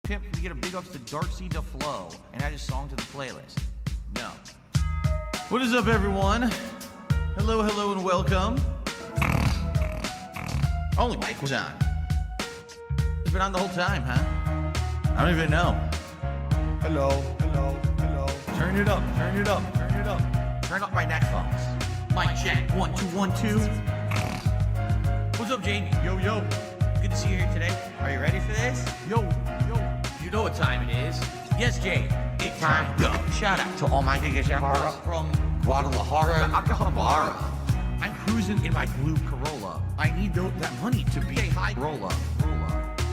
tip, we get a big ups to Darcy DeFlo and add his song to the playlist. No. What is up, everyone? Hello, hello, and welcome. Only mic was on. It's been on the whole time, huh? I don't even know. Hello, hello, hello. Turn it up, turn it up, turn it up. Turn up my neck phones. Mic check, 1, 2, 1, 2. What's up, Jamie? Yo, yo. Good to see you here today. Are you ready for this? Yo, yo. You know what time it is. Yes, Jay. It's time to go. Shout out to all my niggas from Guadalajara, Acapulco. I'm cruising in my blue Corolla. I need that money to be a high roller.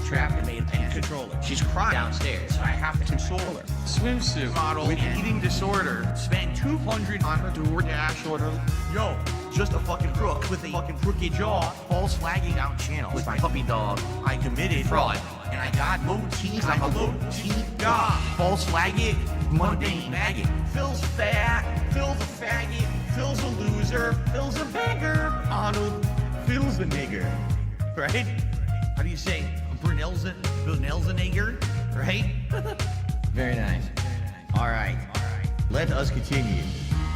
Trapped and made a controller. She's crying downstairs, so I have to console her. Swimsuit model with eating disorder. Spend $200 on her DoorDash order. Yo, just a fucking crook with a fucking crooked jaw. False flagging down channel with my puppy dog. I committed fraud, and I got low teeth. I'm a low teeth god. False flagging, mundane maggot. Phil's fat, Phil's a faggot. Phil's a loser, Phil's a beggar. Arnold, Phil's a nigger. Right? How do you say? Brunel's a nigger, right? Very nice. All right. Let us continue.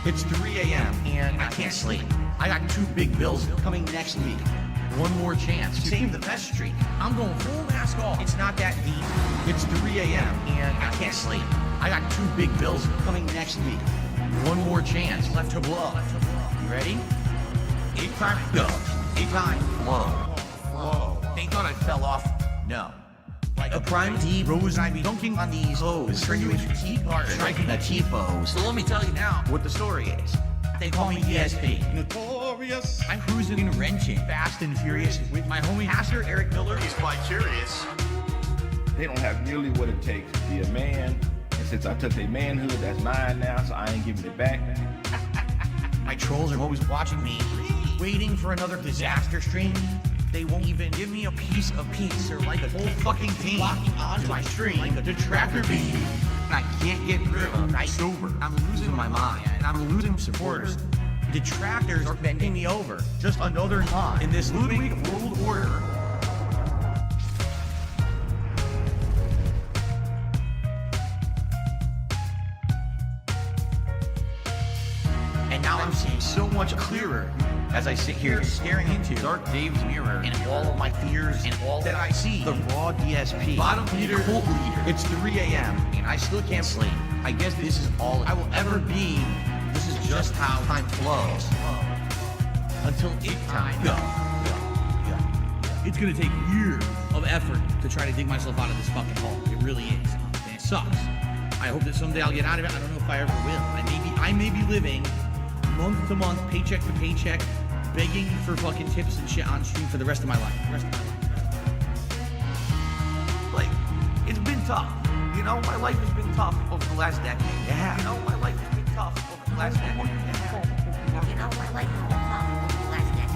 It's 3 a.m. and I can't sleep. I got 2 big bills coming next week. One more chance to save the best streak. I'm going full mask off. It's not that deep. It's 3 a.m. and I can't sleep. I got 2 big bills coming next week. One more chance left to blow. You ready? 8 time go. 8 time blow. Whoa. They thought I fell off. No. Like a prime D rose, I be dunking on these hoes. Turn you into T-part, striking a T-pose. So let me tell you now what the story is. They call me DSP. Notorious. I'm cruising and wrenching, fast and furious, with my homie pastor Eric Miller. He's quite curious. They don't have nearly what it takes to be a man. And since I took their manhood, that's mine now, so I ain't giving it back. My trolls are always watching me, waiting for another disaster stream. They won't even give me a piece of peace. They're like the whole fucking team locking onto my stream like a detractor bee. And I can't get through. I'm sober. I'm losing my mind. And I'm losing supporters. Detractors are bending me over. Just another knot in this Ludwig world order. And now I'm seeing so much clearer as I sit here staring into Dark Dave's mirror and all of my fears and all that I see. The raw DSP, bottom leader, cult leader. It's 3 a.m. and I still can't sleep. I guess this is all I will ever be. This is just how time flows. Until it time go. It's gonna take years of effort to try to dig myself out of this fucking hole. It really is. And it sucks. I hope that someday I'll get out of it. I don't know if I ever will. I may be living month to month, paycheck to paycheck, begging for fucking tips and shit on stream for the rest of my life. Like, it's been tough. You know, my life has been tough over the last decade. Yeah. You know, my life has been tough over the last decade. Yeah. You know, my life has been tough over the last decade.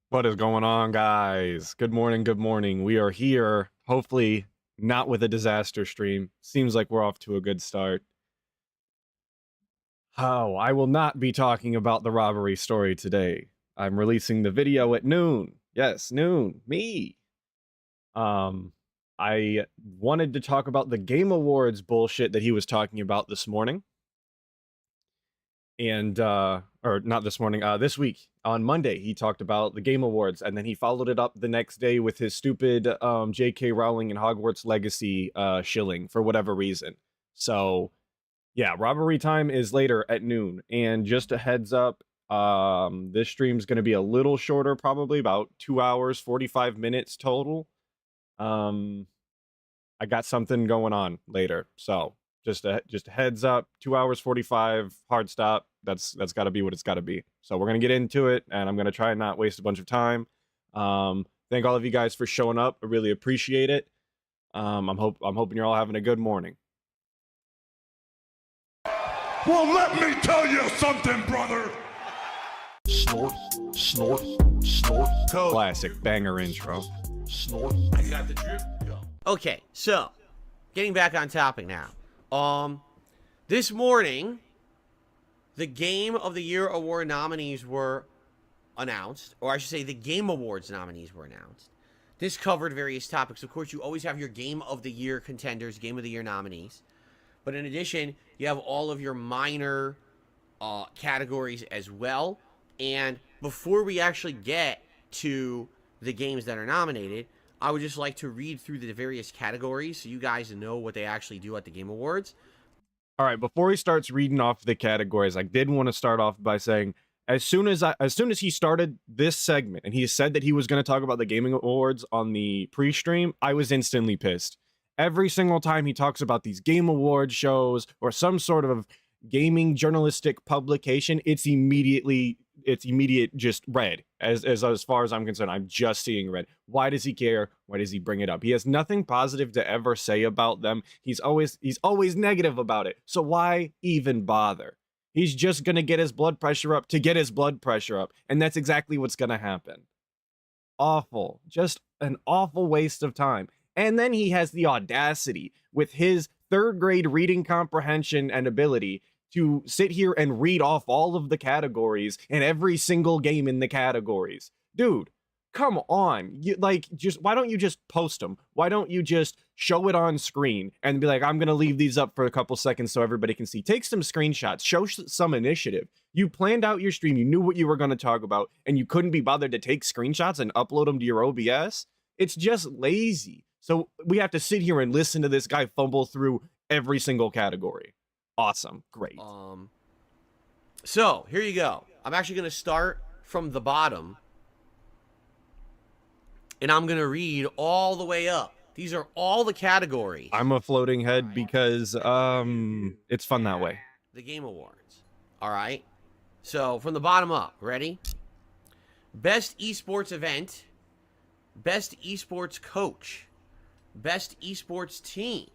What is going on, guys? Good morning, good morning. We are here, hopefully not with a disaster stream. Seems like we're off to a good start. Oh, I will not be talking about the robbery story today. I'm releasing the video at noon. Yes, noon. Me. I wanted to talk about the Game Awards bullshit that he was talking about this morning. And, or not this morning, this week. On Monday, he talked about the Game Awards, and then he followed it up the next day with his stupid J.K. Rowling and Hogwarts Legacy shilling for whatever reason. So, yeah, robbery time is later at noon. And just a heads up, this stream's going to be a little shorter, probably about 2 hours, 45 minutes total. I got something going on later, so just a heads up. 2 hours 45 hard stop. That's got to be what it's got to be. So we're gonna get into it, and I'm gonna try and not waste a bunch of time. Thank all of you guys for showing up. I really appreciate it. I'm hoping you're all having a good morning. Well, let me tell you something, brother. Snort, snort, snort. Classic banger intro. Snort. I got the drip. Go. Okay, so getting back on topic now. This morning, the Game of the Year award nominees were announced, or I should say the Game Awards nominees were announced. This covered various topics. Of course, you always have your Game of the Year contenders, Game of the Year nominees. But in addition, you have all of your minor categories as well. And before we actually get to the games that are nominated, I would just like to read through the various categories so you guys know what they actually do at the Game Awards. All right, before he starts reading off the categories, I did want to start off by saying, as soon as he started this segment and he said that he was going to talk about the gaming awards on the pre-stream, I was instantly pissed. Every single time he talks about these game award shows or some sort of gaming journalistic publication, it's immediate just red. As far as I'm concerned, I'm just seeing red. Why does he care? Why does he bring it up? He has nothing positive to ever say about them. He's always negative about it. So why even bother? He's just gonna get his blood pressure up to get his blood pressure up, and that's exactly what's gonna happen. Awful. Just an awful waste of time. And then he has the audacity with his 3rd grade reading comprehension and ability to sit here and read off all of the categories and every single game in the categories. Dude, come on. Why don't you just post them? Why don't you just show it on screen and be like, I'm going to leave these up for a couple seconds so everybody can see. Take some screenshots, show some initiative. You planned out your stream, you knew what you were going to talk about, and you couldn't be bothered to take screenshots and upload them to your OBS? It's just lazy. So we have to sit here and listen to this guy fumble through every single category. Awesome. Great. So here you go. I'm actually going to start from the bottom, and I'm going to read all the way up. These are all the categories. I'm a floating head because it's fun that way. The Game Awards. All right. So from the bottom up, ready? Best esports event, best esports coach, best esports team,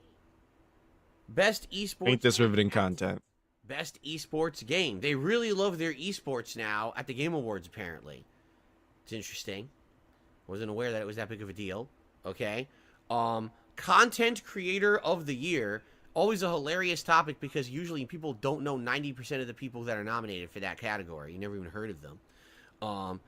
best esports. Ain't this riveting content? Best esports game. They really love their esports now at the Game Awards, apparently. It's interesting. Wasn't aware that it was that big of a deal. Okay. Content creator of the year. Always a hilarious topic because usually people don't know 90% of the people that are nominated for that category. You never even heard of them.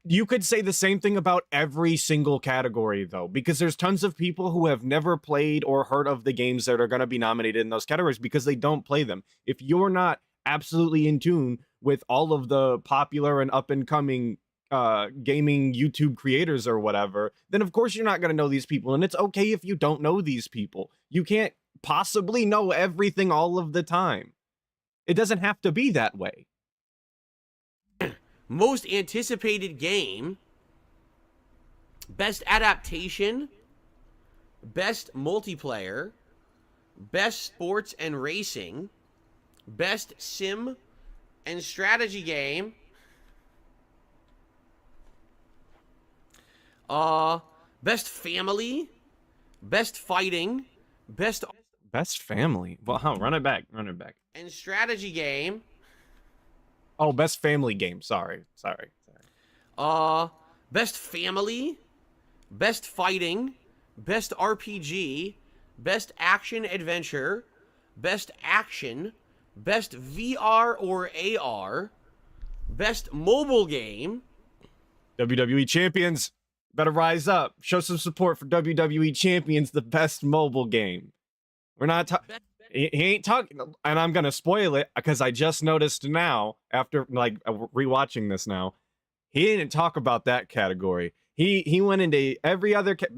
You could say the same thing about every single category, though, because there's tons of people who have never played or heard of the games that are going to be nominated in those categories because they don't play them. If you're not absolutely in tune with all of the popular and up-and-coming gaming YouTube creators or whatever, then of course you're not going to know these people, and it's okay if you don't know these people. You can't possibly know everything all of the time. It doesn't have to be that way. Most anticipated game, best adaptation, best multiplayer, best sports and racing, best sim and strategy game, best family, best fighting, best family. Well, run it back. And strategy game. Oh, best family game. Sorry. Best family, best fighting, best RPG, best action adventure, best action, best VR or AR, best mobile game. WWE Champions, better rise up. Show some support for WWE Champions, the best mobile game. We're not talking. He ain't talking, and I'm gonna spoil it because I just noticed now after rewatching this now, he didn't talk about that category. He went into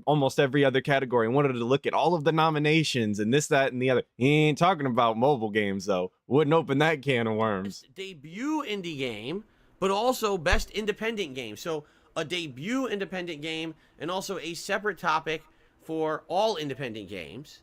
almost every other category and wanted to look at all of the nominations and this, that, and the other. He ain't talking about mobile games though. Wouldn't open that can of worms. Best debut indie game, but also best independent game. So a debut independent game and also a separate topic for all independent games.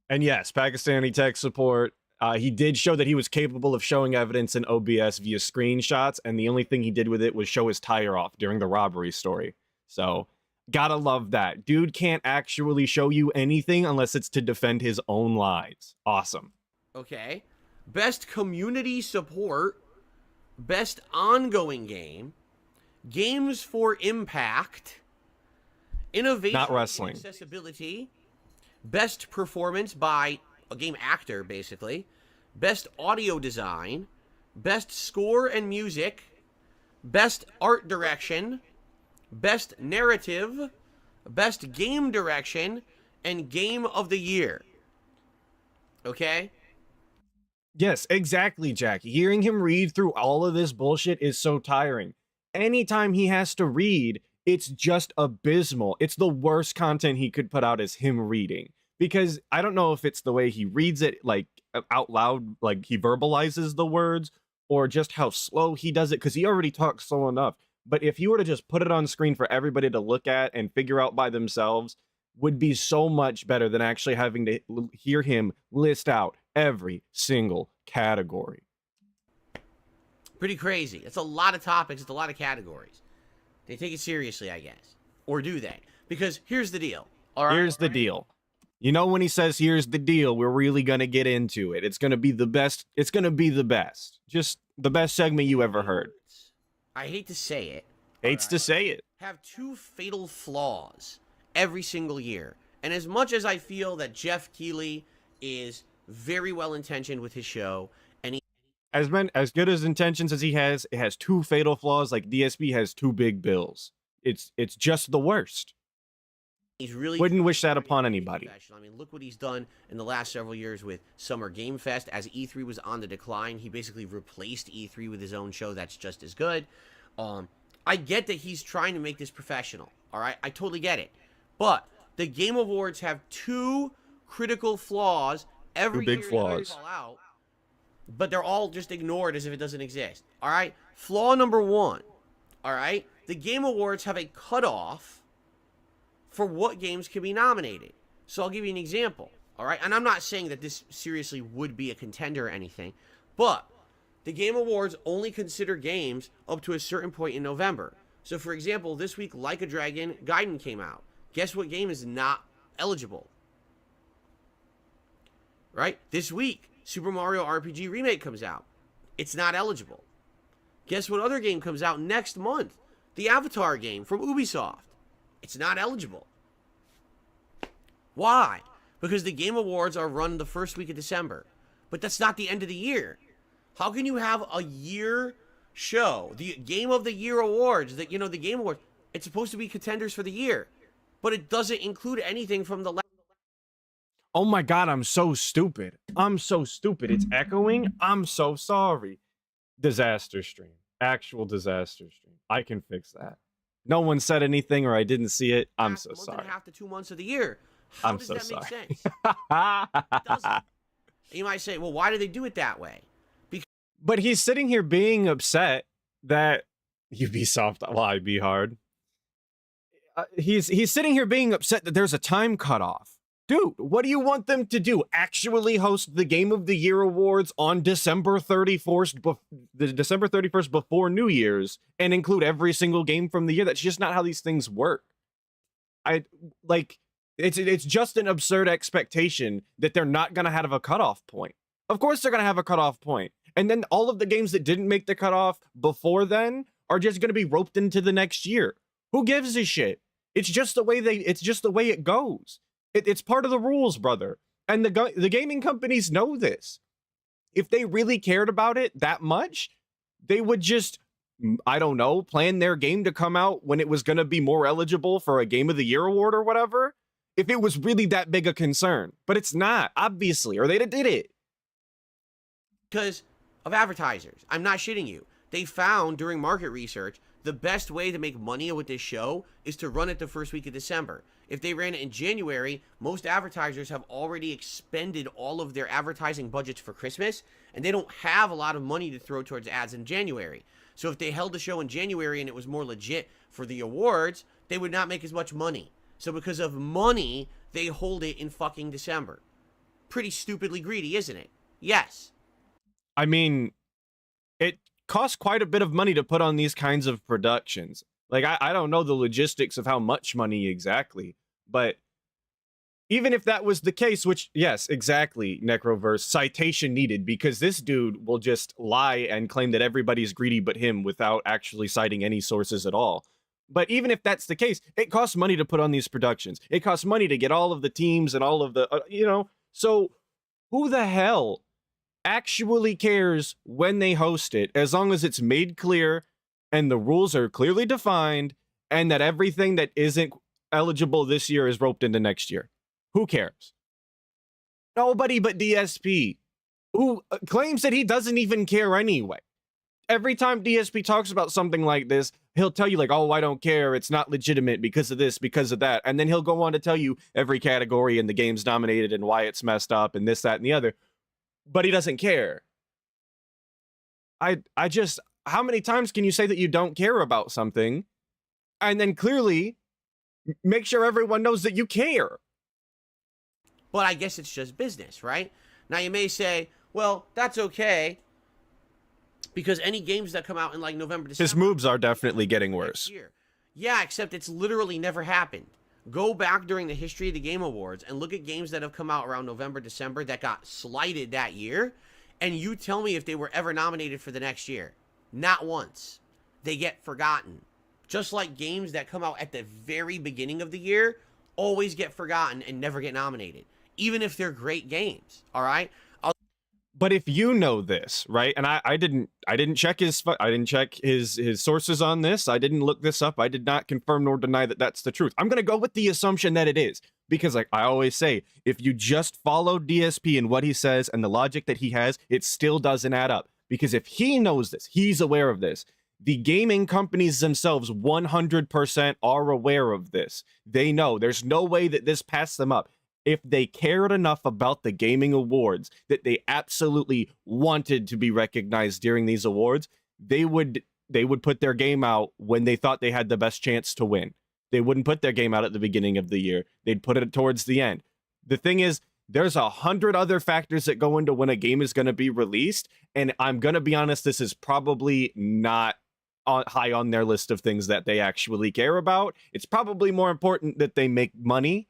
And yes, Pakistani tech support. He did show that he was capable of showing evidence in OBS via screenshots, and the only thing he did with it was show his tire off during the robbery story. So, gotta love that. Dude can't actually show you anything unless it's to defend his own lies. Awesome. Okay. Best community support, best ongoing game, games for impact, innovation, Not wrestling. and accessibility, best performance by a game actor, basically, best audio design, best score and music, best art direction, best narrative, best game direction, and game of the year. Okay? Yes, exactly, Jack. Hearing him read through all of this bullshit is so tiring. Anytime he has to read, it's just abysmal. It's the worst content he could put out is him reading. Because I don't know if it's the way he reads it, like out loud, like he verbalizes the words, or just how slow he does it, because he already talks slow enough. But if he were to just put it on screen for everybody to look at and figure out by themselves, would be so much better than actually having to hear him list out every single category. Pretty crazy. It's a lot of topics. It's a lot of categories. They take it seriously, I guess. Or do they? Because here's the deal. All right. Here's the deal. You know, when he says, here's the deal, we're really going to get into it. It's going to be the best. It's going to be the best. Just the best segment you ever heard. I hate to say it. Hates to say it. Have two fatal flaws every single year. And as much as I feel that Jeff Keighley is very well intentioned with his show, and he As good as intentions as he has, it has two fatal flaws. Like DSP has two big bills. It's just the worst. he's really Wouldn't wish that trying to upon be anybody. professional. I mean, look what he's done in the last several years with Summer Game Fest. As E3 was on the decline, he basically replaced E3 with his own show that's just as good. I get that he's trying to make this professional. All right, I totally get it. But the Game Awards have two critical flaws every Two big year. flaws. They call out, but they're all just ignored as if it doesn't exist. All right, flaw number one. All right, the Game Awards have a cutoff for what games can be nominated. So I'll give you an example. All right, and I'm not saying that this seriously would be a contender or anything, but the Game Awards only consider games up to a certain point in November. So, for example, this week, Like a Dragon Gaiden came out. Guess what game is not eligible? Right? This week, Super Mario RPG Remake comes out. It's not eligible. Guess what other game comes out next month? The Avatar game from Ubisoft. It's not eligible. Why? Because the Game Awards are run the first week of December. But that's not the end of the year. How can you have a year show, the Game of the Year awards, the Game Awards, it's supposed to be contenders for the year, but it doesn't include anything from the last. Oh my God, I'm so stupid. I'm so stupid. It's echoing. I'm so sorry. Disaster stream. Actual disaster stream. I can fix that. No one said anything or I didn't see it. I'm so month sorry. and a half to 2 months of the year. How I'm does so that sorry. make sense? It doesn't. You might say, well, why do they do it that way? But he's sitting here being upset that Ubisoft, well, I'd be hard. He's sitting here being upset that there's a time cutoff. Dude, what do you want them to do? Actually host the Game of the Year awards on December 31st, the December 31st before New Year's, and include every single game from the year? That's just not how these things work. It's just an absurd expectation that they're not gonna have a cutoff point. Of course they're gonna have a cutoff point. And then all of the games that didn't make the cutoff before then are just going to be roped into the next year. Who gives a shit? It's just the way it goes. It's part of the rules, brother. And the gaming companies know this. If they really cared about it that much, they would just, I don't know, plan their game to come out when it was going to be more eligible for a Game of the Year award or whatever. If it was really that big a concern. But it's not, obviously, or they'd have did it. Because of advertisers. I'm not shitting you. They found during market research the best way to make money with this show is to run it the first week of December. If they ran it in January, most advertisers have already expended all of their advertising budgets for Christmas, and they don't have a lot of money to throw towards ads in January. So if they held the show in January and it was more legit for the awards, they would not make as much money. So because of money, they hold it in fucking December. Pretty stupidly greedy, isn't it? Yes. I mean, it costs quite a bit of money to put on these kinds of productions. Like, I don't know the logistics of how much money exactly, but even if that was the case, which, yes, exactly, Necroverse, citation needed, because this dude will just lie and claim that everybody's greedy but him without actually citing any sources at all. But even if that's the case, it costs money to put on these productions. It costs money to get all of the teams and all of the, so who the hell actually cares when they host it, as long as it's made clear and the rules are clearly defined and that everything that isn't eligible this year is roped into next year? Who cares? Nobody but DSP, who claims that he doesn't even care anyway. Every time DSP talks about something like this, he'll tell you like, oh, I don't care. It's not legitimate because of this, because of that. And then he'll go on to tell you every category and the game's nominated and why it's messed up and this, that, and the other. But he doesn't care. I just, how many times can you say that you don't care about something and then clearly make sure everyone knows that you care? But I guess it's just business, right? Now you may say, well, that's okay, because any games that come out in like November, December, his moves are definitely getting worse. Year. Yeah, except it's literally never happened. Go back during the history of the Game Awards and look at games that have come out around November, December that got slighted that year, and you tell me if they were ever nominated for the next year. Not once. They get forgotten. Just like games that come out at the very beginning of the year always get forgotten and never get nominated, even if they're great games, all right? But if you know this, right? And I didn't check his sources on this. I didn't look this up. I did not confirm nor deny that that's the truth. I'm going to go with the assumption that it is, because like I always say, if you just follow DSP and what he says and the logic that he has, it still doesn't add up. Because if he knows this, he's aware of this. The gaming companies themselves 100% are aware of this. They know there's no way that this passed them up. If they cared enough about the gaming awards that they absolutely wanted to be recognized during these awards, they would put their game out when they thought they had the best chance to win. They wouldn't put their game out at the beginning of the year. They'd put it towards the end. The thing is, there's 100 other factors that go into when a game is going to be released, and I'm going to be honest, this is probably not high on their list of things that they actually care about. It's probably more important that they make money,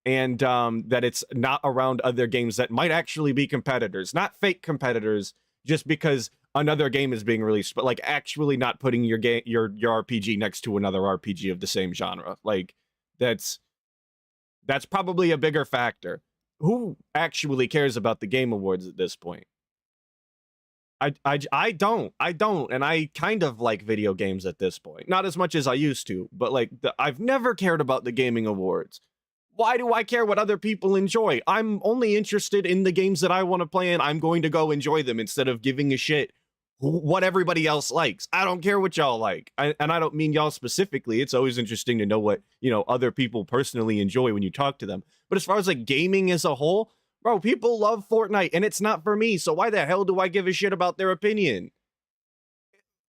and that it's not around other games that might actually be competitors, not fake competitors just because another game is being released, but like actually not putting your RPG next to another RPG of the same genre. Like that's probably a bigger factor. Who actually cares about the Game Awards at this point? I don't, and I kind of like video games at this point, not as much as I used to, but like I've never cared about the gaming awards. Why do I care what other people enjoy? I'm only interested in the games that I want to play, and I'm going to go enjoy them instead of giving a shit what everybody else likes. I don't care what y'all like. And I don't mean y'all specifically. It's always interesting to know what, other people personally enjoy when you talk to them. But as far as like gaming as a whole, bro, people love Fortnite and it's not for me. So why the hell do I give a shit about their opinion?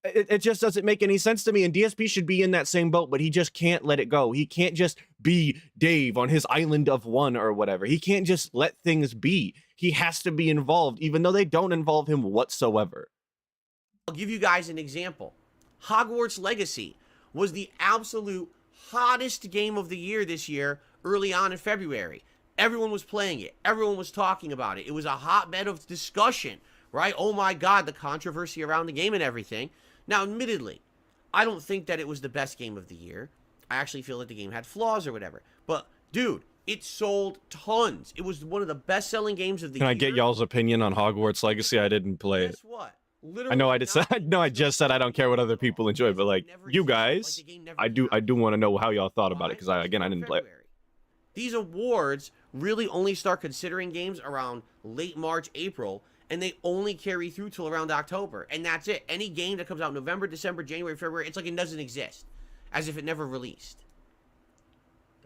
It just doesn't make any sense to me, and DSP should be in that same boat, but he just can't let it go. He can't just be Dave on his island of one or whatever. He can't just let things be. He has to be involved, even though they don't involve him whatsoever. I'll give you guys an example. Hogwarts Legacy was the absolute hottest game of the year this year, early on in February. Everyone was playing it. Everyone was talking about it. It was a hotbed of discussion, right? Oh my God, the controversy around the game and everything. Now, admittedly, I don't think that it was the best game of the year. I actually feel that the game had flaws or whatever. But, dude, it sold tons. It was one of the best-selling games of the year. Can I get y'all's opinion on Hogwarts Legacy? I didn't play it. Guess what? Literally I know I just said I don't care what other people enjoy, but like you guys, I do want to know how y'all thought about it, because I didn't play it. These awards really only start considering games around late March, April, and they only carry through till around October, and that's it. Any game that comes out November, December, January, February, it's like it doesn't exist, as if it never released.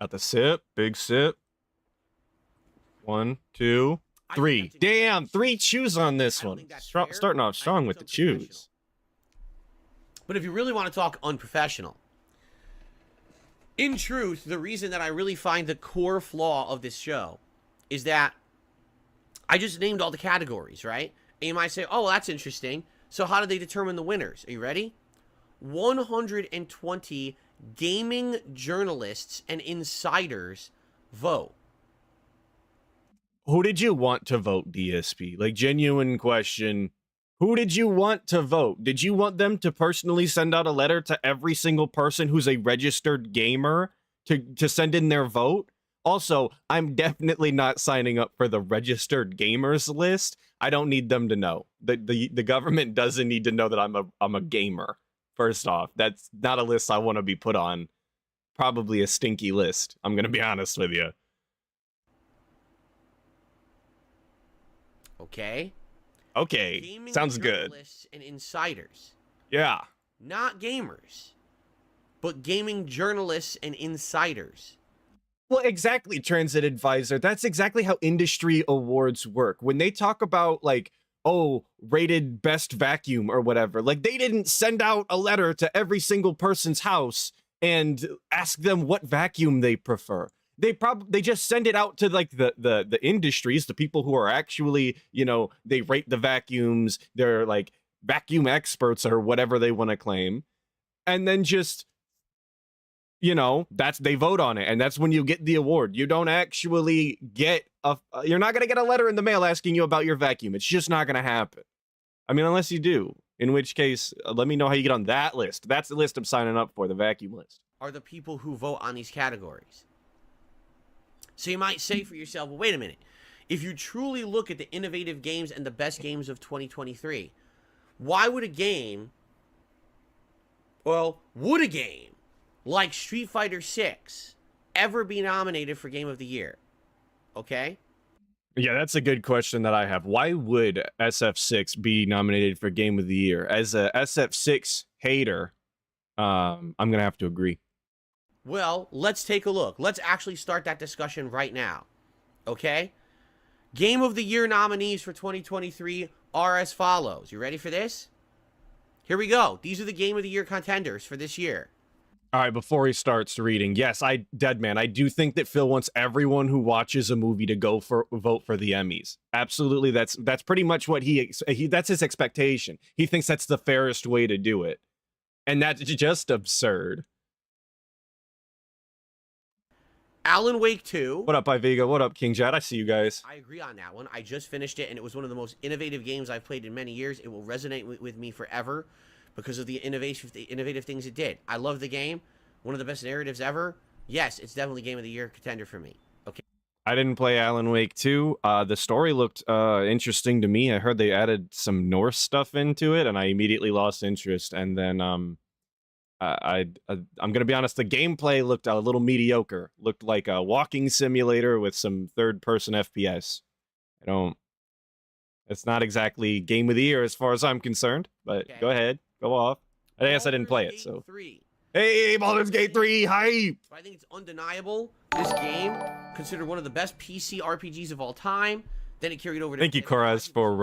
Got the sip, big sip. 1, 2, 3. Damn, 3 chews on this one. Starting off strong with the chews. But if you really want to talk unprofessional, in truth, the reason that I really find the core flaw of this show is that I just named all the categories, right? And you might say, oh, well, that's interesting. So how do they determine the winners? Are you ready? 120 gaming journalists and insiders vote. Who did you want to vote, DSP? Like, genuine question. Who did you want to vote? Did you want them to personally send out a letter to every single person who's a registered gamer to send in their vote? Also, I'm definitely not signing up for the registered gamers list. I don't need them to know. The government doesn't need to know that I'm a gamer. First off, that's not a list I want to be put on. Probably a stinky list. I'm gonna be honest with you. Okay. Okay, Gaming sounds good. journalists and insiders. Yeah. Not gamers, but gaming journalists and insiders. Well, exactly, Transit Advisor. That's exactly how industry awards work. When they talk about, like, oh, rated best vacuum or whatever, like, they didn't send out a letter to every single person's house and ask them what vacuum they prefer. They just send it out to, like, the industries, the people who are actually, you know, they rate the vacuums, they're like vacuum experts or whatever they want to claim, and then just, you know, they vote on it, and that's when you get the award. You don't actually get you're not gonna get a letter in the mail asking you about your vacuum. It's just not gonna happen. I mean, unless you do, in which case, let me know how you get on that list. That's the list I'm signing up for, the vacuum list. Are the people who vote on these categories. So you might say for yourself, well, wait a minute. If you truly look at the innovative games and the best games of 2023, why would a game, would a game like Street Fighter 6 ever be nominated for Game of the Year? Okay? Yeah, that's a good question that I have. Why would SF6 be nominated for Game of the Year? As a SF6 hater, I'm going to have to agree. Well, let's take a look. Let's actually start that discussion right now. Okay? Game of the Year nominees for 2023 are as follows. You ready for this? Here we go. These are the Game of the Year contenders for this year. All right, before he starts reading, yes, Deadman, I do think that Phil wants everyone who watches a movie to vote for the Emmys. Absolutely, that's pretty much what that's his expectation. He thinks that's the fairest way to do it. And that's just absurd. Alan Wake 2. What up, Iviga? What up, King Jad? I see you guys. I agree on that one. I just finished it, and it was one of the most innovative games I've played in many years. It will resonate with me forever because of the innovative things it did. I love the game. One of the best narratives ever. Yes, it's definitely Game of the Year contender for me. Okay. I didn't play Alan Wake 2. The story looked interesting to me. I heard they added some Norse stuff into it, and I immediately lost interest. And then I'm gonna be honest, the gameplay looked a little mediocre. Looked like a walking simulator with some third-person FPS. It's not exactly Game of the Year as far as I'm concerned. But okay. Go ahead, go off. I guess I didn't play it, so. 3. Hey, Baldur's Gate 3, hype! I think it's undeniable. This game, considered one of the best PC RPGs of all time. Then it carried over to... Thank you, Koraz, for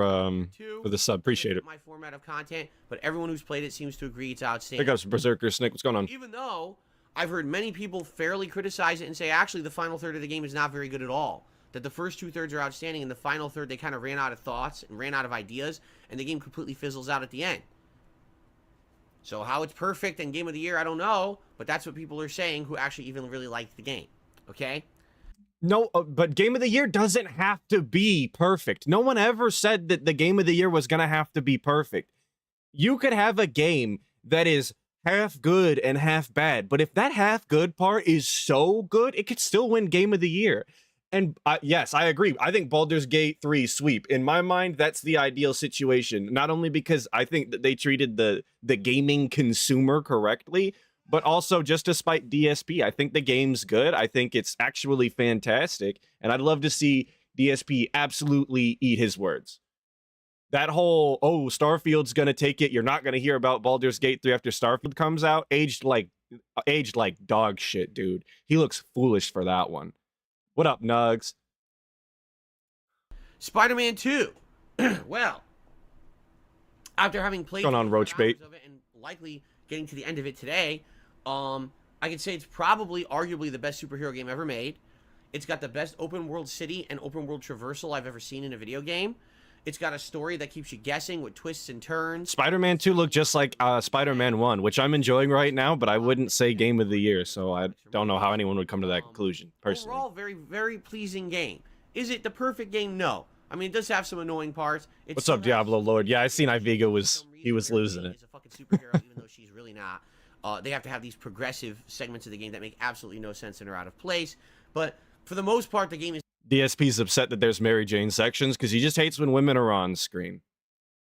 the sub. Appreciate it. My format of content, but everyone who's played it seems to agree it's outstanding. Pick up some Berserker Snake. What's going on? Even though I've heard many people fairly criticize it and say, actually, the final third of the game is not very good at all. That the first 2/3 are outstanding, and the final third, they kind of ran out of thoughts and ran out of ideas, and the game completely fizzles out at the end. So how it's perfect and Game of the Year, I don't know, but that's what people are saying who actually even really liked the game. Okay? No, but Game of the Year doesn't have to be perfect. No one ever said that the Game of the Year was going to have to be perfect. You could have a game that is half good and half bad, but if that half good part is so good, it could still win Game of the Year. And yes, I agree. I think Baldur's Gate 3 sweep. In my mind, that's the ideal situation. Not only because I think that they treated the gaming consumer correctly, but also just despite DSP. I think the game's good. I think it's actually fantastic. And I'd love to see DSP absolutely eat his words. That whole, oh, Starfield's going to take it. You're not going to hear about Baldur's Gate 3 after Starfield comes out. Aged like dog shit, dude. He looks foolish for that one. What up, Nugs? Spider-Man 2. Well, after having played going on, Roachbait, of it and likely getting to the end of it today, I can say it's probably arguably the best superhero game ever made. It's got the best open world city and open world traversal I've ever seen in a video game. It's got a story that keeps you guessing with twists and turns. Spider-Man 2 looked just like Spider-Man 1, which I'm enjoying right now, but I wouldn't say Game of the Year, so I don't know how anyone would come to that conclusion, personally. Overall, very, very pleasing game. Is it the perfect game? No. I mean, it does have some annoying parts. What's up, Diablo Lord? Yeah, I seen Iviga was losing it. Is a fucking superhero, even though she's really not. They have to have these progressive segments of the game that make absolutely no sense and are out of place. But for the most part, the game is. DSP's upset that there's Mary Jane sections because he just hates when women are on screen.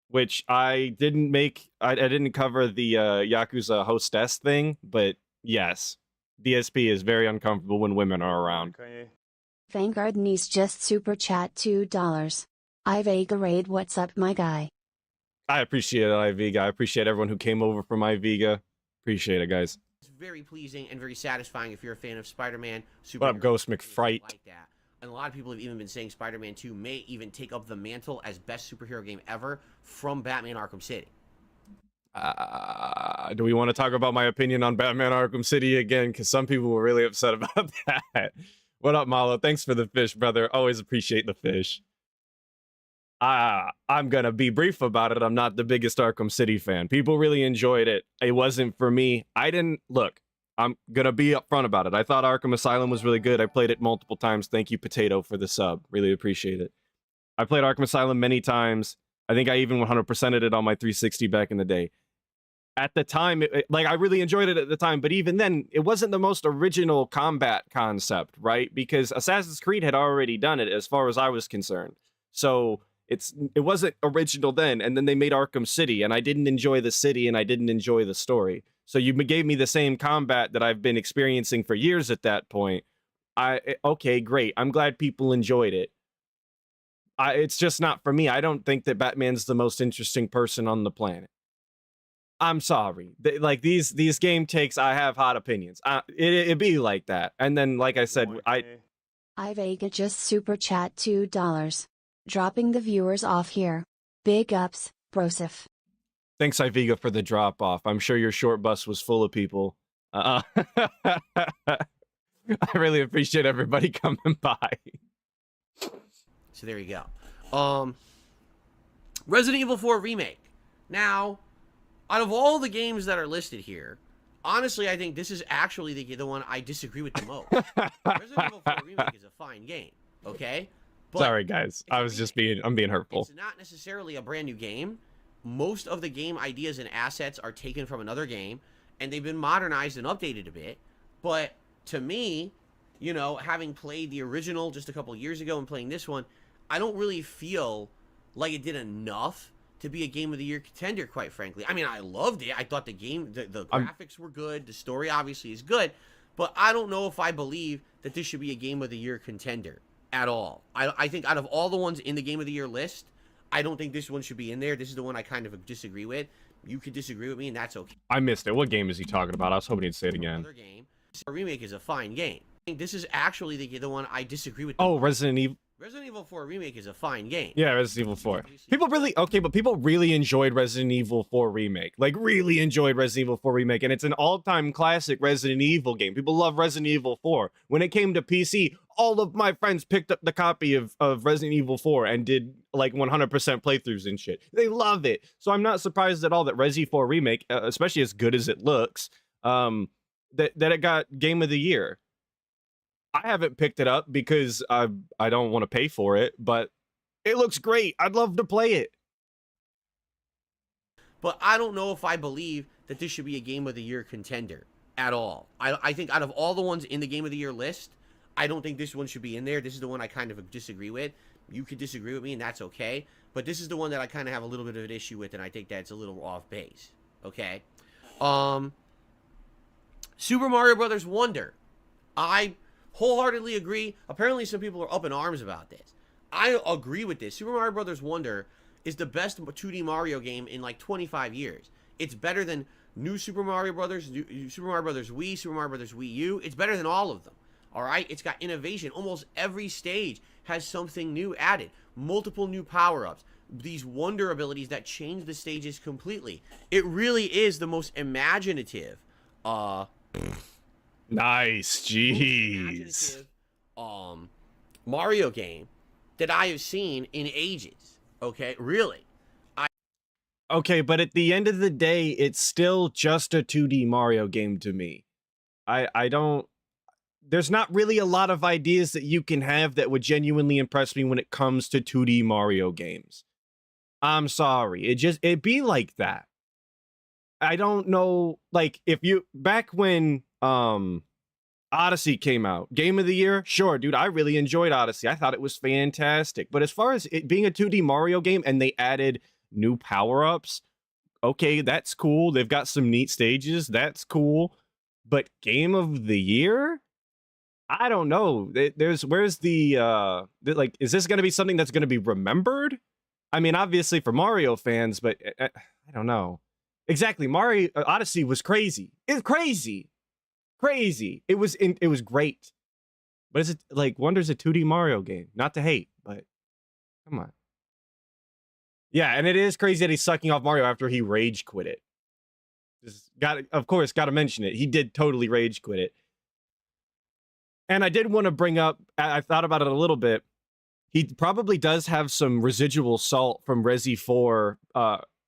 Which I didn't make. I didn't cover the Yakuza hostess thing, but yes, DSP is very uncomfortable when women are around. Vanguard Niece just super chat $2. Ivega Raid, what's up, my guy? I appreciate it, Iviga. I appreciate everyone who came over from Iviga. Appreciate it, guys. It's very pleasing and very satisfying if you're a fan of Spider-Man. What up, Ghost McFright? Like that. And a lot of people have even been saying Spider-Man 2 may even take up the mantle as best superhero game ever from Batman Arkham City. Do we want to talk about my opinion on Batman Arkham City again? Because some people were really upset about that. What up, Malo? Thanks for the fish, brother. Always appreciate the fish. I'm going to be brief about it. I'm not the biggest Arkham City fan. People really enjoyed it. It wasn't for me. I didn't... Look, I'm going to be upfront about it. I thought Arkham Asylum was really good. I played it multiple times. Thank you, Potato, for the sub. Really appreciate it. I played Arkham Asylum many times. I think I even 100%ed it on my 360 back in the day. At the time, I really enjoyed it at the time, but even then, it wasn't the most original combat concept, right? Because Assassin's Creed had already done it as far as I was concerned. So it wasn't original then, and then they made Arkham City, and I didn't enjoy the city, and I didn't enjoy the story. So you gave me the same combat that I've been experiencing for years at that point. Okay, great. I'm glad people enjoyed it. It's just not for me. I don't think that Batman's the most interesting person on the planet. I'm sorry. These game takes, I have hot opinions. It be like that. And then, like I said, Ivega just super chat $2. Dropping the viewers off here. Big ups, Brosif. Thanks, Iviga, for the drop-off. I'm sure your short bus was full of people. I really appreciate everybody coming by. So there you go. Resident Evil 4 Remake. Now, out of all the games that are listed here, honestly, I think this is actually the one I disagree with the most. Resident Evil 4 Remake is a fine game, okay? But sorry, guys. I'm being hurtful. It's not necessarily a brand new game. Most of the game ideas and assets are taken from another game, and they've been modernized and updated a bit. But to me, you know, having played the original just a couple years ago and playing this one, I don't really feel like it did enough to be a Game of the Year contender, quite frankly. I mean, I loved it. I thought the game, the graphics were good. The story obviously is good. But I don't know if I believe that this should be a Game of the Year contender at all. I think out of all the ones in the Game of the Year list, I don't think this one should be in there. This is the one I kind of disagree with. You could disagree with me, and that's okay. I missed it. What game is he talking about? I was hoping he'd say it again. Another game. A Remake is a fine game. I think this is actually the one I disagree with. Oh, Resident Evil. Resident Evil 4 Remake is a fine game. Yeah, Resident Evil 4. People really enjoyed Resident Evil 4 Remake. Like, really enjoyed Resident Evil 4 Remake, and it's an all-time classic Resident Evil game. People love Resident Evil 4. When it came to PC, all of my friends picked up the copy of Resident Evil 4 and did, like, 100% playthroughs and shit. They love it. So I'm not surprised at all that Resi 4 Remake, especially as good as it looks, that it got Game of the Year. I haven't picked it up because I don't want to pay for it, but it looks great. I'd love to play it. But I don't know if I believe that this should be a Game of the Year contender at all. I think out of all the ones in the Game of the Year list, I don't think this one should be in there. This is the one I kind of disagree with. You could disagree with me, and that's okay. But this is the one that I kind of have a little bit of an issue with, and I think that's a little off base. Okay? Super Mario Brothers Wonder. I wholeheartedly agree. Apparently some people are up in arms about this. I agree with this. Super Mario Brothers Wonder is the best 2D Mario game in like 25 years. It's better than New Super Mario Brothers, Super Mario Brothers Wii, Super Mario Brothers Wii U. It's better than all of them. All right? It's got innovation. Almost every stage has something new added. Multiple new power-ups. These wonder abilities that change the stages completely. It really is the most imaginative nice, jeez. Mario game that I have seen in ages. Okay, really. Okay, but at the end of the day, it's still just a 2D Mario game to me. I don't. there's not really a lot of ideas that you can have that would genuinely impress me when it comes to 2D Mario games. I'm sorry. It be like that. I don't know, like, if you, back when Odyssey came out, Game of the Year, sure, dude, I really enjoyed Odyssey. I thought it was fantastic. But as far as it being a 2D Mario game and they added new power-ups, okay, that's cool. They've got some neat stages. That's cool. But Game of the Year? I don't know. Where's the like, is this going to be something that's going to be remembered? I mean, obviously for Mario fans, but I don't know. Exactly. Mario Odyssey was crazy. It's crazy. Crazy. It was great. But is it like Wonder's a 2D Mario game? Not to hate, but come on. Yeah, and it is crazy that he's sucking off Mario after he rage quit it. Of course, got to mention it. He did totally rage quit it. And I did want to bring up, I thought about it a little bit. He probably does have some residual salt from Resi 4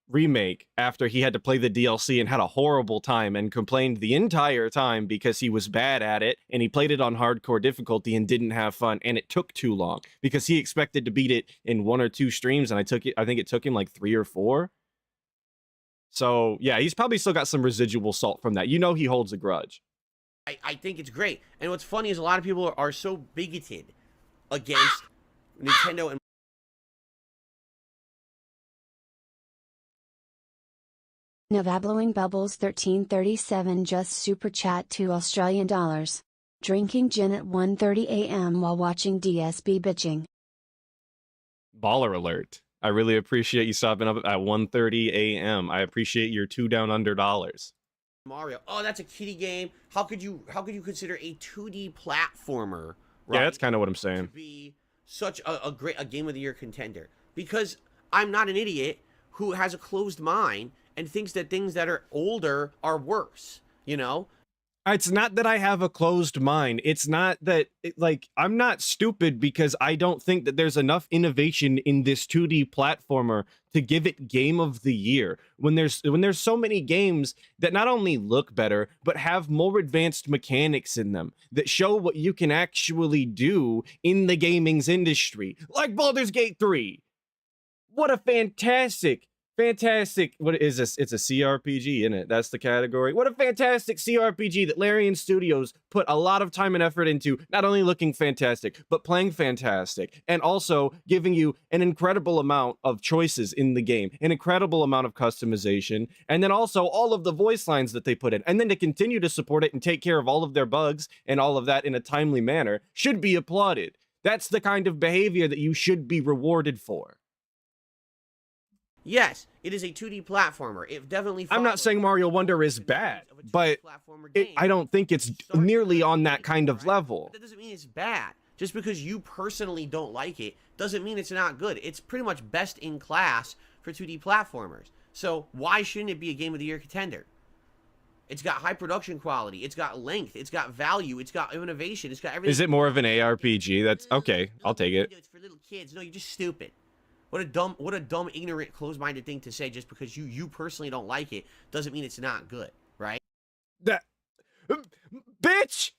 remake after he had to play the DLC and had a horrible time and complained the entire time because he was bad at it and he played it on hardcore difficulty and didn't have fun and it took too long because he expected to beat it in 1 or 2 streams and I think it took him like 3 or 4. So yeah, he's probably still got some residual salt from that. You know, he holds a grudge. I think it's great. And what's funny is a lot of people are so bigoted against Nintendo and Navablowing Bubbles 1337 just super chat $2 Drinking gin at 1:30 a.m. while watching DSP bitching. Baller alert. I really appreciate you stopping up at 1:30 a.m. I appreciate your $2 down under dollars. Mario. Oh, that's a kiddie game. How could you consider a 2D platformer? Right, yeah, that's kind of what I'm saying. To be such a Game of the Year contender, because I'm not an idiot who has a closed mind and thinks that things that are older are worse. You know. It's not that I have a closed mind. It's not that, like, I'm not stupid because I don't think that there's enough innovation in this 2D platformer to give it Game of the Year. When there's so many games that not only look better, but have more advanced mechanics in them that show what you can actually do in the gaming's industry. Like Baldur's Gate 3. What a fantastic, what is this? It's a CRPG, isn't it? That's the category. What a fantastic CRPG that Larian Studios put a lot of time and effort into, not only looking fantastic, but playing fantastic, and also giving you an incredible amount of choices in the game, an incredible amount of customization, and then also all of the voice lines that they put in, and then to continue to support it and take care of all of their bugs and all of that in a timely manner should be applauded. That's the kind of behavior that you should be rewarded for. Yes, it is a 2D platformer. It definitely. I'm not saying Mario Wonder is bad, but I don't think it's nearly on that kind of level. But that doesn't mean it's bad. Just because you personally don't like it doesn't mean it's not good. It's pretty much best in class for 2D platformers. So why shouldn't it be a Game of the Year contender? It's got high production quality. It's got length. It's got value. It's got innovation. It's got everything. Is it more of an ARPG? That's okay. I'll take it. It's for little kids. No, you're just stupid. What a dumb, ignorant, closed-minded thing to say. Just because you personally don't like it doesn't mean it's not good, right? That bitch.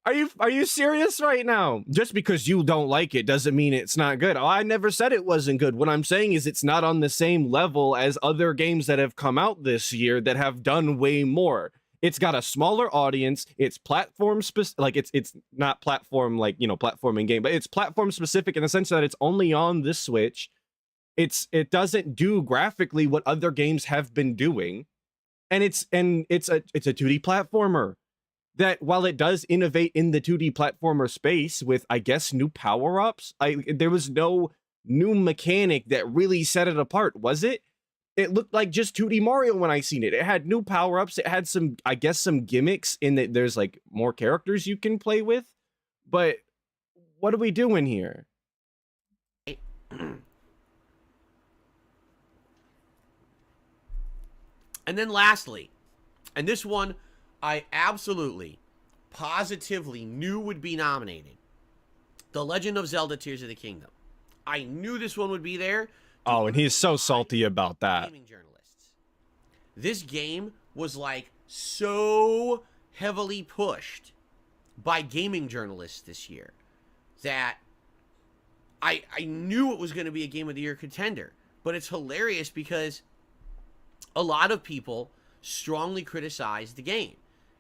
Are you serious right now? Just because you don't like it doesn't mean it's not good. Oh, I never said it wasn't good. What I'm saying is it's not on the same level as other games that have come out this year that have done way more. It's got a smaller audience. It's platform specific, like it's not platform like, you know, platforming game, but it's platform specific in the sense that it's only on the Switch. It doesn't do graphically what other games have been doing, and it's a 2D platformer that, while it does innovate in the 2D platformer space with, I guess, new power-ups, there was no new mechanic that really set it apart, was it? It looked like just 2D Mario when I seen it. It had new power-ups. It had some, I guess, some gimmicks in that there's like more characters you can play with. But what are we doing here? And then lastly, and this one I absolutely, positively knew would be nominated. The Legend of Zelda Tears of the Kingdom. I knew this one would be there. Oh, and he's so salty about that. Gaming journalists. This game was like so heavily pushed by gaming journalists this year that I knew it was going to be a Game of the Year contender. But it's hilarious because a lot of people strongly criticized the game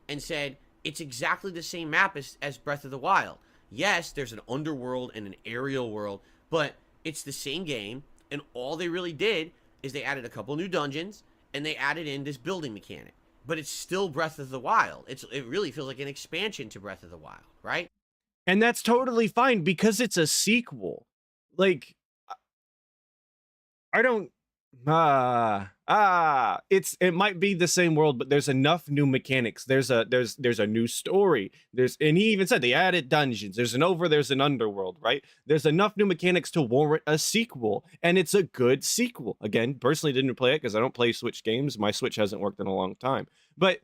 and said it's exactly the same map as Breath of the Wild. Yes, there's an underworld and an aerial world, but it's the same game, and all they really did is they added a couple new dungeons and they added in this building mechanic. But it's still Breath of the Wild. It really feels like an expansion to Breath of the Wild, right? And that's totally fine because it's a sequel. Like, I don't it might be the same world, but there's enough new mechanics. There's a new story. And he even said they added dungeons. There's an underworld, right? There's enough new mechanics to warrant a sequel, and it's a good sequel. Again, personally didn't play it because I don't play Switch games. My Switch hasn't worked in a long time. But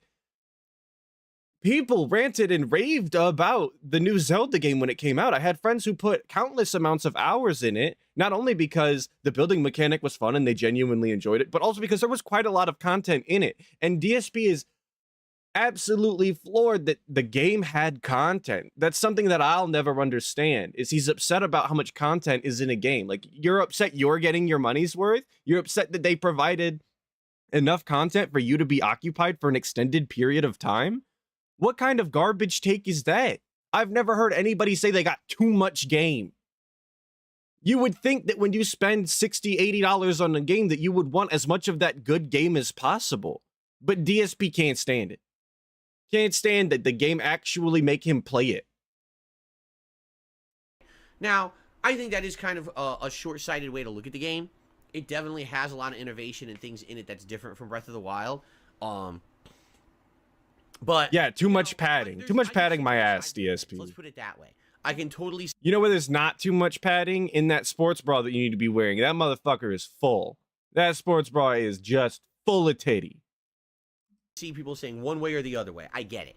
people ranted and raved about the new Zelda game when it came out. I had friends who put countless amounts of hours in it, not only because the building mechanic was fun and they genuinely enjoyed it, but also because there was quite a lot of content in it. And DSP is absolutely floored that the game had content. That's something that I'll never understand, is he's upset about how much content is in a game. Like, you're upset you're getting your money's worth? You're upset that they provided enough content for you to be occupied for an extended period of time? What kind of garbage take is that? I've never heard anybody say they got too much game. You would think that when you spend $60, $80 on a game that you would want as much of that good game as possible. But DSP can't stand it. Can't stand that the game actually make him play it. Now, I think that is kind of a short-sighted way to look at the game. It definitely has a lot of innovation and things in it that's different from Breath of the Wild. But yeah, too much padding. Too much padding my ass, DSP. Let's put it that way. I can totally... You know where there's not too much padding? In that sports bra that you need to be wearing. That motherfucker is full. That sports bra is just full of titty. See people saying one way or the other way. I get it.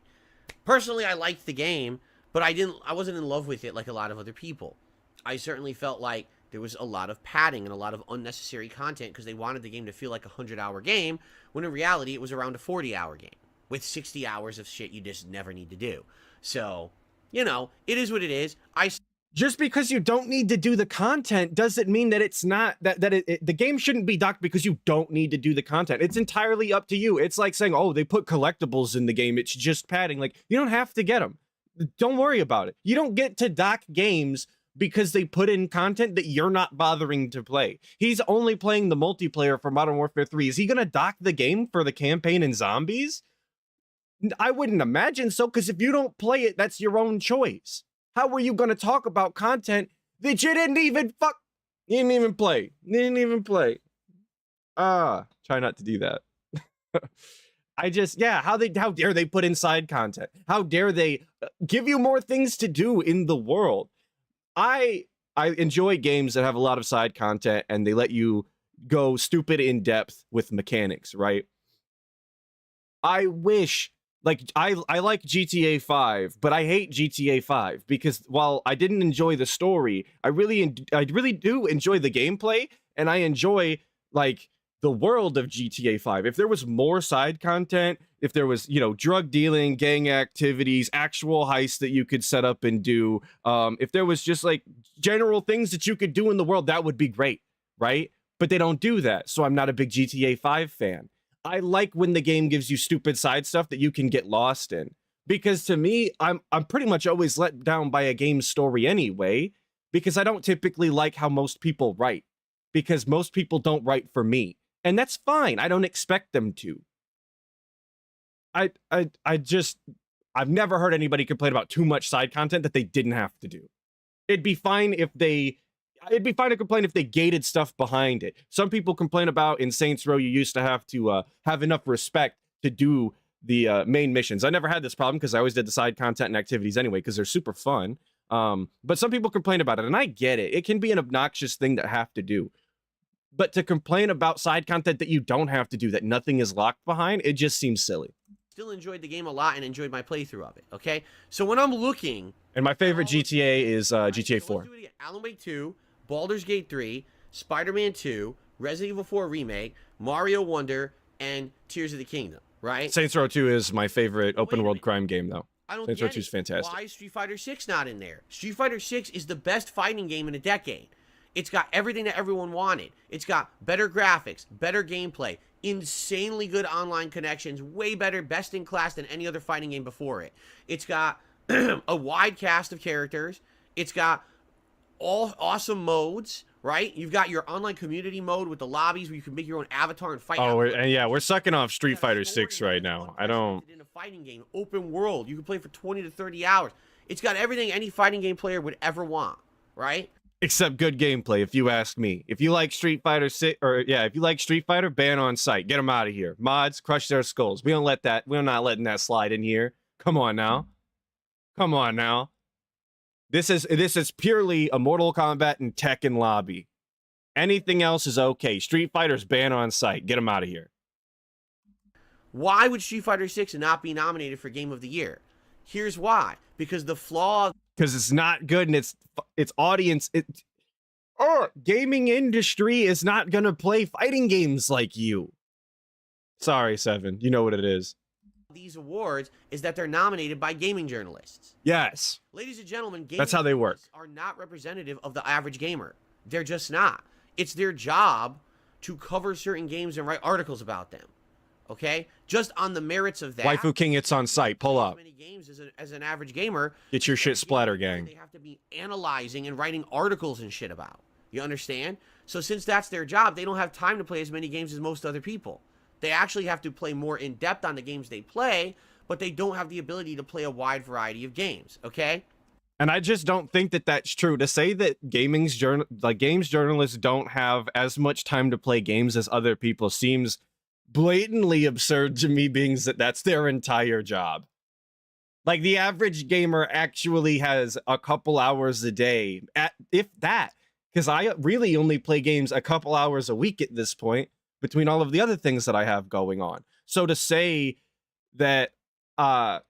Personally, I liked the game, but I wasn't in love with it like a lot of other people. I certainly felt like there was a lot of padding and a lot of unnecessary content because they wanted the game to feel like a 100-hour game, when in reality it was around a 40-hour game with 60 hours of shit you just never need to do. So, you know, it is what it is. Just because you don't need to do the content doesn't mean that it's not the game shouldn't be docked because you don't need to do the content. It's entirely up to you. It's like saying, oh, they put collectibles in the game, it's just padding. Like, you don't have to get them. Don't worry about it. You don't get to dock games because they put in content that you're not bothering to play. He's only playing the multiplayer for Modern Warfare 3. Is he gonna dock the game for the campaign and zombies? I wouldn't imagine so, because if you don't play it, that's your own choice. How are you going to talk about content that you didn't even play? Try not to do that. How dare they put in side content? How dare they give you more things to do in the world? I enjoy games that have a lot of side content and they let you go stupid in depth with mechanics, right? I wish... Like, I like GTA 5, but I hate GTA 5 because while I didn't enjoy the story, I really do enjoy the gameplay, and I enjoy, like, the world of GTA 5. If there was more side content, if there was, you know, drug dealing, gang activities, actual heists that you could set up and do, if there was just, like, general things that you could do in the world, that would be great, right? But they don't do that, so I'm not a big GTA 5 fan. I like when the game gives you stupid side stuff that you can get lost in. Because to me, I'm pretty much always let down by a game's story anyway, because I don't typically like how most people write. Because most people don't write for me. And that's fine. I don't expect them to. I've never heard anybody complain about too much side content that they didn't have to do. It'd be fine to complain if they gated stuff behind it. Some people complain about in Saints Row you used to have to have enough respect to do the main missions. I never had this problem because I always did the side content and activities anyway because they're super fun. But some people complain about it, and I get it. It can be an obnoxious thing to have to do. But to complain about side content that you don't have to do, that nothing is locked behind, it just seems silly. Still enjoyed the game a lot and enjoyed my playthrough of it, okay? So when I'm looking... And my favorite GTA is GTA 4. Let's do it again. Alan Wake 2, Baldur's Gate 3, Spider-Man 2, Resident Evil 4 Remake, Mario Wonder, and Tears of the Kingdom, right? Saints Row 2 is my favorite open world crime game, though. I don't Saints get Row 2 is it. fantastic. Why is Street Fighter 6 not in there? Street Fighter 6 is the best fighting game in a decade. It's got everything that everyone wanted. It's got better graphics, better gameplay, insanely good online connections, way better, best in class than any other fighting game before it. It's got a wide cast of characters. It's got all awesome modes, right? You've got your online community mode with the lobbies where you can make your own avatar and fight. Oh, we're sucking off Street Fighter 6 right now. I don't. In a fighting game, open world, you can play for 20 to 30 hours. It's got everything any fighting game player would ever want, right? Except good gameplay, if you ask me. If you like Street Fighter 6, if you like Street Fighter, ban on site. Get them out of here. Mods, crush their skulls. We're not letting that slide in here. Come on now. Come on now. This is purely a Mortal Kombat and Tekken lobby. Anything else is okay. Street Fighter's ban on site. Get them out of here. Why would Street Fighter 6 not be nominated for Game of the Year? Here's why. Because the flaw... Because it's not good and its audience... gaming industry is not going to play fighting games like you. Sorry, Seven. You know what it is. These awards is that they're nominated by gaming journalists. Yes. Ladies and gentlemen, gaming That's how they work. journalists are not representative of the average gamer. They're just not. It's their job to cover certain games and write articles about them. Okay? Just on the merits of that. Waifu King, it's on site. Pull up. As many games as an average gamer. Get your shit splatter, gang. They have to be analyzing and writing articles and shit about. You understand? So since that's their job, they don't have time to play as many games as most other people. They actually have to play more in depth on the games they play, but they don't have the ability to play a wide variety of games. Okay? And I just don't think that that's true. To say that games journalists don't have as much time to play games as other people seems blatantly absurd to me, being that that's their entire job. Like, the average gamer actually has a couple hours a day, if that. Because I really only play games a couple hours a week at this point, between all of the other things that I have going on. So to say that, to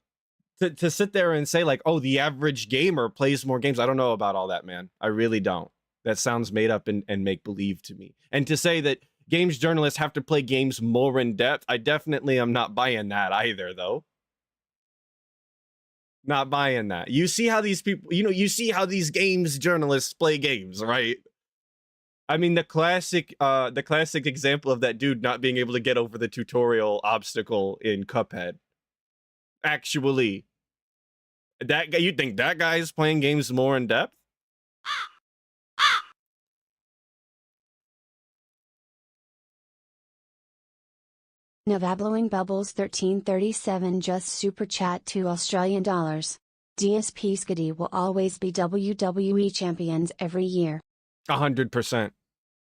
sit there and say, like, oh, the average gamer plays more games, I don't know about all that, man. I really don't. That sounds made up and make-believe to me. And to say that games journalists have to play games more in depth, I definitely am not buying that either, though. Not buying that. You see how these people, you see how these games journalists play games, right? I mean, the classic example of that dude not being able to get over the tutorial obstacle in Cuphead. Actually, that guy, you think that guy is playing games more in depth? Navablowing Bubbles 1337 just super chat $2 Australian. DSP Skady will always be WWE champions every year. 100%.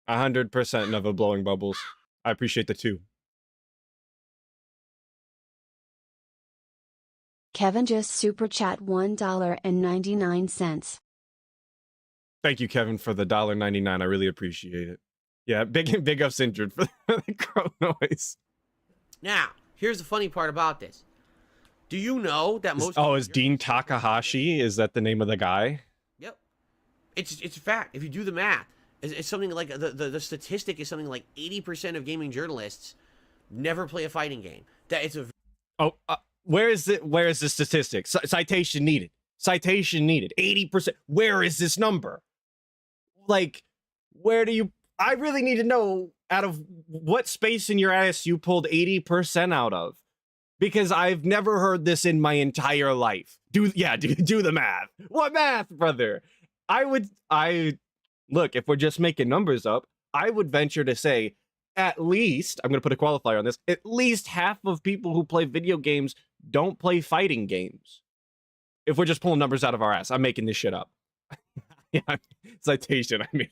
100% Nova blowing bubbles. I appreciate the two. Kevin just super chat $1.99. Thank you, Kevin, for the $1.99. I really appreciate it. Yeah, big ups injured for the crow noise. Now, here's the funny part about this. Do you know that most... is Dean Takahashi? Is that the name of the guy? Yep. It's a fact. If you do the math, it's something like... The statistic is something like 80% of gaming journalists never play a fighting game. That it's a... Where is the statistic? Citation needed. Citation needed. 80%. Where is this number? Like, where do you... I really need to know out of what space in your ass you pulled 80% out of. Because I've never heard this in my entire life. Do the math. What math, brother? Look, if we're just making numbers up, I would venture to say at least, I'm going to put a qualifier on this, at least half of people who play video games don't play fighting games. If we're just pulling numbers out of our ass, I'm making this shit up. Yeah, citation, I mean.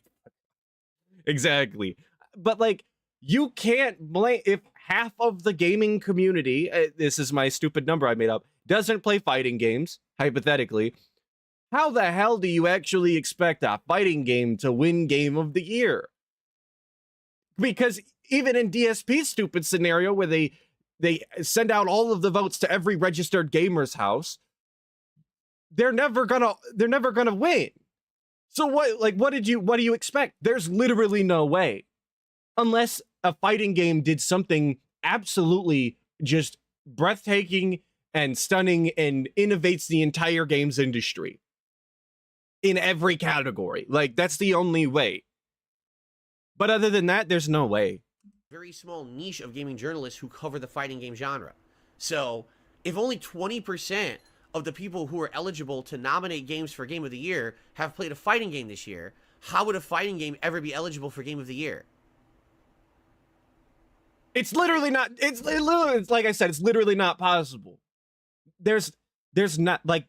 Exactly. But, like, you can't blame... If half of the gaming community, this is my stupid number I made up, doesn't play fighting games, hypothetically, how the hell do you actually expect a fighting game to win Game of the Year? Because even in DSP's stupid scenario where they send out all of the votes to every registered gamer's house, they're never gonna win. So what do you expect? There's literally no way. Unless a fighting game did something absolutely just breathtaking and stunning and innovates the entire games industry in every category. Like, that's the only way. But other than that, there's no way. Very small niche of gaming journalists who cover the fighting game genre. So if only 20% of the people who are eligible to nominate games for Game of the Year have played a fighting game this year, how would a fighting game ever be eligible for Game of the Year? It's literally not. It's like I said, it's literally not possible. There's not, like,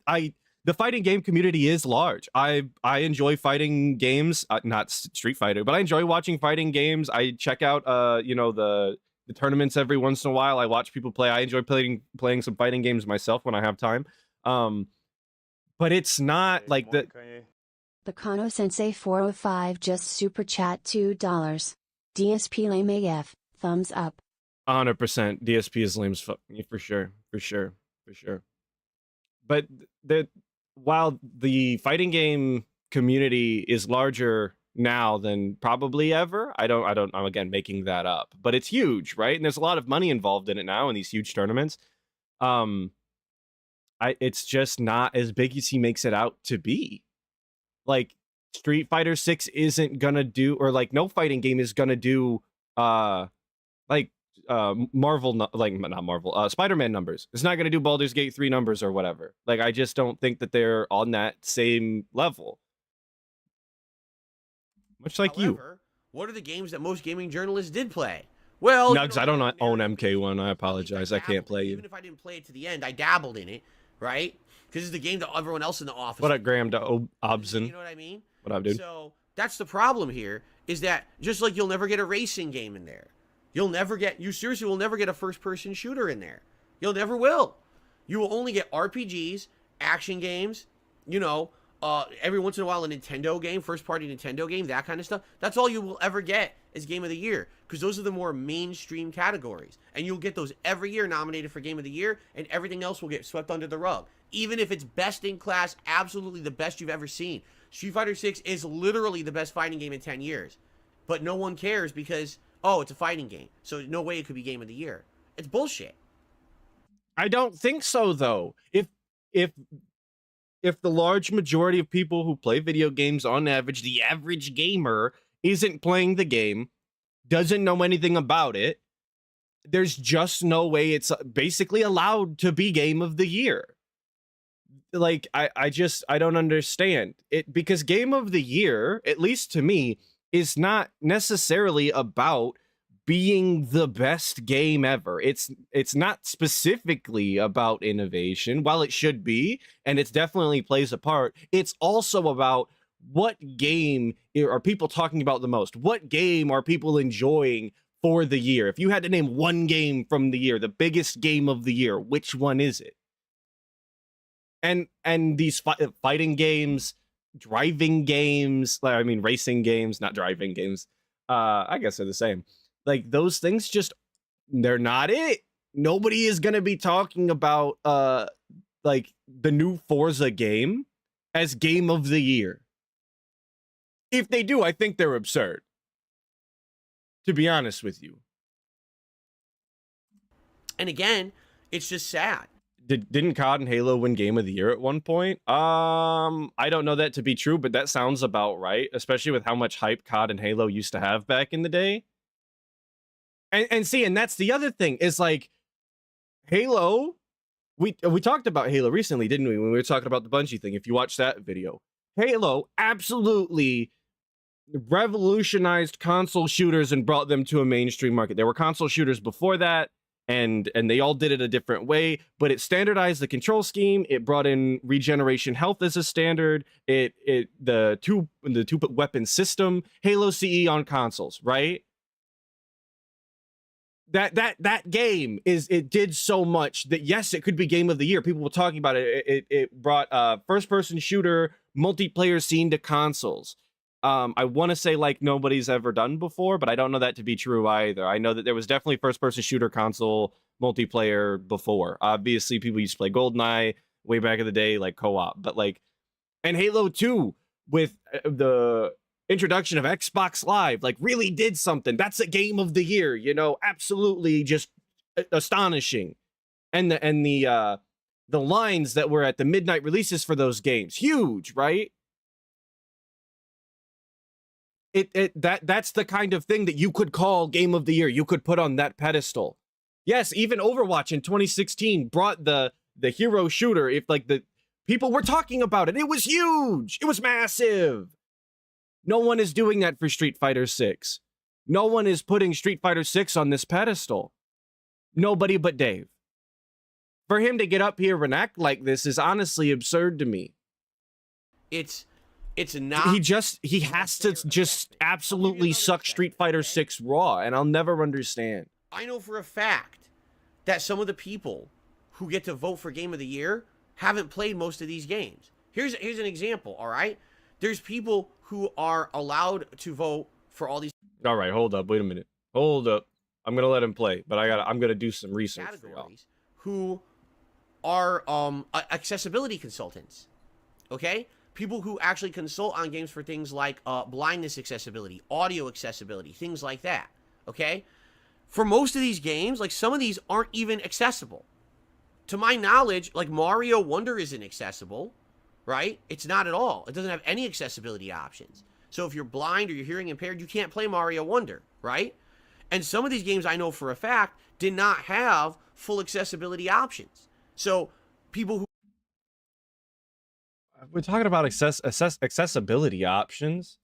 the fighting game community is large. I enjoy fighting games, not Street Fighter, but I enjoy watching fighting games. I check out the tournaments every once in a while. I watch people play. I enjoy playing some fighting games myself when I have time. But it's not like the Bakano Sensei 405 just super chat $2. DSP lame AF, thumbs up. 100% DSP is lame as fuck, for sure. But while the fighting game community is larger now than probably ever, I'm again making that up, but it's huge, right? And there's a lot of money involved in it now in these huge tournaments. It's just not as big as he makes it out to be. Like, Street Fighter 6 isn't gonna do, or like no fighting game is gonna do Marvel, like, not Marvel, Spider-Man numbers. It's not gonna do Baldur's Gate 3 numbers or whatever. Like, I just don't think that they're on that same level. Much like However, what are the games that most gaming journalists did play? Well, Nugs, I don't own MK1. I apologize. I can't play you. Even if I didn't play it to the end, I dabbled in it, right? Because it's the game that everyone else in the office. What up, Graham Obson? You know what I mean? What up, dude? So that's the problem here, is that just like you'll never get a racing game in there. You seriously will never get a first-person shooter in there. You'll never will. You will only get RPGs, action games, every once in a while a Nintendo game, first-party Nintendo game, that kind of stuff. That's all you will ever get as Game of the Year, because those are the more mainstream categories. And you'll get those every year nominated for Game of the Year, and everything else will get swept under the rug. Even if it's best in class, absolutely the best you've ever seen. Street Fighter 6 is literally the best fighting game in 10 years. But no one cares because, oh, it's a fighting game, so no way it could be Game of the Year. It's bullshit. I don't think so, though. If the large majority of people who play video games, on average, the average gamer isn't playing the game, doesn't know anything about it, there's just no way it's basically allowed to be Game of the Year. Like, I don't understand it, because Game of the Year, at least to me, is not necessarily about being the best game ever. It's not specifically about innovation, while it should be, and it definitely plays a part. It's also about what game are people talking about the most? What game are people enjoying for the year? If you had to name one game from the year, the biggest game of the year, which one is it? And these fighting games, driving games, racing games, not driving games, I guess they're the same. Like, those things they're not it. Nobody is gonna be talking about like the new Forza game as Game of the Year. If they do, I think they're absurd, to be honest with you. And again, it's just sad. Didn't COD and Halo win Game of the Year at one point? I don't know that to be true, but that sounds about right, especially with how much hype COD and Halo used to have back in the day. And that's the other thing, is like, Halo, we talked about Halo recently, didn't we, when we were talking about the Bungie thing? If you watch that video, Halo absolutely revolutionized console shooters and brought them to a mainstream market. There were console shooters before that, and they all did it a different way, but it standardized the control scheme. It brought in regeneration health as a standard. The two weapon system, Halo CE on consoles, right? That game it did so much that, yes, it could be Game of the Year. People were talking about it. It brought first person shooter multiplayer scene to consoles. I want to say like nobody's ever done before, but I don't know that to be true either. I know that there was definitely first person shooter console multiplayer before. Obviously, people used to play GoldenEye way back in the day, like co-op, but like, and Halo 2 with the introduction of Xbox Live, like, really did something. That's a Game of the Year, absolutely just astonishing. And the The lines that were at the midnight releases for those games, huge, right? That's the kind of thing that you could call game of the year. You could put on that pedestal. Yes, even Overwatch in 2016 brought the hero shooter. If like the people were talking about it, it was huge. It was massive. No one is doing that for Street Fighter 6. No one is putting Street Fighter 6 on this pedestal. Nobody but Dave. For him to get up here and act like this is honestly absurd to me. It's not. He has to just absolutely suck Street Fighter 6 raw, and I'll never understand. I know for a fact that some of the people who get to vote for Game of the Year haven't played most of these games. Here's an example, all right? There's people who are allowed to vote for all these. All right, hold up. Wait a minute. Hold up. I'm going to let him play, but I'm going to do some research Categories who are accessibility consultants, okay? People who actually consult on games for things like blindness accessibility, audio accessibility, things like that, okay? For most of these games, like some of these aren't even accessible. To my knowledge, like Mario Wonder isn't accessible, right? It's not at all. It doesn't have any accessibility options. So if you're blind or you're hearing impaired, you can't play Mario Wonder, right? And some of these games I know for a fact did not have full accessibility options. So people who... We're talking about accessibility options.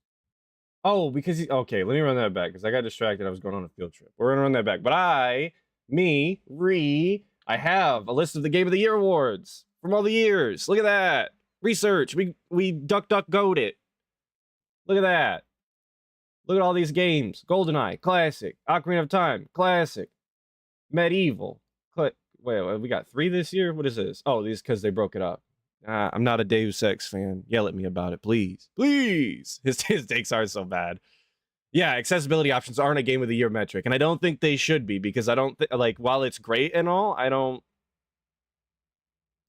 Oh, because okay, let me run that back because I got distracted. I was going on a field trip. We're gonna run that back. But I have a list of the Game of the Year awards from all the years. Look at that. Research. We duck-duck-go'd it. Look at that. Look at all these games. GoldenEye, classic. Ocarina of Time, classic. Medieval. Wait, we got 3 this year? What is this? Oh, these because they broke it up. I'm not a Deus Ex fan. Yell at me about it, please. Please. His takes are so bad. Yeah, accessibility options aren't a Game of the Year metric, and I don't think they should be because I don't think, like, while it's great and all, I don't...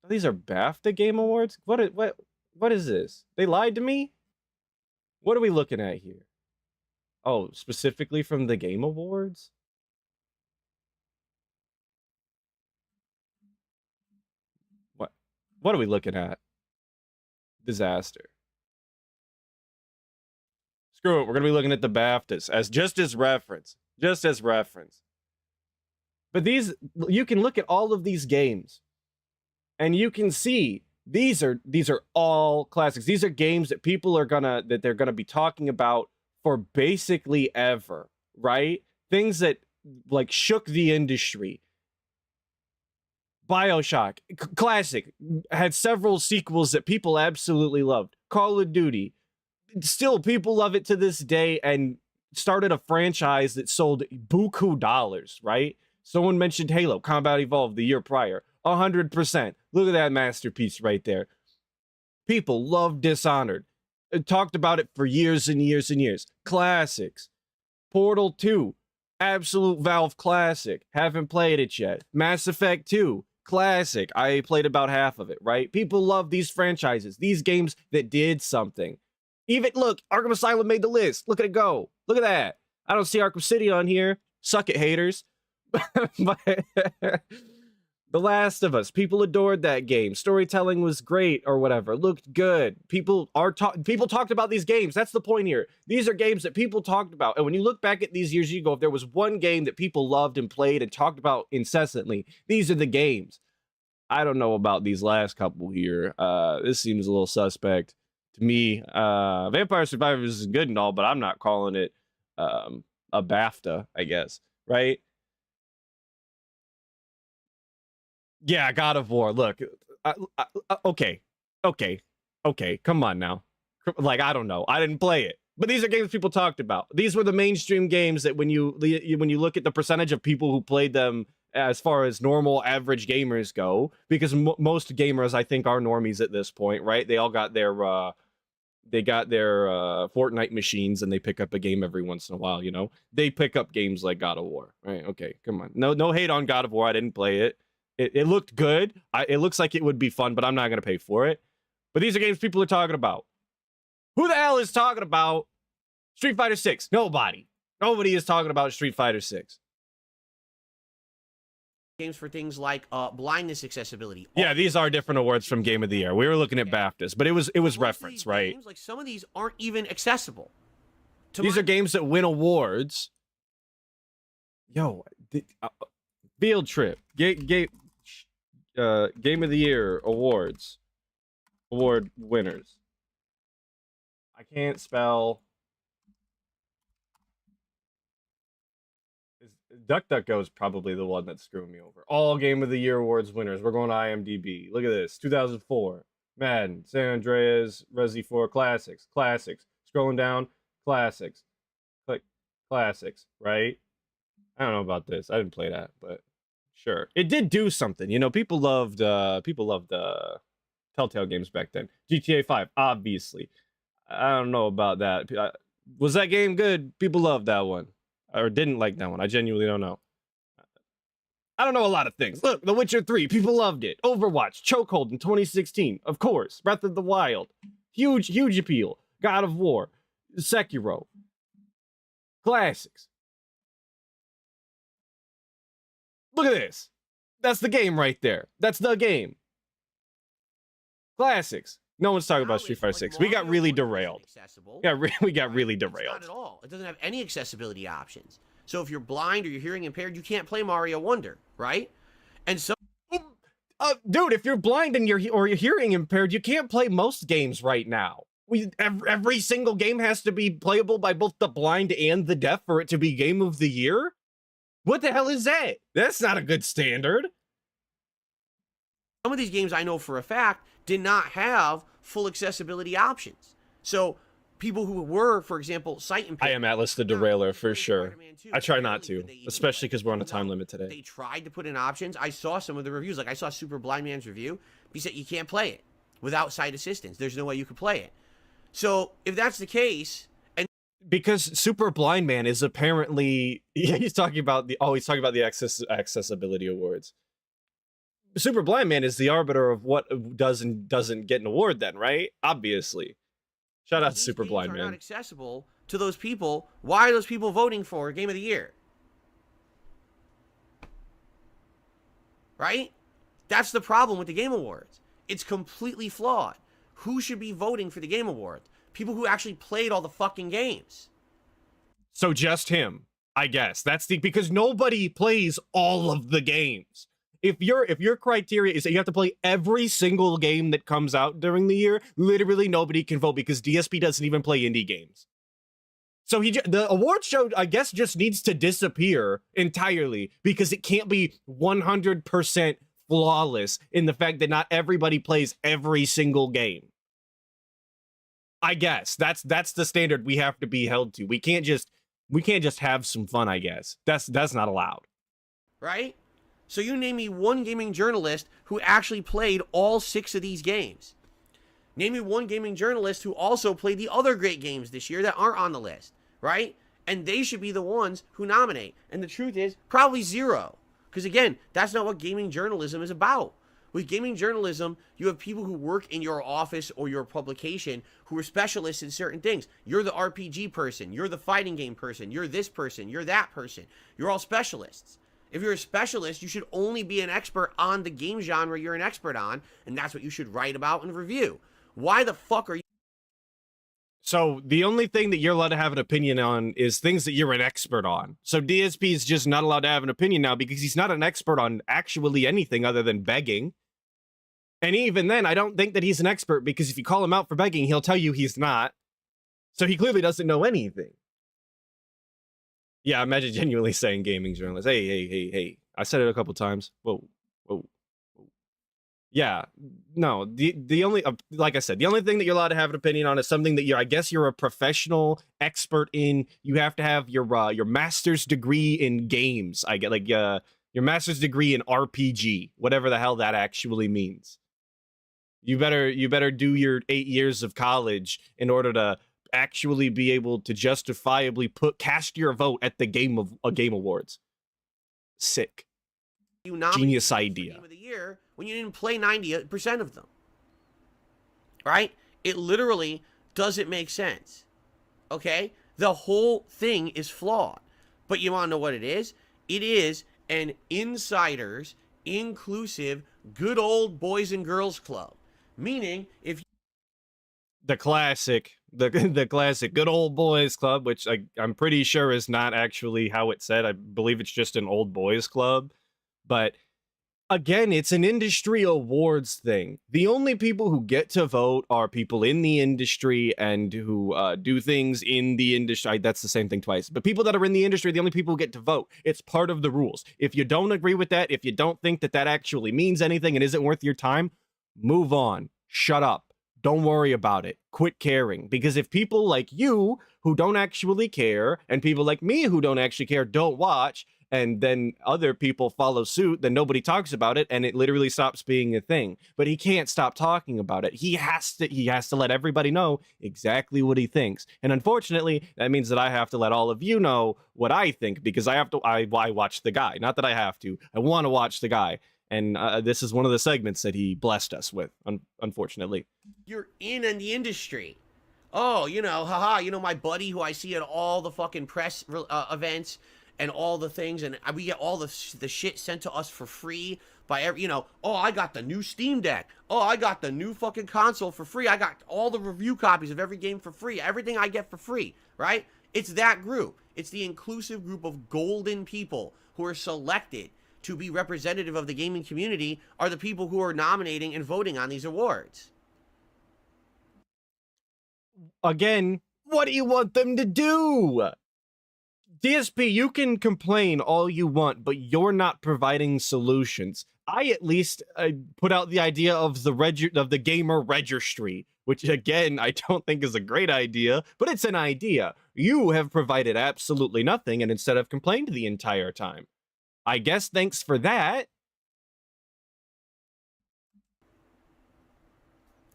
These are BAFTA Game Awards? What is this? They lied to me? What are we looking at here? Oh, specifically from the Game Awards? What are we looking at? Disaster. Screw it. We're going to be looking at the BAFTAs as just as reference. But these, you can look at all of these games and you can see these are all classics. These are games that they're gonna be talking about for basically ever, right? Things that like shook the industry. BioShock, classic, had several sequels that people absolutely loved. Call of Duty, still people love it to this day, and started a franchise that sold buku dollars, right? Someone mentioned Halo Combat Evolved the year prior. 100%. Look at that masterpiece right there. People love Dishonored. Talked about it for years and years and years. Classics. Portal 2. Absolute Valve classic. Haven't played it yet. Mass Effect 2. Classic. I played about half of it, right? People love these franchises. These games that did something. Even, look, Arkham Asylum made the list. Look at it go. Look at that. I don't see Arkham City on here. Suck it, haters. But The Last of Us, people adored that game. Storytelling was great or whatever. Looked good. People talked about these games. That's the point here. These are games that people talked about. And when you look back at these years, you go, if there was one game that people loved and played and talked about incessantly, these are the games. I don't know about these last couple here. This seems a little suspect to me. Vampire Survivors is good and all, but I'm not calling it a BAFTA, I guess, right? Yeah, God of War. Look, okay. Come on now. Like, I don't know. I didn't play it, but these are games people talked about. These were the mainstream games that when you look at the percentage of people who played them as far as normal average gamers go, because most gamers I think are normies at this point, right? They all got their Fortnite machines and they pick up a game every once in a while. You know, they pick up games like God of War, right? Okay, come on. No hate on God of War. I didn't play it. It looked good. It looks like it would be fun, but I'm not going to pay for it. But these are games people are talking about. Who the hell is talking about Street Fighter 6? Nobody. Nobody is talking about Street Fighter 6. games for things like blindness accessibility. Yeah, these are different awards from Game of the Year. We were looking at BAFTAs, but it was reference, right? Games, like some of these aren't even accessible. These are games that win awards. Yo, field trip, game of the Year awards, award winners. I can't spell. DuckDuckGo is probably the one that's screwing me over. All Game of the Year awards winners. We're going to IMDb. Look at this. 2004. Madden, San Andreas, Resi 4, Classics. Scrolling down, Classics. Click Classics, right? I don't know about this. I didn't play that, but sure. It did do something. You know, people loved Telltale games back then. GTA 5, obviously. I don't know about that. Was that game good? People loved that one. Or didn't like that one. I genuinely don't know. I don't know a lot of things. Look, The Witcher 3, people loved it. Overwatch, Chokehold in 2016, of course. Breath of the Wild, huge appeal. God of War, Sekiro, Classics. Look at this. That's the game right there. That's the game. Classics. No one's talking about Street Fighter 6. We got really derailed. Yeah, we got really derailed. Not at all. It doesn't have any accessibility options. So if you're blind or you're hearing impaired, you can't play Mario Wonder, right? And so, dude, if you're blind and you're hearing impaired, you can't play most games right now. Every single game has to be playable by both the blind and the deaf for it to be Game of the Year. What the hell is that? That's not a good standard. Some of these games I know for a fact did not have full accessibility options. So people who were, for example, sight impaired. I am Atlas the Derailer for sure. I try not to, especially because we're on a time limit today. They tried to put in options. I saw some of the reviews. Like I saw Super Blind Man's review. He said you can't play it without sight assistance. There's no way you could play it. So if that's the case, and because Super Blind Man is apparently he's talking about the accessibility awards. Super Blind Man is the arbiter of what does and doesn't get an award then, right? Obviously. Shout out to Super Blind Man. Not accessible to those people. Why are those people voting for Game of the Year? Right? That's the problem with the Game Awards. It's completely flawed. Who should be voting for the Game Awards? People who actually played all the fucking games. So just him, I guess. Because nobody plays all of the games. If your criteria is that you have to play every single game that comes out during the year, literally nobody can vote because DSP doesn't even play indie games. So the award show, I guess, just needs to disappear entirely because it can't be 100% flawless in the fact that not everybody plays every single game. I guess that's the standard we have to be held to. We can't just have some fun, I guess. That's not allowed. Right? So you name me one gaming journalist who actually played all 6 of these games. Name me one gaming journalist who also played the other great games this year that aren't on the list, right? And they should be the ones who nominate. And the truth is, probably 0. Because again, that's not what gaming journalism is about. With gaming journalism, you have people who work in your office or your publication who are specialists in certain things. You're the RPG person. You're the fighting game person. You're this person. You're that person. You're all specialists. If you're a specialist, you should only be an expert on the game genre you're an expert on, and that's what you should write about and review. Why the fuck are you... So the only thing that you're allowed to have an opinion on is things that you're an expert on. So DSP is just not allowed to have an opinion now because he's not an expert on actually anything other than begging. And even then, I don't think that he's an expert because if you call him out for begging, he'll tell you he's not. So he clearly doesn't know anything. Yeah, imagine genuinely saying gaming journalist. Hey. I said it a couple times. Whoa. Yeah, no, the only, like I said, the only thing that you're allowed to have an opinion on is something that I guess you're a professional expert in. You have to have your master's degree in games. I get your master's degree in RPG, whatever the hell that actually means. You better do your 8 years of college in order to actually be able to justifiably cast your vote at the Game Awards. Sick. Genius idea. Game of the year when you didn't play 90% of them. Right? It literally doesn't make sense. Okay? The whole thing is flawed. But you want to know what it is? It is an insiders inclusive good old boys and girls club. Meaning, if The classic, the classic good old boys club, which I'm pretty sure is not actually how it's said. I believe it's just an old boys club. But again, it's an industry awards thing. The only people who get to vote are people in the industry and who do things in the industry. That's the same thing twice. But people that are in the industry are the only people who get to vote. It's part of the rules. If you don't agree with that, if you don't think that that actually means anything and isn't worth your time, move on. Shut up. Don't worry about it. Quit caring. Because if people like you who don't actually care and people like me who don't actually care don't watch, and then other people follow suit, then nobody talks about it and it literally stops being a thing. But he can't stop talking about it. He has to let everybody know exactly what he thinks. And unfortunately, that means that I have to let all of you know what I think, because I watch the guy. Not that I have to. I want to watch the guy. And this is one of the segments that he blessed us with, unfortunately. you're in the industry, oh, haha, my buddy who I see at all the fucking press events and all the things, and we get all the shit sent to us for free by every, oh, I got the new Steam Deck. Oh, I got the new fucking console for free. I got all the review copies of every game for free. Everything I get for free, right? It's that group. It's the inclusive group of golden people who are selected to be representative of the gaming community are the people who are nominating and voting on these awards. Again, what do you want them to do? DSP, you can complain all you want, but you're not providing solutions. I at least put out the idea of the gamer registry, which again, I don't think is a great idea, but it's an idea. You have provided absolutely nothing and instead have complained the entire time. I guess thanks for that.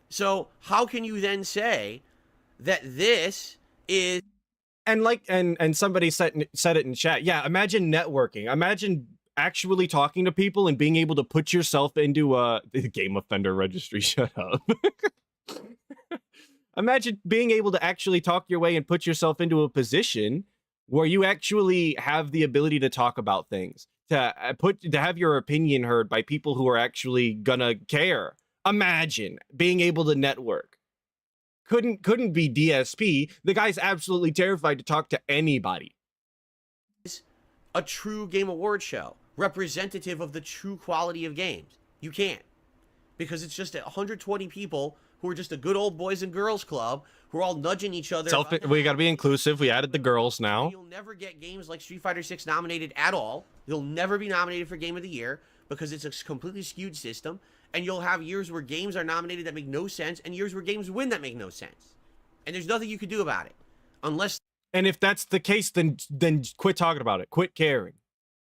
So how can you then say that this is... And somebody said it in chat. Yeah, imagine networking. Imagine actually talking to people and being able to put yourself into the game offender registry. Shut up. Imagine being able to actually talk your way and put yourself into a position where you actually have the ability to talk about things, to have your opinion heard by people who are actually gonna care. Imagine being able to network. Couldn't be DSP. The guy's absolutely terrified to talk to anybody. A true game award show, representative of the true quality of games. You can't, because it's just 120 people who are just a good old boys and girls club who are all nudging each other. We got to be inclusive. We added the girls now. You'll never get games like Street Fighter 6 nominated at all. You'll never be nominated for Game of the Year because it's a completely skewed system. And you'll have years where games are nominated that make no sense and years where games win that make no sense. And there's nothing you could do about it. Unless... And if that's the case, then quit talking about it. Quit caring.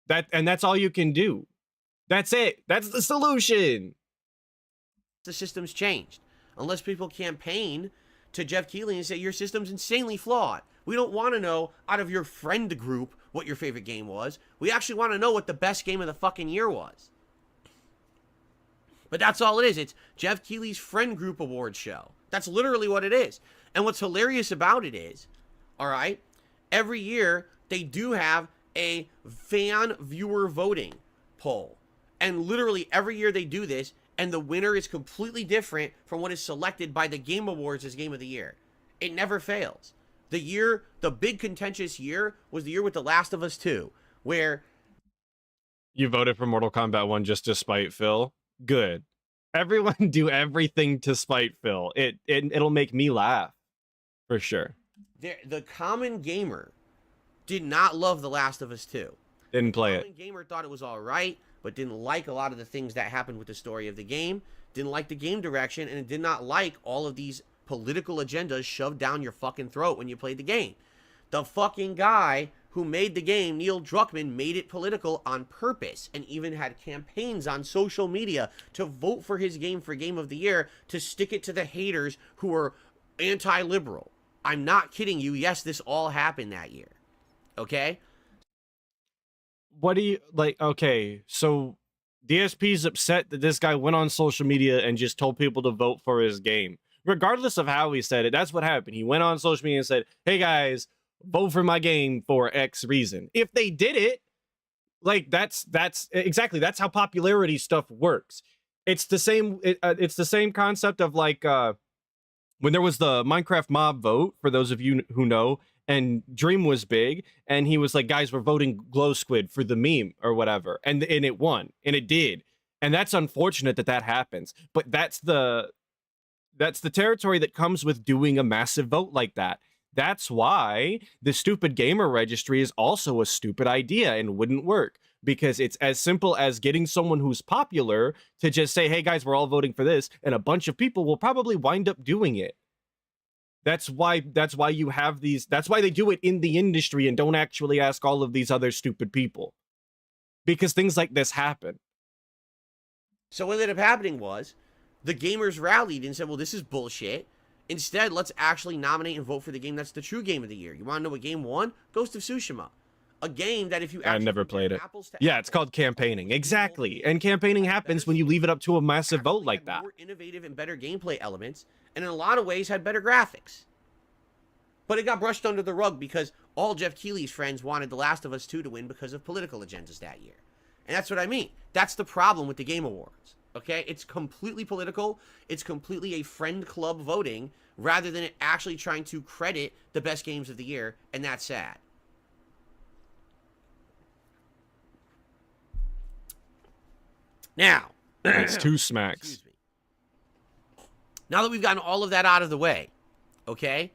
That's all you can do. That's it. That's the solution. The system's changed. Unless people campaign to Jeff Keighley and say, your system's insanely flawed. We don't want to know out of your friend group what your favorite game was. We actually want to know what the best game of the fucking year was. But that's all it is. It's Jeff Keighley's friend group award show. That's literally what it is. And what's hilarious about it is, all right, every year they do have a fan viewer voting poll. And literally every year they do this, and the winner is completely different from what is selected by the Game Awards as Game of the Year. It never fails. The big contentious year was the year with The Last of Us 2, where... You voted for Mortal Kombat 1 just to spite Phil? Good. Everyone do everything to spite Phil. It'll make me laugh. For sure. The common gamer did not love The Last of Us 2. Didn't play it. The common gamer thought it was alright, but didn't like a lot of the things that happened with the story of the game, didn't like the game direction, and did not like all of these political agendas shoved down your fucking throat when you played the game. The fucking guy who made the game, Neil Druckmann, made it political on purpose and even had campaigns on social media to vote for his game for Game of the Year to stick it to the haters who are anti-liberal. I'm not kidding you. Yes, this all happened that year. Okay? What do you, like, okay, so DSP's upset that this guy went on social media and just told people to vote for his game. Regardless of how he said it, that's what happened. He went on social media and said, hey guys, vote for my game for X reason. If they did it, Like that's exactly, that's how popularity stuff works. It's the same. It's the same concept of like when there was the Minecraft mob vote, for those of you who know, and Dream was big, and he was like, guys, we're voting Glow Squid for the meme or whatever, and it won, and it did, and that's unfortunate that that happens, but that's the territory that comes with doing a massive vote like that. That's why the stupid gamer registry is also a stupid idea and wouldn't work, because it's as simple as getting someone who's popular to just say, hey guys, we're all voting for this, and a bunch of people will probably wind up doing it. That's why you have these, that's why they do it in the industry and don't actually ask all of these other stupid people, because things like this happen. So what ended up happening was the gamers rallied and said, well, this is bullshit. Instead, let's actually nominate and vote for the game that's the true game of the year. You want to know what game won? Ghost of Tsushima. A game that if you I never played it. Yeah, it's called campaigning. Exactly. And campaigning happens when you leave it up to a massive vote like that. More innovative and better gameplay elements, and in a lot of ways had better graphics. But it got brushed under the rug because all Jeff Keighley's friends wanted The Last of Us 2 to win because of political agendas that year. And that's what I mean. That's the problem with the Game Awards. Okay? It's completely political. It's completely a friend club voting rather than it actually trying to credit the best games of the year, and that's sad. Now, it's two smacks. Excuse me. Now that we've gotten all of that out of the way, okay?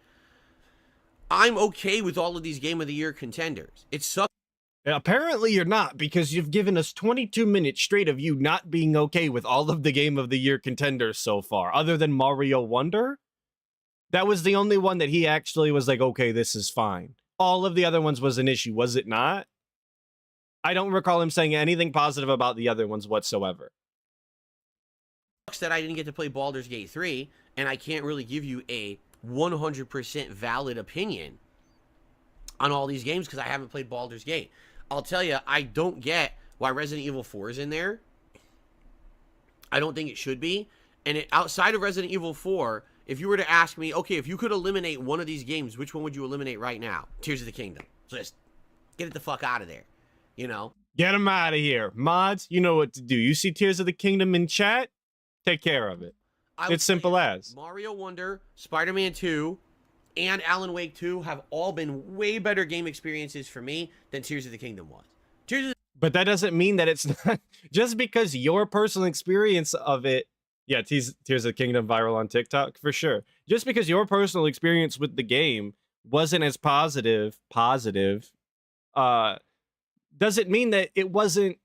I'm okay with all of these Game of the Year contenders. It sucks. Apparently you're not, because you've given us 22 minutes straight of you not being okay with all of the Game of the Year contenders so far, other than Mario Wonder. That was the only one that he actually was like, okay, this is fine. All of the other ones was an issue, was it not? I don't recall him saying anything positive about the other ones whatsoever. That I didn't get to play Baldur's Gate 3, and I can't really give you a 100% valid opinion on all these games because I haven't played Baldur's Gate. I'll tell you, I don't get why Resident Evil 4 is in there. I don't think it should be. And outside of Resident Evil 4, if you were to ask me, okay, if you could eliminate one of these games, which one would you eliminate right now? Tears of the Kingdom. So just get it the fuck out of there. You know? Get them out of here. Mods, you know what to do. You see Tears of the Kingdom in chat? Take care of it. It's simple as. Mario Wonder, Spider-Man 2, and Alan Wake 2 have all been way better game experiences for me than Tears of the Kingdom was. But that doesn't mean that it's not. Just because your personal experience of it. Yeah, Tears of the Kingdom viral on TikTok, for sure. Just because your personal experience with the game wasn't as positive, doesn't mean that it wasn't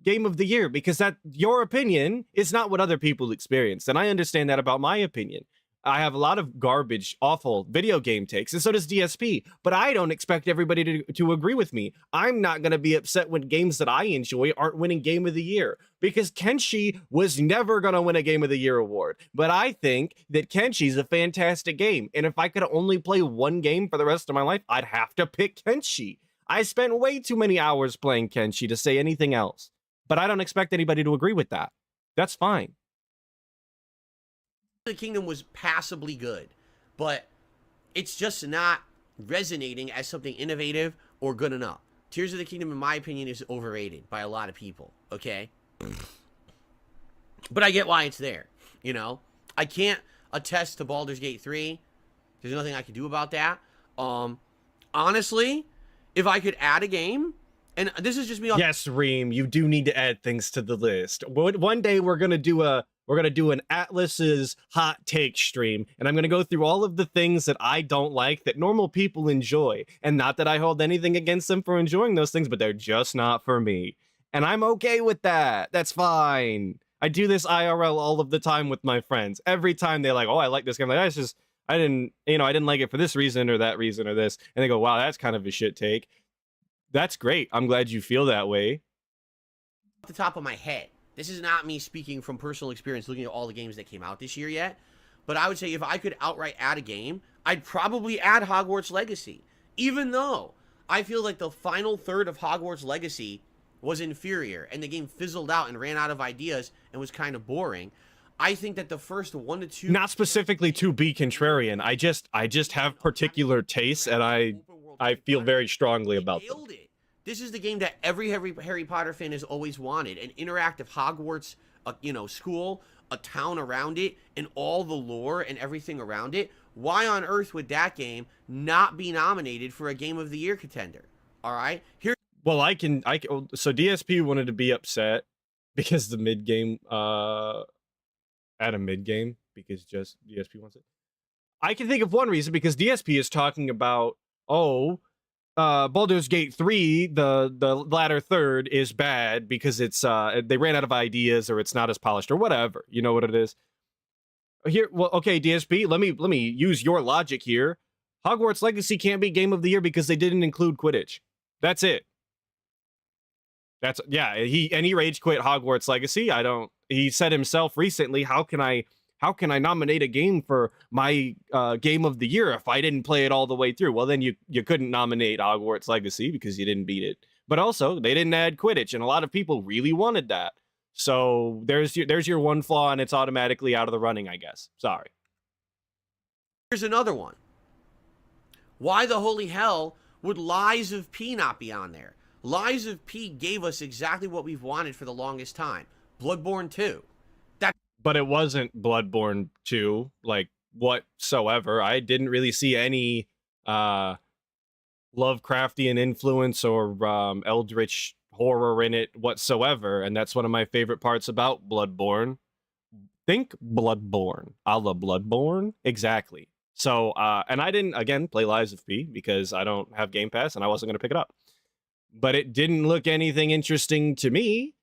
Game of the Year, because that your opinion is not what other people experienced. And I understand that about my opinion. I have a lot of garbage, awful video game takes, and so does DSP, but I don't expect everybody to agree with me. I'm not going to be upset when games that I enjoy aren't winning Game of the Year, because Kenshi was never going to win a Game of the Year award. But I think that Kenshi's a fantastic game, and if I could only play one game for the rest of my life, I'd have to pick Kenshi. I spent way too many hours playing Kenshi to say anything else, but I don't expect anybody to agree with that. That's fine. The Kingdom was passably good, but it's just not resonating as something innovative or good enough. Tears of the Kingdom, in my opinion, is overrated by a lot of people, okay? But I get why it's there, you know? I can't attest to Baldur's Gate 3. There's nothing I can do about that. Honestly, if I could add a game, and this is just me. Yes, Reem, you do need to add things to the list. One day we're gonna do an Atlas's hot take stream, and I'm gonna go through all of the things that I don't like that normal people enjoy, and not that I hold anything against them for enjoying those things, but they're just not for me, and I'm okay with that. That's fine. I do this IRL all of the time with my friends. Every time they're like, "Oh, I like this game," I'm like, "It's just I didn't like it for this reason or that reason or this," and they go, "Wow, that's kind of a shit take." That's great. I'm glad you feel that way. Off the top of my head, this is not me speaking from personal experience looking at all the games that came out this year yet, but I would say if I could outright add a game, I'd probably add Hogwarts Legacy, even though I feel like the final third of Hogwarts Legacy was inferior and the game fizzled out and ran out of ideas and was kind of boring. I think that the first 1 to 2... Not specifically to be contrarian. I just have particular tastes, and I feel very strongly about them. This is the game that every Harry Potter fan has always wanted. An interactive Hogwarts, school, a town around it, and all the lore and everything around it. Why on earth would that game not be nominated for a Game of the Year contender? All right? Well, so DSP wanted to be upset because the mid game, at a mid game, because just DSP wants it. I can think of one reason, because DSP is talking about, Baldur's Gate 3, the latter third is bad because it's they ran out of ideas, or it's not as polished, or whatever. You know what it is. Here, well, okay, DSP, let me use your logic here. Hogwarts Legacy can't be Game of the Year because they didn't include Quidditch. That's it. He rage quit Hogwarts Legacy. He said himself recently, how can I nominate a game for my Game of the Year if I didn't play it all the way through? Well, then you couldn't nominate Hogwarts Legacy because you didn't beat it. But also, they didn't add Quidditch, and a lot of people really wanted that. So there's your one flaw, and it's automatically out of the running, I guess. Sorry. Here's another one. Why the holy hell would Lies of P not be on there? Lies of P gave us exactly what we've wanted for the longest time. Bloodborne 2. But it wasn't Bloodborne 2, like, whatsoever. I didn't really see any Lovecraftian influence or eldritch horror in it whatsoever, and that's one of my favorite parts about Bloodborne. Think Bloodborne. A la Bloodborne? Exactly. So, and I didn't, again, play Lies of P because I don't have Game Pass, and I wasn't going to pick it up. But it didn't look anything interesting to me.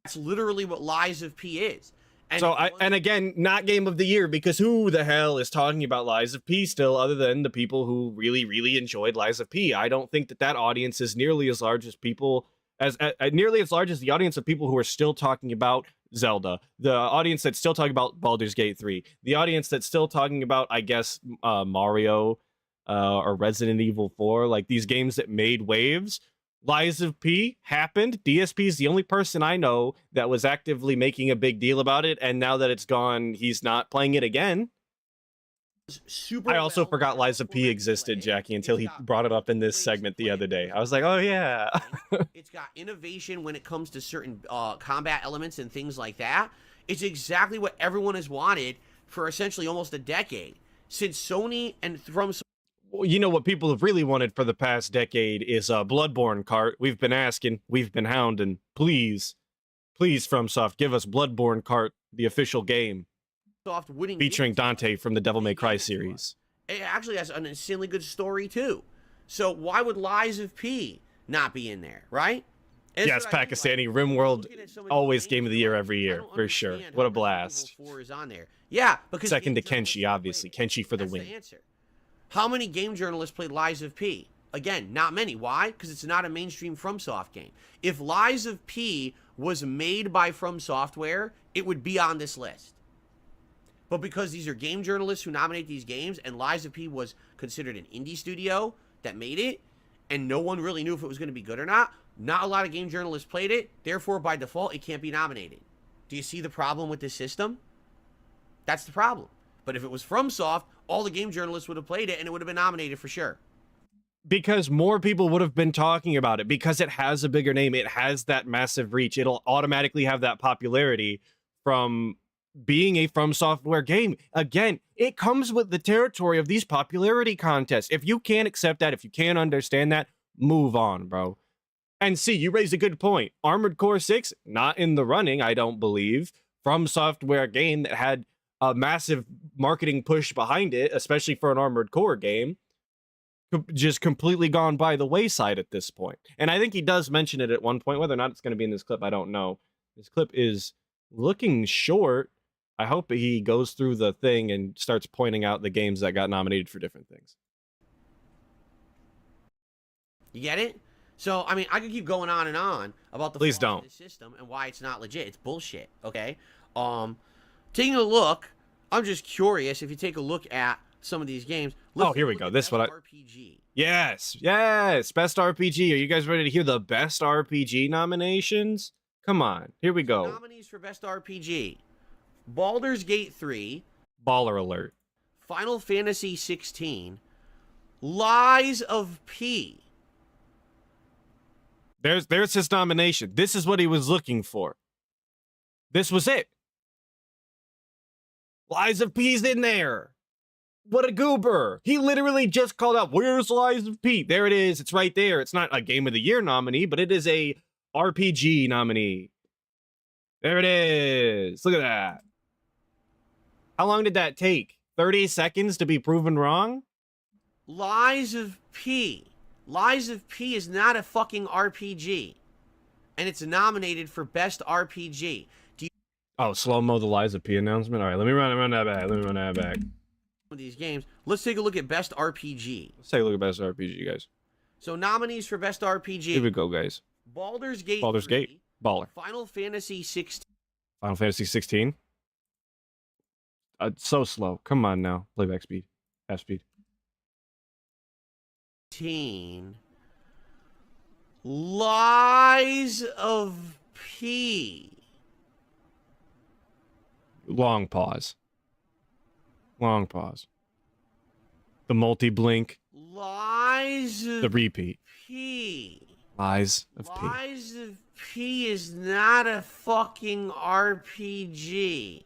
That's literally what Lies of P is. And again, not Game of the Year, because who the hell is talking about Lies of P still, other than the people who really, really enjoyed Lies of P? I don't think that audience is nearly as large as nearly as large as the audience of people who are still talking about Zelda, the audience that's still talking about Baldur's Gate 3, the audience that's still talking about, I guess, Mario or Resident Evil 4, like these games that made waves. Lies of P happened. DSP is the only person I know that was actively making a big deal about it, and now that it's gone, he's not playing it again. I also forgot Lies of P existed, Jackie, until he brought it up in this segment the other day. I was like, oh yeah. It's got innovation when it comes to certain combat elements and things like that. It's exactly what everyone has wanted for essentially almost a decade. Since Sony and from... Well, you know what people have really wanted for the past decade is a Bloodborne cart. We've been asking, we've been hounding. Please, FromSoft, give us Bloodborne cart, the official game, featuring Dante from the Devil May Cry series. It actually has an insanely good story too. So why would Lies of P not be in there, right? Yes, Pakistani RimWorld, always Game of the Year every year, for sure. What a blast. 4 is on there. Yeah, because second to Kenshi, obviously. Kenshi for the win. The answer. How many game journalists played Lies of P? Again, not many. Why? Because it's not a mainstream FromSoft game. If Lies of P was made by From Software, it would be on this list. But because these are game journalists who nominate these games, and Lies of P was considered an indie studio that made it, and no one really knew if it was going to be good or not a lot of game journalists played it, therefore, by default, it can't be nominated. Do you see the problem with this system? That's the problem. But if it was FromSoft, all the game journalists would have played it, and it would have been nominated for sure. Because more people would have been talking about it, because it has a bigger name, it has that massive reach, it'll automatically have that popularity from being a From Software game. Again, it comes with the territory of these popularity contests. If you can't accept that, if you can't understand that, move on, bro. And see, you raised a good point. Armored Core 6, not in the running, I don't believe. From Software game that had a massive marketing push behind it, especially for an Armored Core game, just completely gone by the wayside at this point. And I think he does mention it at one point. Whether or not it's going to be in this clip, I don't know. This clip is looking short. I hope he goes through the thing and starts pointing out the games that got nominated for different things. You get it? So, I mean, I could keep going on and on about the Please don't. Of the system and why it's not legit. It's bullshit, okay? Taking a look, I'm just curious if you take a look at some of these games. Oh, here we go. This one. RPG. Yes, best RPG. Are you guys ready to hear the best RPG nominations? Come on, here we go. Nominees for best RPG: Baldur's Gate 3, Baller alert. Final Fantasy 16, Lies of P. There's his nomination. This is what he was looking for. This was it. Lies of P's in there. What a goober. He literally just called out, where's Lies of P? There it is. It's right there. It's not a Game of the Year nominee, but it is a RPG nominee. There it is. Look at that. How long did that take? 30 seconds to be proven wrong? Lies of P. Lies of P is not a fucking RPG. And it's nominated for Best RPG. Oh, slow-mo the Lies of P announcement? All right, let me run that back. These games. Let's take a look at Best RPG. Let's take a look at Best RPG, guys. So nominees for Best RPG. Here we go, guys. Baldur's Gate. Baldur's 3, Gate. Baller. Final Fantasy 16. Final Fantasy 16. So slow. Come on now. Playback speed. Half speed. Lies of P. Long pause. Long pause. The multi-blink. Lies of The repeat. P. Lies of P. Lies of P is not a fucking RPG.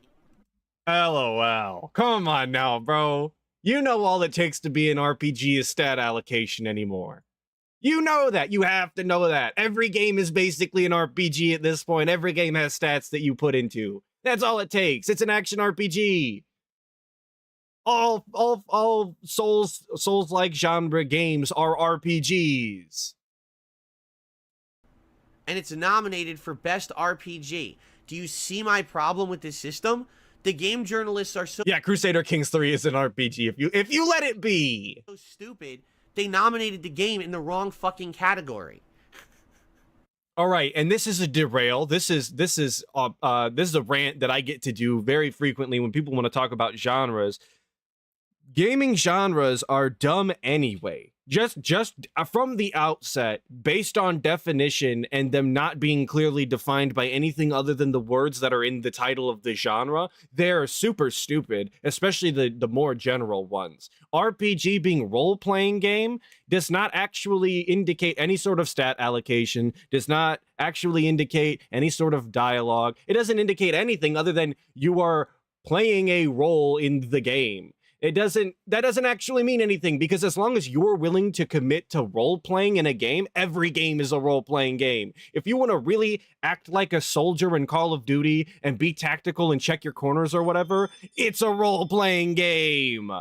LOL. Come on now, bro. You know all it takes to be an RPG is stat allocation anymore. You know that. You have to know that. Every game is basically an RPG at this point. Every game has stats that you put into. That's all it takes. It's an action RPG. All Souls-like genre games are RPGs. And it's nominated for Best RPG. Do you see my problem with this system? The game journalists are so Crusader Kings 3 is an RPG if you let it be. Stupid. They nominated the game in the wrong fucking category. All right, and this is a derail. This is a rant that I get to do very frequently when people want to talk about genres. Gaming genres are dumb anyway. Just from the outset, based on definition and them not being clearly defined by anything other than the words that are in the title of the genre, they're super stupid, especially the more general ones. RPG being role-playing game does not actually indicate any sort of stat allocation, does not actually indicate any sort of dialogue. It doesn't indicate anything other than you are playing a role in the game. That doesn't actually mean anything, because as long as you're willing to commit to role-playing in a game, every game is a role-playing game. If you want to really act like a soldier in Call of Duty and be tactical and check your corners or whatever, it's a role-playing game.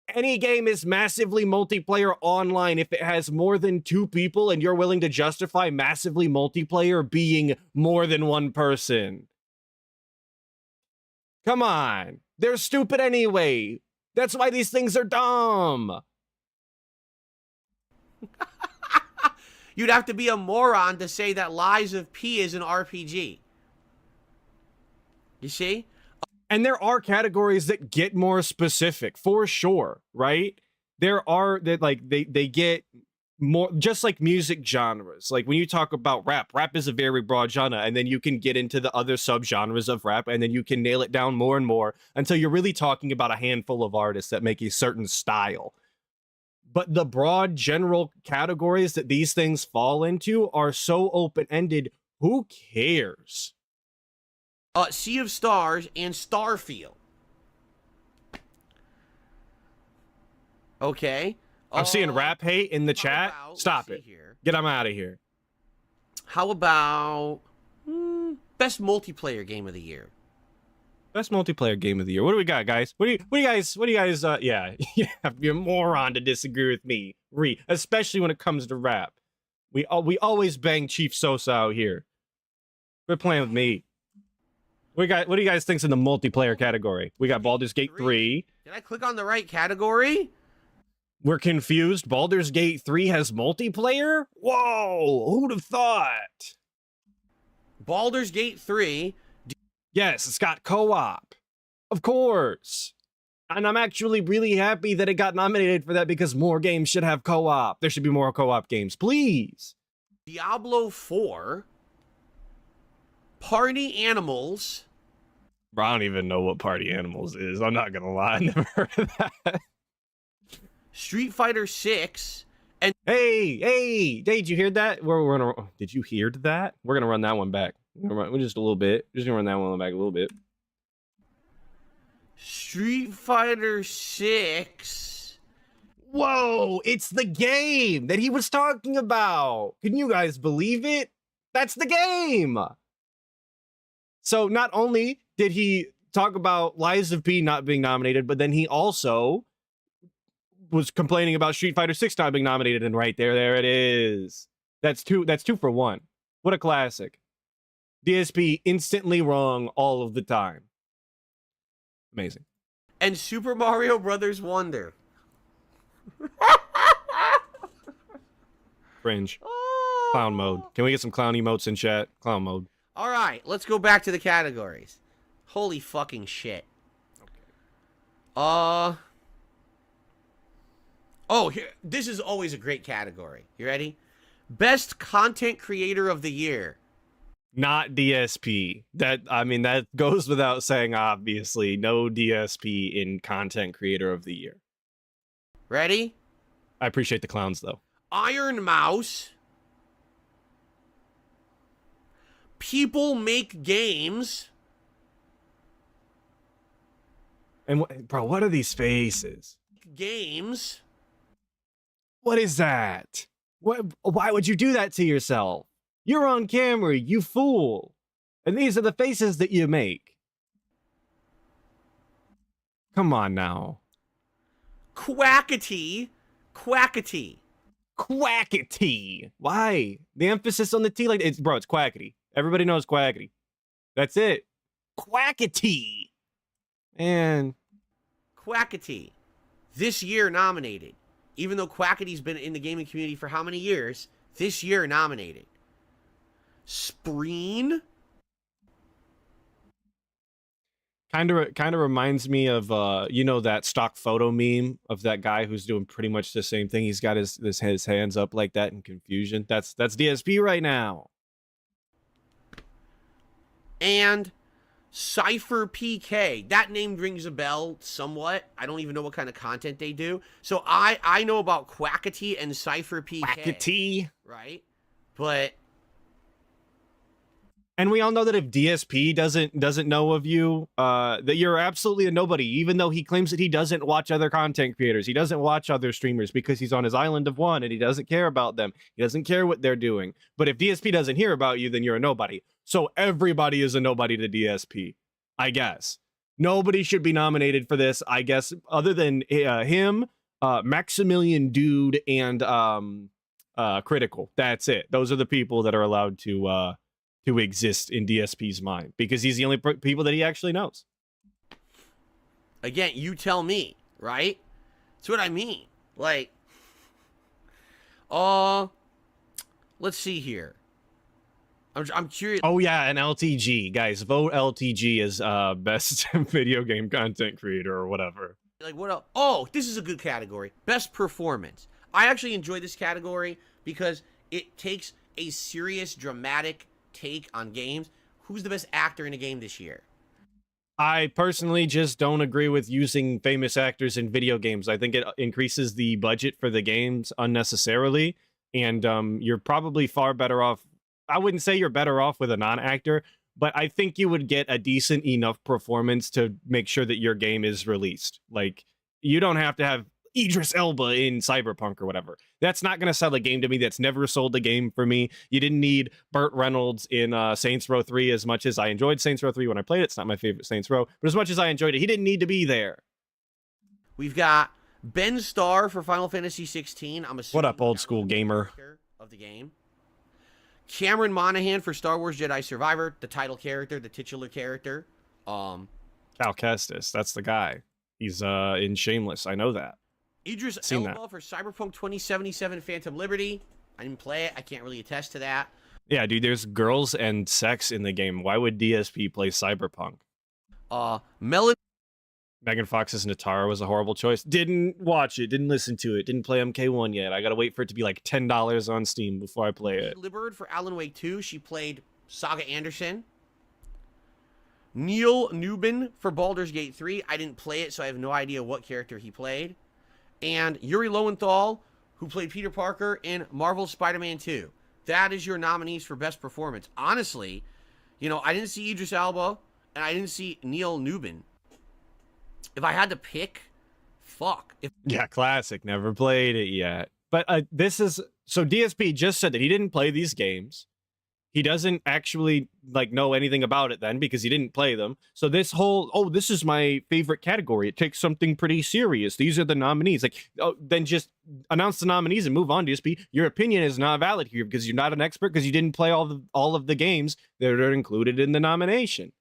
Any game is massively multiplayer online if it has more than 2 people and you're willing to justify massively multiplayer being more than 1 person. Come on. They're stupid anyway. That's why these things are dumb. You'd have to be a moron to say that Lies of P is an RPG. You see? And there are categories that get more specific, for sure, right? There are that they get more, just like music genres. Like when you talk about rap is a very broad genre, and then you can get into the other subgenres of rap, and then you can nail it down more and more until you're really talking about a handful of artists that make a certain style. But the broad general categories that these things fall into are so open-ended, who cares? Sea of Stars and Starfield. Okay. I'm seeing rap hate in the chat. Stop it. Get him out of here. How about best multiplayer game of the year? Best multiplayer game of the year. What do we got, guys? What do you guys? Yeah, you have to be a moron to disagree with me, especially when it comes to rap. We always bang Chief Sosa out here. Quit playing with me. What do you guys think's in the multiplayer category? We got Baldur's Gate 3. Did I click on the right category? We're confused. Baldur's Gate 3 has multiplayer? Whoa, who'd have thought? Baldur's Gate 3. Yes, it's got co-op. Of course. And I'm actually really happy that it got nominated for that, because more games should have co-op. There should be more co-op games, please. Diablo 4. Party Animals. Bro, I don't even know what Party Animals is. I'm not gonna lie, I never heard of that. Street Fighter 6, Hey, did you hear that? We're gonna. Did you hear that? We're gonna run that one back. We're just a little bit. Just gonna run that one back a little bit. Street Fighter 6. Whoa! It's the game that he was talking about. Can you guys believe it? That's the game. So not only did he talk about Lies of P not being nominated, but then he also was complaining about Street Fighter 6 not being nominated, and right there it is. That's two for one. What a classic. DSP instantly wrong all of the time. Amazing. And Super Mario Brothers Wonder. Cringe. Clown mode. Can we get some clown emotes in chat? Clown mode. All right, let's go back to the categories. Holy fucking shit. Oh, here. This is always a great category. You ready? Best Content Creator of the Year. Not DSP. That goes without saying, obviously. No DSP in Content Creator of the Year. Ready? I appreciate the clowns, though. Iron Mouse. People Make Games. And, bro, what are these faces? Games. What is that? Why would you do that to yourself? You're on camera, you fool. And these are the faces that you make. Come on now. Quackity. Quackity. Quackity. Why? The emphasis on the T, like, it's Quackity. Everybody knows Quackity. That's it. Quackity. Man. Quackity. This year nominated. Even though Quackity's been in the gaming community for how many years? This year nominated. Spreen. Kind of reminds me of that stock photo meme of that guy who's doing pretty much the same thing. He's got his hands up like that in confusion. That's DSP right now. And Cypher PK. That name rings a bell somewhat. I don't even know what kind of content they do. So I know about Quackity and Cypher PK. Quackity. Right? But and we all know that if DSP doesn't know of you, that you're absolutely a nobody, even though he claims that he doesn't watch other content creators. He doesn't watch other streamers because he's on his island of one and he doesn't care about them. He doesn't care what they're doing. But if DSP doesn't hear about you, then you're a nobody. So everybody is a nobody to DSP, I guess. Nobody should be nominated for this, I guess, other than him, Maximilian Dude, and Critical. That's it. Those are the people that are allowed to exist in DSP's mind because he's the only people that he actually knows. Again, you tell me, right? That's what I mean. Like, let's see here. I'm curious. Oh yeah, and LTG, guys, vote LTG as best video game content creator or whatever. Like what else? Oh, this is a good category. Best performance. I actually enjoy this category because it takes a serious, dramatic take on games. Who's the best actor in a game this year? I personally just don't agree with using famous actors in video games. I think it increases the budget for the games unnecessarily, and you're probably far better off. I wouldn't say you're better off with a non-actor, but I think you would get a decent enough performance to make sure that your game is released. Like, you don't have to have Idris Elba in Cyberpunk or whatever. That's not going to sell a game to me. That's never sold a game for me. You didn't need Burt Reynolds in Saints Row 3 as much as I enjoyed Saints Row 3 when I played it. It's not my favorite Saints Row, but as much as I enjoyed it, he didn't need to be there. We've got Ben Starr for Final Fantasy 16. I'm assuming What up, old school gamer? Of the game. Cameron Monaghan for Star Wars Jedi Survivor, the title character, the titular character. Cal Kestis, that's the guy. He's in Shameless. I know that. Idris Elba for Cyberpunk 2077 Phantom Liberty. I didn't play it. I can't really attest to that. Yeah, dude, there's girls and sex in the game. Why would DSP play Cyberpunk? Megan Fox's Natara was a horrible choice. Didn't watch it, didn't listen to it, didn't play MK1 yet. I gotta wait for it to be like $10 on Steam before I play it. Liberd for Alan Wake 2. She played Saga Anderson. Neil Newbin for Baldur's Gate 3. I didn't play it, so I have no idea what character he played. And Yuri Lowenthal who played Peter Parker in Marvel's Spider-Man 2. That is your nominees for best performance. Honestly, you know, I didn't see Idris Elba, and I didn't see Neil Newbin. If I had to pick, Yeah, classic. Never played it yet. But this is... So DSP just said that he didn't play these games. He doesn't actually, like, know anything about it then because he didn't play them. So this whole, oh, this is my favorite category. It takes something pretty serious. These are the nominees. Like, oh, then just announce the nominees and move on, DSP. Your opinion is not valid here because you're not an expert because you didn't play all of the games that are included in the nomination.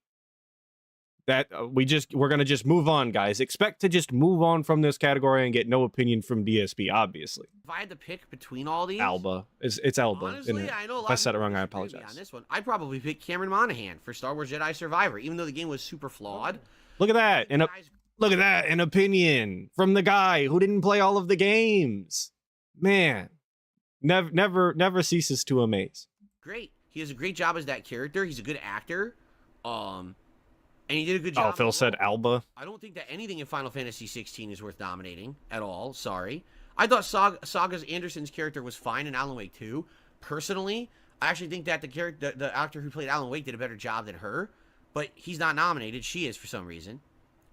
That we're gonna just move on, guys. Expect to just move on from this category and get no opinion from DSP, obviously. if I had to pick between all these, Alba. It's Alba. honestly, I know a lot If I of said it people wrong, I disagree with me apologize. on this one. I'd probably pick Cameron Monaghan for Star Wars Jedi Survivor, even though the game was super flawed. Look at that. The guy's Look at that, an opinion from the guy who didn't play all of the games. Man, never ceases to amaze. great. He does a great job as that character. He's a good actor. And he did a good job. Oh, Phil said Alba. I don't think that anything in Final Fantasy 16 is worth nominating at all. Sorry. I thought Saga's Anderson's character was fine in Alan Wake 2. Personally, I actually think that the actor who played Alan Wake did a better job than her. But he's not nominated. She is for some reason.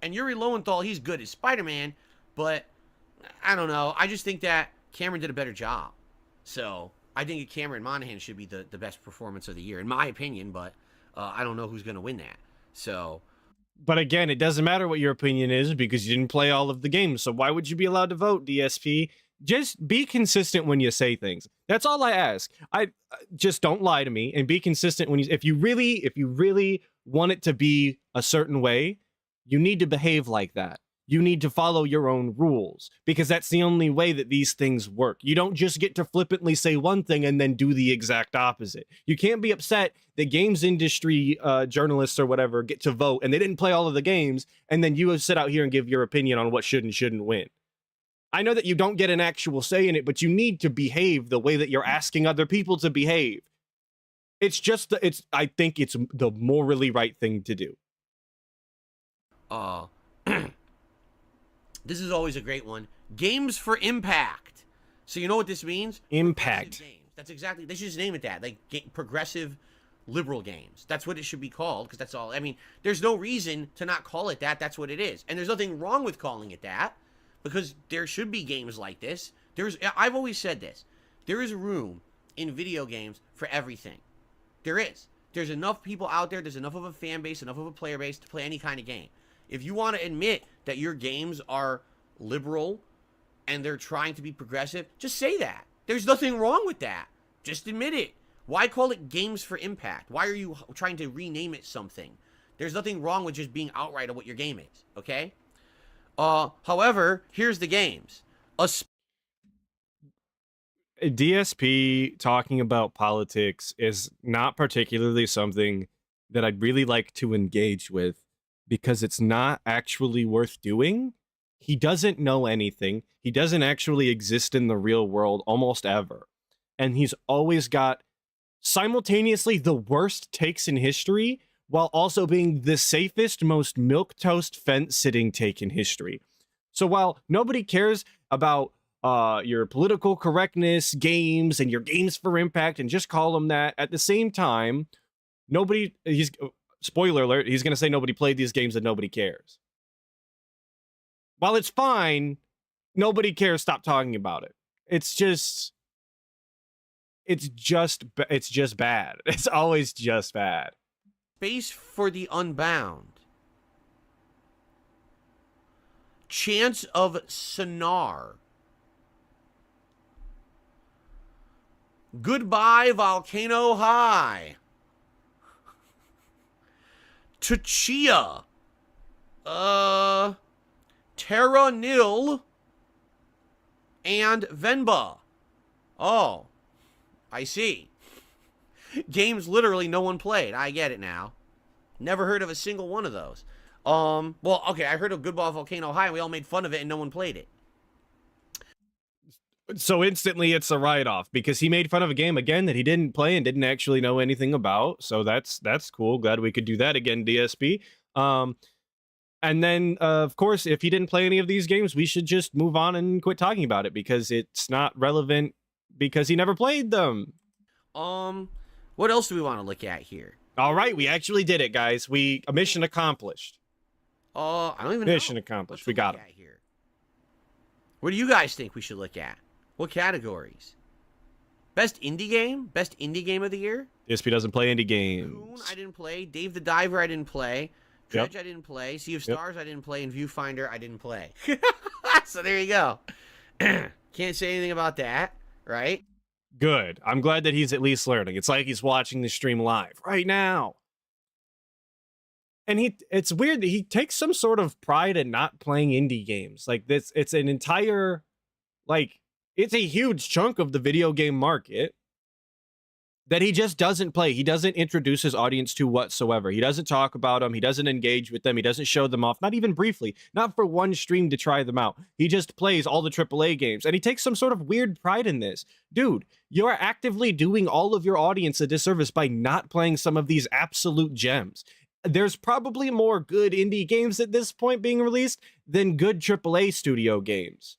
And Yuri Lowenthal, he's good as Spider-Man. But I don't know. I just think that Cameron did a better job. So I think Cameron Monaghan should be the best performance of the year, in my opinion. But I don't know who's going to win that. So, but again, it doesn't matter what your opinion is because you didn't play all of the games. So why would you be allowed to vote, DSP? Just be consistent when you say things. That's all I ask. I just don't lie to me and be consistent when if you really want it to be a certain way, you need to behave like that. You need to follow your own rules because that's the only way that these things work. You don't just get to flippantly say one thing and then do the exact opposite. You can't be upset that games industry journalists or whatever get to vote and they didn't play all of the games and then you sit out here and give your opinion on what should and shouldn't win. I know that you don't get an actual say in it, but you need to behave the way that you're asking other people to behave. It's just, I think it's the morally right thing to do. This is always a great one. Games for Impact. So you know what this means? Impact. Games. That's exactly. They should just name it that. Like progressive liberal games. That's what it should be called because that's all. I mean, there's no reason to not call it that. That's what it is. And there's nothing wrong with calling it that because there should be games like this. I've always said this. There is room in video games for everything. There is. There's enough people out there. There's enough of a fan base, enough of a player base to play any kind of game. If you want to admit that your games are liberal and they're trying to be progressive, just say that. There's nothing wrong with that. Just admit it. Why call it Games for Impact? Why are you trying to rename it something? There's nothing wrong with just being outright of what your game is, okay? However, here's the games. DSP talking about politics is not particularly something that I'd really like to engage with because it's not actually worth doing. He doesn't know anything. He doesn't actually exist in the real world almost ever. And he's always got simultaneously the worst takes in history while also being the safest, most milquetoast fence-sitting take in history. So while nobody cares about your political correctness games and your games for impact and just call them that, at the same time, spoiler alert, he's going to say nobody played these games and nobody cares. While it's fine, nobody cares. Stop talking about it. It's just bad. It's always just bad. Space for the Unbound. Chance of Sonar. Goodbye Volcano High. Tchia. Terra Nil. And Venba. Oh, I see. Games literally no one played. I get it now. Never heard of a single one of those. Well, okay, I heard of Goodbye Volcano High and we all made fun of it and no one played it. So instantly it's a write-off because he made fun of a game again that he didn't play and didn't actually know anything about. So that's cool. Glad we could do that again, DSP. And then, of course, if he didn't play any of these games, we should just move on and quit talking about it because it's not relevant because he never played them. What else do we want to look at here? All right, we actually did it, guys. A mission accomplished. I don't even know. Mission accomplished. We got it. Here. What do you guys think we should look at? What categories? Best indie game? Best indie game of the year? DSP doesn't play indie games. Coon, I didn't play. Dave the Diver, I didn't play. Dredge, Yep. I didn't play. Sea of Stars, I didn't play. And Viewfinder, I didn't play. So there you go. Can't say anything about that, right? Good. I'm glad that he's at least learning. It's like he's watching the stream live right now. And it's weird that he takes some sort of pride in not playing indie games. Like this, it's an entire, like, it's a huge chunk of the video game market that he just doesn't play. He doesn't introduce his audience to whatsoever. He doesn't talk about them. He doesn't engage with them. He doesn't show them off, not even briefly, not for one stream to try them out. He just plays all the AAA games, and he takes some sort of weird pride in this. Dude, you're actively doing all of your audience a disservice by not playing some of these absolute gems. There's probably more good indie games at this point being released than good AAA studio games.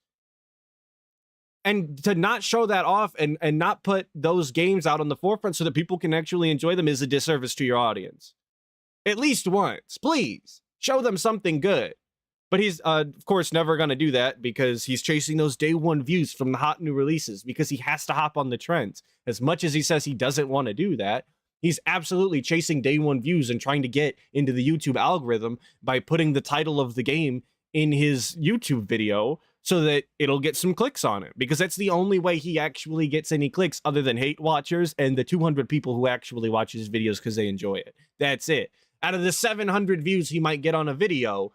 And to not show that off and not put those games out on the forefront so that people can actually enjoy them is a disservice to your audience. At least once, please. Show them something good. But he's, of course, never going to do that because he's chasing those day one views from the hot new releases because he has to hop on the trends. As much as he says he doesn't want to do that, he's absolutely chasing day one views and trying to get into the YouTube algorithm by putting the title of the game in his YouTube video so that it'll get some clicks on it, because that's the only way he actually gets any clicks other than hate watchers and the 200 people who actually watch his videos because they enjoy it. That's it. Out of the 700 views he might get on a video,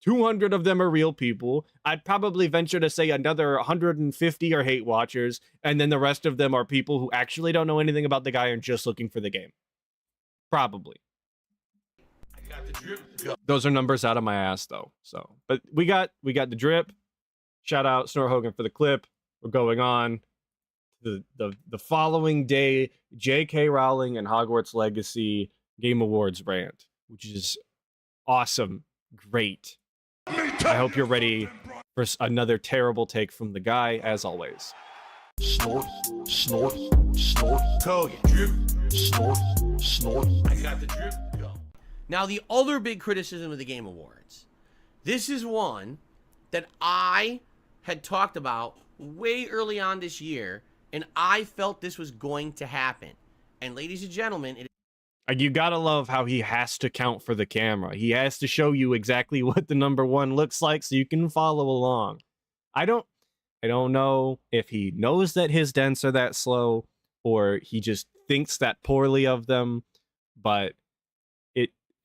200 of them are real people. I'd probably venture to say another 150 are hate watchers, and then the rest of them are people who actually don't know anything about the guy and just looking for the game. Probably. Those are numbers out of my ass, though. So, but we got the drip. Shout out Snort Hogan for the clip. We're going on the following day. J.K. Rowling and Hogwarts Legacy Game Awards rant, which is awesome, great. I hope you're ready for another terrible take from the guy, as always. Snort, snort, snort. Hogan, drip, Snort, snort. I got the drip. Go. Now, the other big criticism of the Game Awards. This is one that I had talked about way early on this year, and I felt this was going to happen. And ladies and gentlemen, You gotta love how he has to count for the camera. He has to show you exactly what the number one looks like so you can follow along. I don't know if he knows that his dents are that slow or he just thinks that poorly of them, but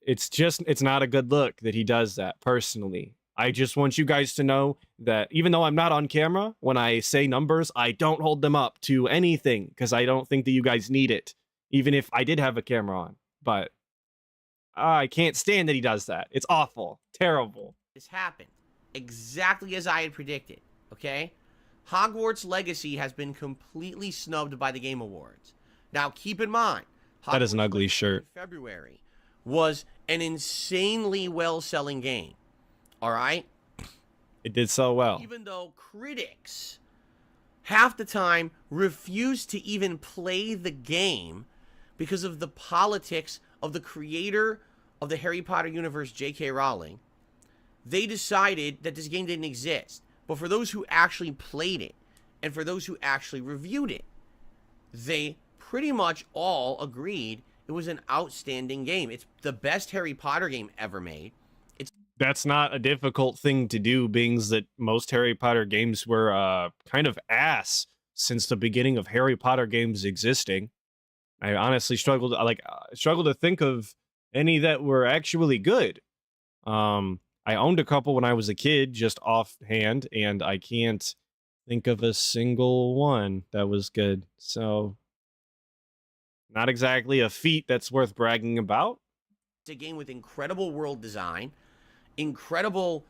it's not a good look that he does that personally. I just want you guys to know that even though I'm not on camera, when I say numbers, I don't hold them up to anything because I don't think that you guys need it, even if I did have a camera on. But I can't stand that he does that. It's awful. Terrible. this happened exactly as I had predicted, okay? Hogwarts Legacy has been completely snubbed by the Game Awards. Now, keep in mind, That is an Hogwarts ugly Legacy shirt. in February was an insanely well-selling game, all right? It did so well. Even though critics half the time refuse to even play the game because of the politics of the creator of the Harry Potter universe, J.K. Rowling, they decided that this game didn't exist. But for those who actually played it, and for those who actually reviewed it, they pretty much all agreed it was an outstanding game. It's the best Harry Potter game ever made. That's not a difficult thing to do, being that most Harry Potter games were kind of ass since the beginning of Harry Potter games existing. I honestly struggled to think of any that were actually good. I owned a couple when I was a kid, just offhand, and I can't think of a single one that was good. So, not exactly a feat that's worth bragging about. It's a game with incredible world design, incredible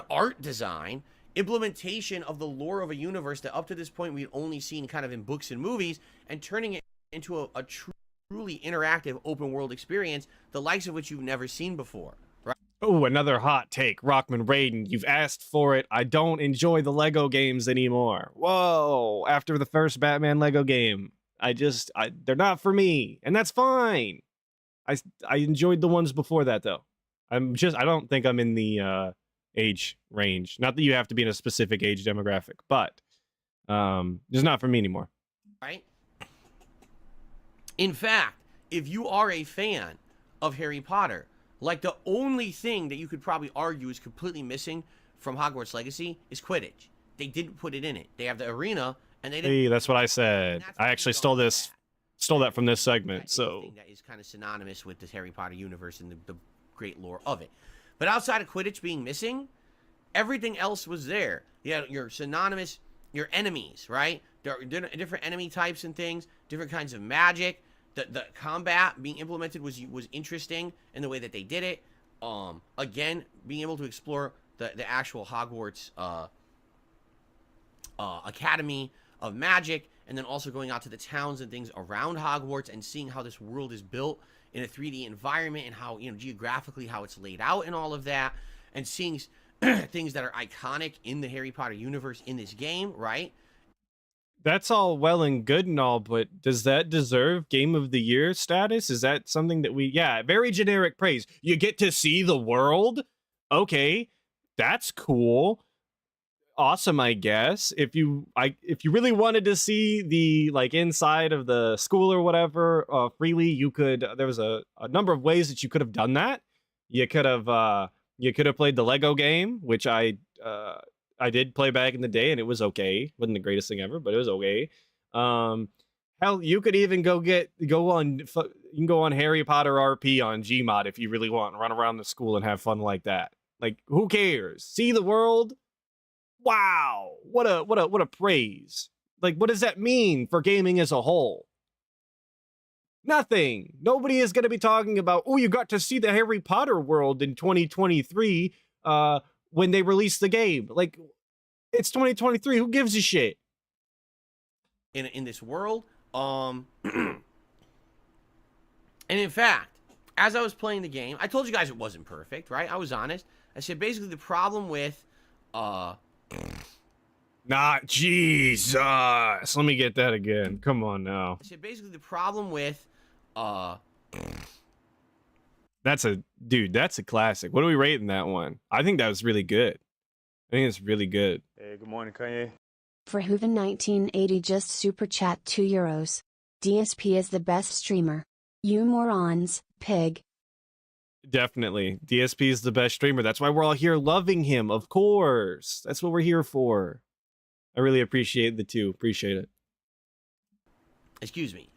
art design, implementation of the lore of a universe that up to this point we'd only seen kind of in books and movies, and turning it into a truly interactive open world experience, the likes of which you've never seen before. Right? Oh, another hot take. Rockman Raiden, you've asked for it. I don't enjoy the Lego games anymore. Whoa, after the first Batman Lego game. They're not for me, and that's fine. I enjoyed the ones before that, though. I don't think I'm in the age range. Not that you have to be in a specific age demographic, but it's not for me anymore. Right? In fact, if you are a fan of Harry Potter, like the only thing that you could probably argue is completely missing from Hogwarts Legacy is Quidditch. They didn't put it in it. They have the arena, and they didn't. Hey, that's what I said. I actually stole that from this segment. So that is kind of synonymous with the Harry Potter universe and the great lore of it. But outside of Quidditch being missing, everything else was there. You had your synonymous, your enemies, right? There are different enemy types and things, different kinds of magic. The combat being implemented was interesting in the way that they did it. Again, being able to explore the actual Hogwarts Academy of Magic, and then also going out to the towns and things around Hogwarts and seeing how this world is built in a 3D environment and how, geographically how it's laid out and all of that, and seeing things that are iconic in the Harry Potter universe in this game, right? that's all well and good and all, but does that deserve Game of the Year status? Is that something that very generic praise. You get to see the world? Okay, that's cool. Awesome, I guess. If you really wanted to see the inside of the school or whatever freely, you could. There was a number of ways that you could have done that. You could have played the Lego game, which I did play back in the day, and it was okay. Wasn't the greatest thing ever, but it was okay. Hell, you could even go on Harry Potter RP on Gmod if you really want, and run around the school and have fun like that. Like, who cares? See the world? Wow, what a praise. Like, what does that mean for gaming as a whole? Nothing. Nobody is going to be talking about, oh, you got to see the Harry Potter world in 2023 when they released the game. Like, it's 2023. Who gives a shit? In this world, and in fact, as I was playing the game, I told you guys it wasn't perfect, right? I was honest. I said basically the problem with Not Jesus. Let me get that again. Come on now. I said basically the problem with That's a classic. What are we rating that one? I think that was really good. I think it's really good. Hey, good morning, Kanye. For Hooven 1980 just super chat €2. DSP is the best streamer. You morons, pig. Definitely. DSP is the best streamer. That's why we're all here loving him, of course. That's what we're here for. I really appreciate the two. Appreciate it. excuse me.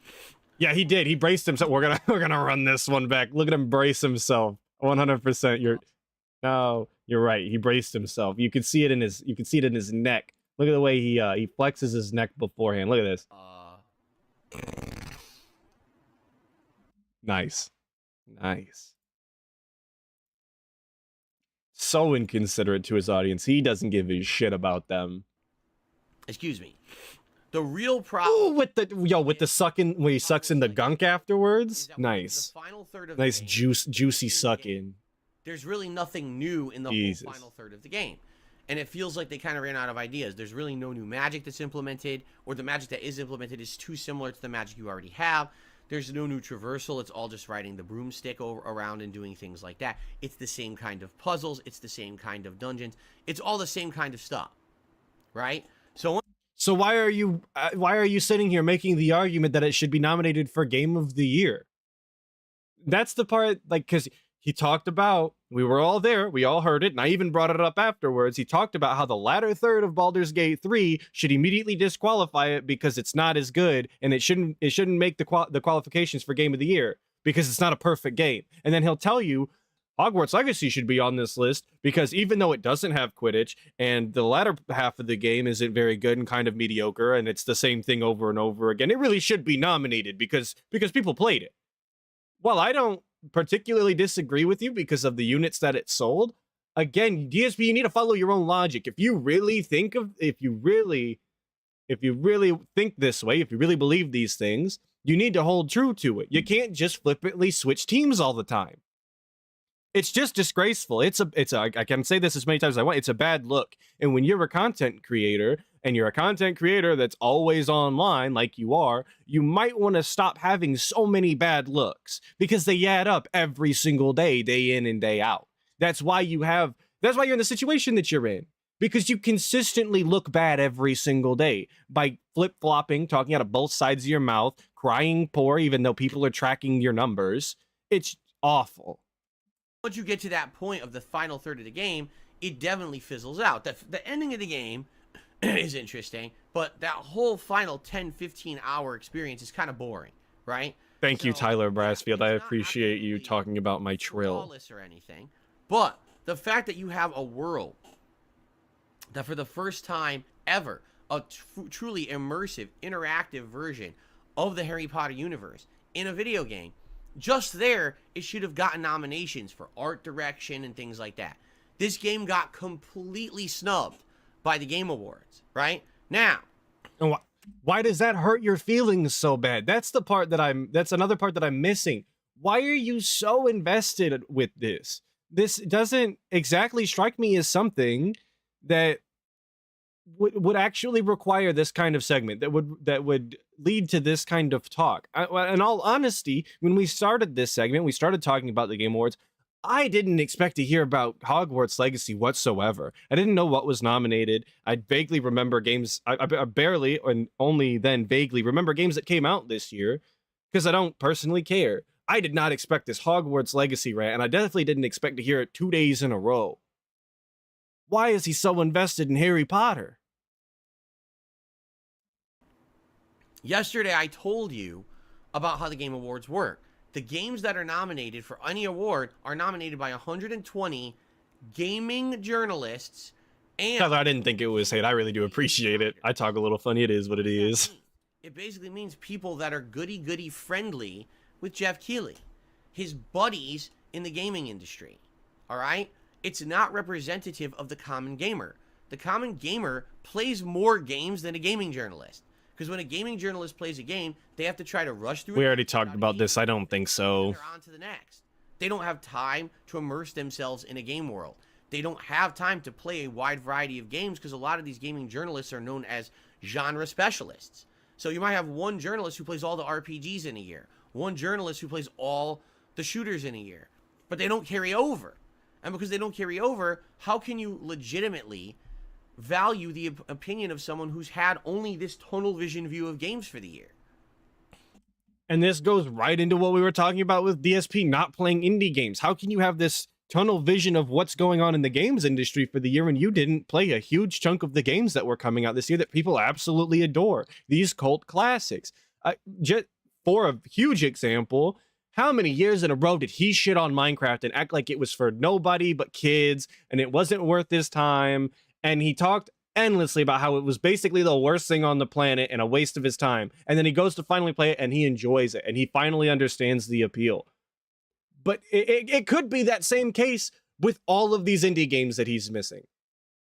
Yeah, he did. He braced himself. We're gonna run this one back. Look at him brace himself. 100%. You're right. He braced himself. You can see it in his neck. Look at the way he flexes his neck beforehand. Look at this. Nice. So inconsiderate to his audience. He doesn't give a shit about them. Excuse me. The real problem with the sucking when he sucks in the gunk afterwards. Nice. The final third of Nice the game, juicy suck in. there's really nothing new in the whole final third of the game. And it feels like they kind of ran out of ideas. There's really no new magic that's implemented, or the magic that is implemented is too similar to the magic you already have. There's no new traversal. It's all just riding the broomstick around and doing things like that. It's the same kind of puzzles. It's the same kind of dungeons. It's all the same kind of stuff, right? So why are you sitting here making the argument that it should be nominated for Game of the Year? That's the part, because he talked about, we were all there, we all heard it, and I even brought it up afterwards. He talked about how the latter third of Baldur's Gate 3 should immediately disqualify it because it's not as good, and it shouldn't make the qualifications for Game of the Year because it's not a perfect game. And then he'll tell you Hogwarts Legacy should be on this list because even though it doesn't have Quidditch and the latter half of the game isn't very good and kind of mediocre and it's the same thing over and over again, it really should be nominated because people played it. Well, I don't particularly disagree with you because of the units that it sold. Again, DSP, you need to follow your own logic. If you really think this way, if you really believe these things, you need to hold true to it. You can't just flippantly switch teams all the time. It's just disgraceful. I can say this as many times as I want. It's a bad look. And when you're a content creator and you're a content creator that's always online like you are, you might want to stop having so many bad looks because they add up every single day in and day out. That's why you're in the situation that you're in, because you consistently look bad every single day by flip-flopping, talking out of both sides of your mouth, crying poor even though people are tracking your numbers. It's awful. Once you get to that point of the final third of the game, it definitely fizzles out. The ending of the game is interesting, but that whole final 10-15 hour experience is kind of boring, right? Thank you, Tyler Brassfield. I appreciate you talking about my trill. Or anything, but the fact that you have a world that for the first time ever, a truly immersive, interactive version of the Harry Potter universe in a video game, just there, it should have gotten nominations for art direction and things like that. This game got completely snubbed by the Game Awards, right? Now, and why does that hurt your feelings so bad? That's another part that I'm missing. Why are you so invested with this? This doesn't exactly strike me as something that would actually require this kind of segment, that would lead to this kind of talk. In all honesty, when we started this segment, we started talking about the Game Awards, I didn't expect to hear about Hogwarts Legacy whatsoever. I didn't know what was nominated. I vaguely remember games, I barely, and only then vaguely remember games that came out this year, because I don't personally care. I did not expect this Hogwarts Legacy rant, and I definitely didn't expect to hear it 2 days in a row. Why is he so invested in Harry Potter? Yesterday, I told you about how the Game Awards work. The games that are nominated for any award are nominated by 120 gaming journalists. And I didn't think it was hate. I really do appreciate it. I talk a little funny. It is what it is. It basically means people that are goody-goody friendly with Jeff Keighley, his buddies in the gaming industry. All right? It's not representative of the common gamer. The common gamer plays more games than a gaming journalist. Because when a gaming journalist plays a game, they have to try to rush through it. We already talked about this. I don't think so. They're on to the next. They don't have time to immerse themselves in a game world. They don't have time to play a wide variety of games because a lot of these gaming journalists are known as genre specialists. So you might have one journalist who plays all the RPGs in a year, one journalist who plays all the shooters in a year, but they don't carry over. And because they don't carry over, how can you legitimately value the opinion of someone who's had only this tunnel vision view of games for the year? And this goes right into what we were talking about with DSP not playing indie games. How can you have this tunnel vision of what's going on in the games industry for the year when you didn't play a huge chunk of the games that were coming out this year that people absolutely adore? These cult classics. Just for a huge example, how many years in a row did he shit on Minecraft and act like it was for nobody but kids and it wasn't worth his time? And he talked endlessly about how it was basically the worst thing on the planet and a waste of his time. And then he goes to finally play it and he enjoys it and he finally understands the appeal. But it could be that same case with all of these indie games that he's missing.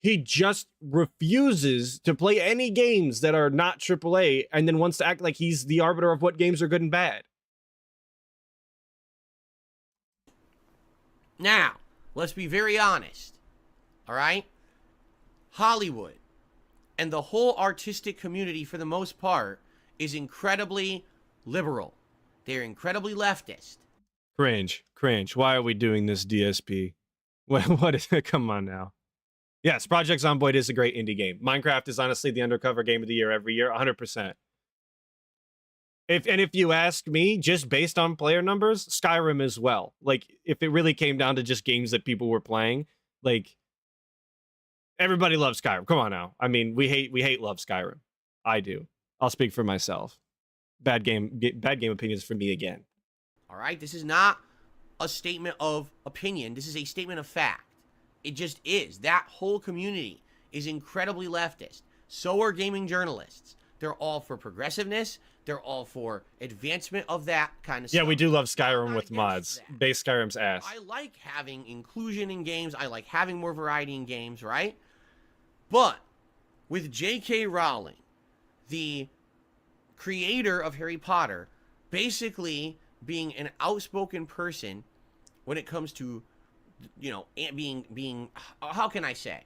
He just refuses to play any games that are not AAA and then wants to act like he's the arbiter of what games are good and bad. Now, let's be very honest. All right? Hollywood and the whole artistic community, for the most part, is incredibly liberal. They're incredibly leftist. Cringe. Why are we doing this, DSP? What is it? Come on now. Yes, Project Zomboid is a great indie game. Minecraft is honestly the undercover game of the year every year, 100%. If you ask me, just based on player numbers, Skyrim as well. Like, if it really came down to just games that people were playing, like, everybody loves Skyrim. Come on now. I mean, we hate love Skyrim. I do. I'll speak for myself. Bad game opinions for me again. All right? This is not a statement of opinion. This is a statement of fact. It just is. That whole community is incredibly leftist. So are gaming journalists. They're all for progressiveness. They're all for advancement of that kind of stuff. Yeah, we do love Skyrim with mods. Base Skyrim's ass. I like having inclusion in games. I like having more variety in games, right? But with J.K. Rowling, the creator of Harry Potter, basically being an outspoken person when it comes to you know, being how can I say?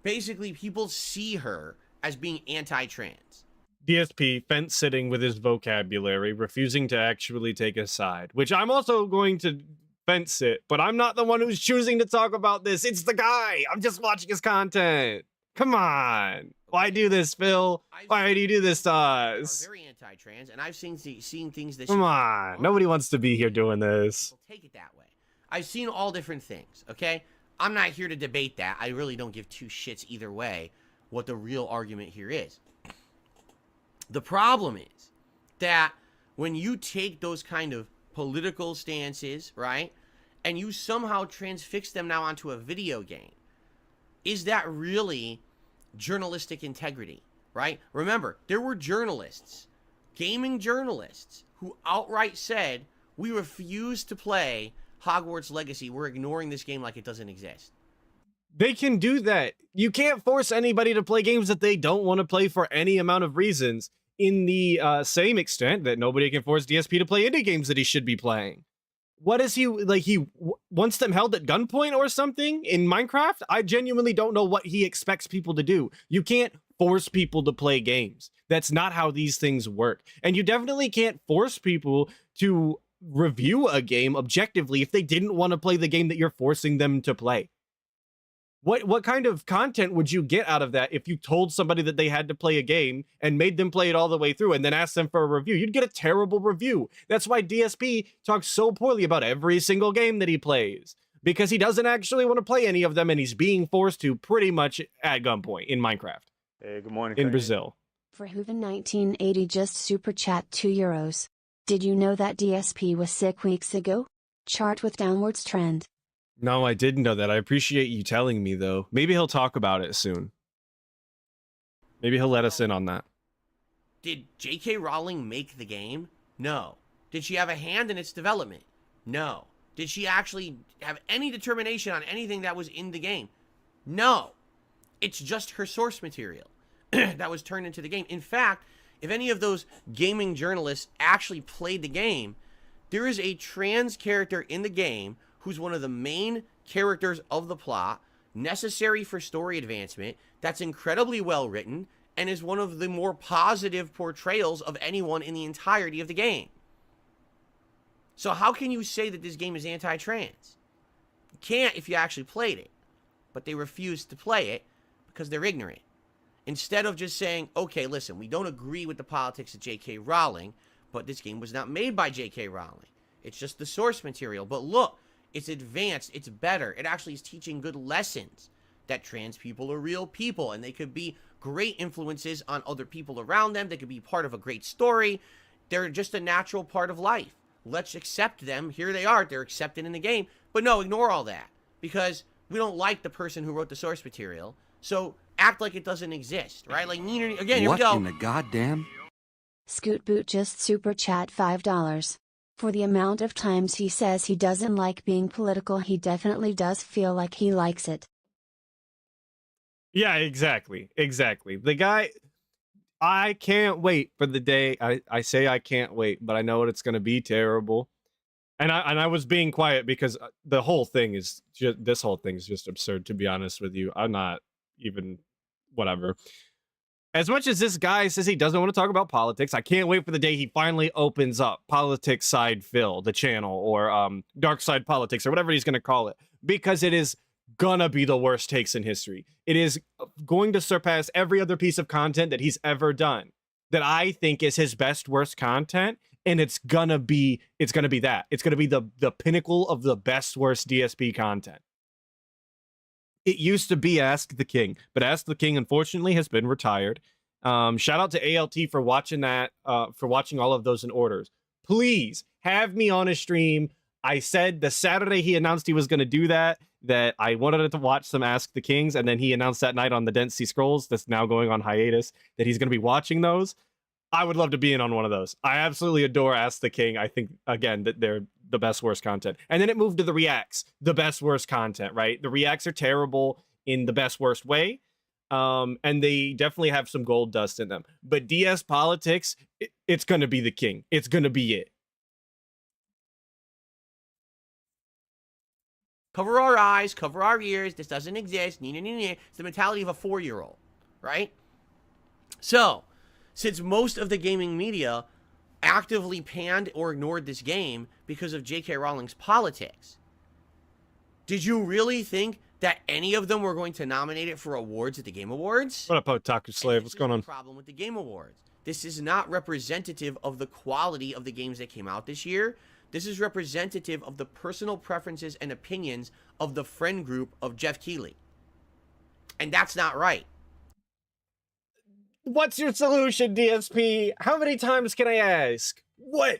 Basically, people see her as being anti-trans. DSP fence sitting with his vocabulary, refusing to actually take a side, which I'm also going to fence sit, but I'm not the one who's choosing to talk about this. It's the guy. I'm just watching his content. Come on. Why do this, Phil? Why do you do this to us? Are very anti-trans, and I've seen things that Come on. Nobody wants to be here doing this. Take it that way. I've seen all different things, okay? I'm not here to debate that. I really don't give two shits either way what the real argument here is. The problem is that when you take those kind of political stances, right, and you somehow transfix them now onto a video game, is that really journalistic integrity, right? Remember, there were journalists, gaming journalists, who outright said, we refuse to play Hogwarts Legacy. We're ignoring this game like it doesn't exist. They can do that. You can't force anybody to play games that they don't want to play for any amount of reasons, in the same extent that nobody can force DSP to play indie games that he should be playing. What is he, like, he wants them held at gunpoint or something in Minecraft? I genuinely don't know what he expects people to do. You can't force people to play games. That's not how these things work. And you definitely can't force people to review a game objectively if they didn't want to play the game that you're forcing them to play. What kind of content would you get out of that if you told somebody that they had to play a game and made them play it all the way through and then asked them for a review? You'd get a terrible review. That's why DSP talks so poorly about every single game that he plays, because he doesn't actually want to play any of them, and he's being forced to pretty much at gunpoint in Minecraft. Hey, good morning. In Brazil. For Hooven 1980 just super chat €2. Did you know that DSP was sick weeks ago? Chart with downwards trend. No, I didn't know that. I appreciate you telling me, though. Maybe he'll talk about it soon. Maybe he'll let us in on that. Did J.K. Rowling make the game? No. Did she have a hand in its development? No. Did she actually have any determination on anything that was in the game? No. It's just her source material that was turned into the game. In fact, if any of those gaming journalists actually played the game, there is a trans character in the game who's one of the main characters of the plot, necessary for story advancement, that's incredibly well written, and is one of the more positive portrayals of anyone in the entirety of the game. So how can you say that this game is anti-trans? You can't if you actually played it. But they refuse to play it because they're ignorant. Instead of just saying, okay, listen, we don't agree with the politics of J.K. Rowling, but this game was not made by J.K. Rowling. It's just the source material. But look, it's advanced, it's better. It actually is teaching good lessons that trans people are real people and they could be great influences on other people around them. They could be part of a great story. They're just a natural part of life. Let's accept them. Here they are. They're accepted in the game. But no, ignore all that because we don't like the person who wrote the source material. So act like it doesn't exist, right? Like, again, here we go. What in the goddamn? Scoot Boot just super chat $5. For the amount of times he says he doesn't like being political, he definitely does feel like he likes it. Yeah, exactly. The guy, I can't wait for the day. I say I can't wait, but I know it's going to be terrible. And I was being quiet because the whole thing is just, this whole thing is just absurd, to be honest with you. I'm not even, whatever. As much as this guy says he doesn't want to talk about politics, I can't wait for the day he finally opens up Politics Side Phil, the channel, or Dark Side Politics, or whatever he's going to call it, because it is gonna be the worst takes in history. It is going to surpass every other piece of content that he's ever done, that I think is his best worst content, and it's gonna be that. It's gonna be the pinnacle of the best worst DSP content. It used to be Ask the King, but Ask the King, unfortunately, has been retired. Shout out to ALT for watching that, for watching all of those in orders. Please have me on a stream. I said the Saturday he announced he was going to do that I wanted to watch some Ask the Kings, and then he announced that night on the Dead Sea Scrolls, that's now going on hiatus, that he's going to be watching those. I would love to be in on one of those. I absolutely adore Ask the King. I think, again, that they're the best worst content. And then it moved to the reacts, the best worst content, right? The reacts are terrible in the best worst way, and they definitely have some gold dust in them. But DS Politics, it's going to be the king. It's going to be it. Cover our eyes, cover our ears. This doesn't exist. It's the mentality of a 4-year-old, right? So, since most of the gaming media actively panned or ignored this game because of J.K. Rowling's politics, did you really think that any of them were going to nominate it for awards at the Game Awards? What up, Otaku Slave? What's going on? The problem with the Game Awards. This is not representative of the quality of the games that came out this year. This is representative of the personal preferences and opinions of the friend group of Jeff Keighley. And that's not right. What's your solution, DSP? How many times can I ask? What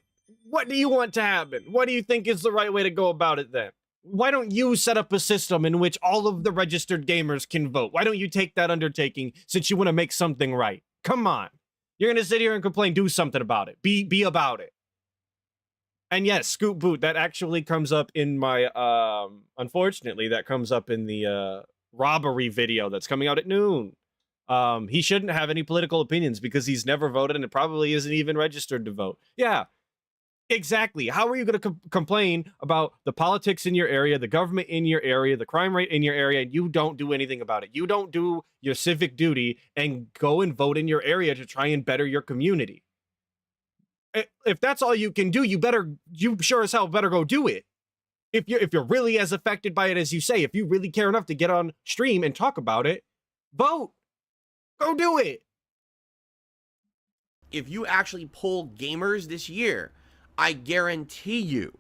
do you want to happen? What do you think is the right way to go about it then? Why don't you set up a system in which all of the registered gamers can vote? Why don't you take that undertaking since you want to make something right? Come on. You're going to sit here and complain, do something about it. Be about it. And yes, Scoop Boot, that actually comes up in my, unfortunately, that comes up in the robbery video that's coming out at noon. He shouldn't have any political opinions because he's never voted and it probably isn't even registered to vote. Yeah, exactly. How are you going to complain about the politics in your area, the government in your area, the crime rate in your area, and you don't do anything about it? You don't do your civic duty and go and vote in your area to try and better your community. If that's all you can do, you sure as hell better go do it. If you're really as affected by it as you say, if you really care enough to get on stream and talk about it, vote. Go do it. If you actually poll gamers this year, I guarantee you,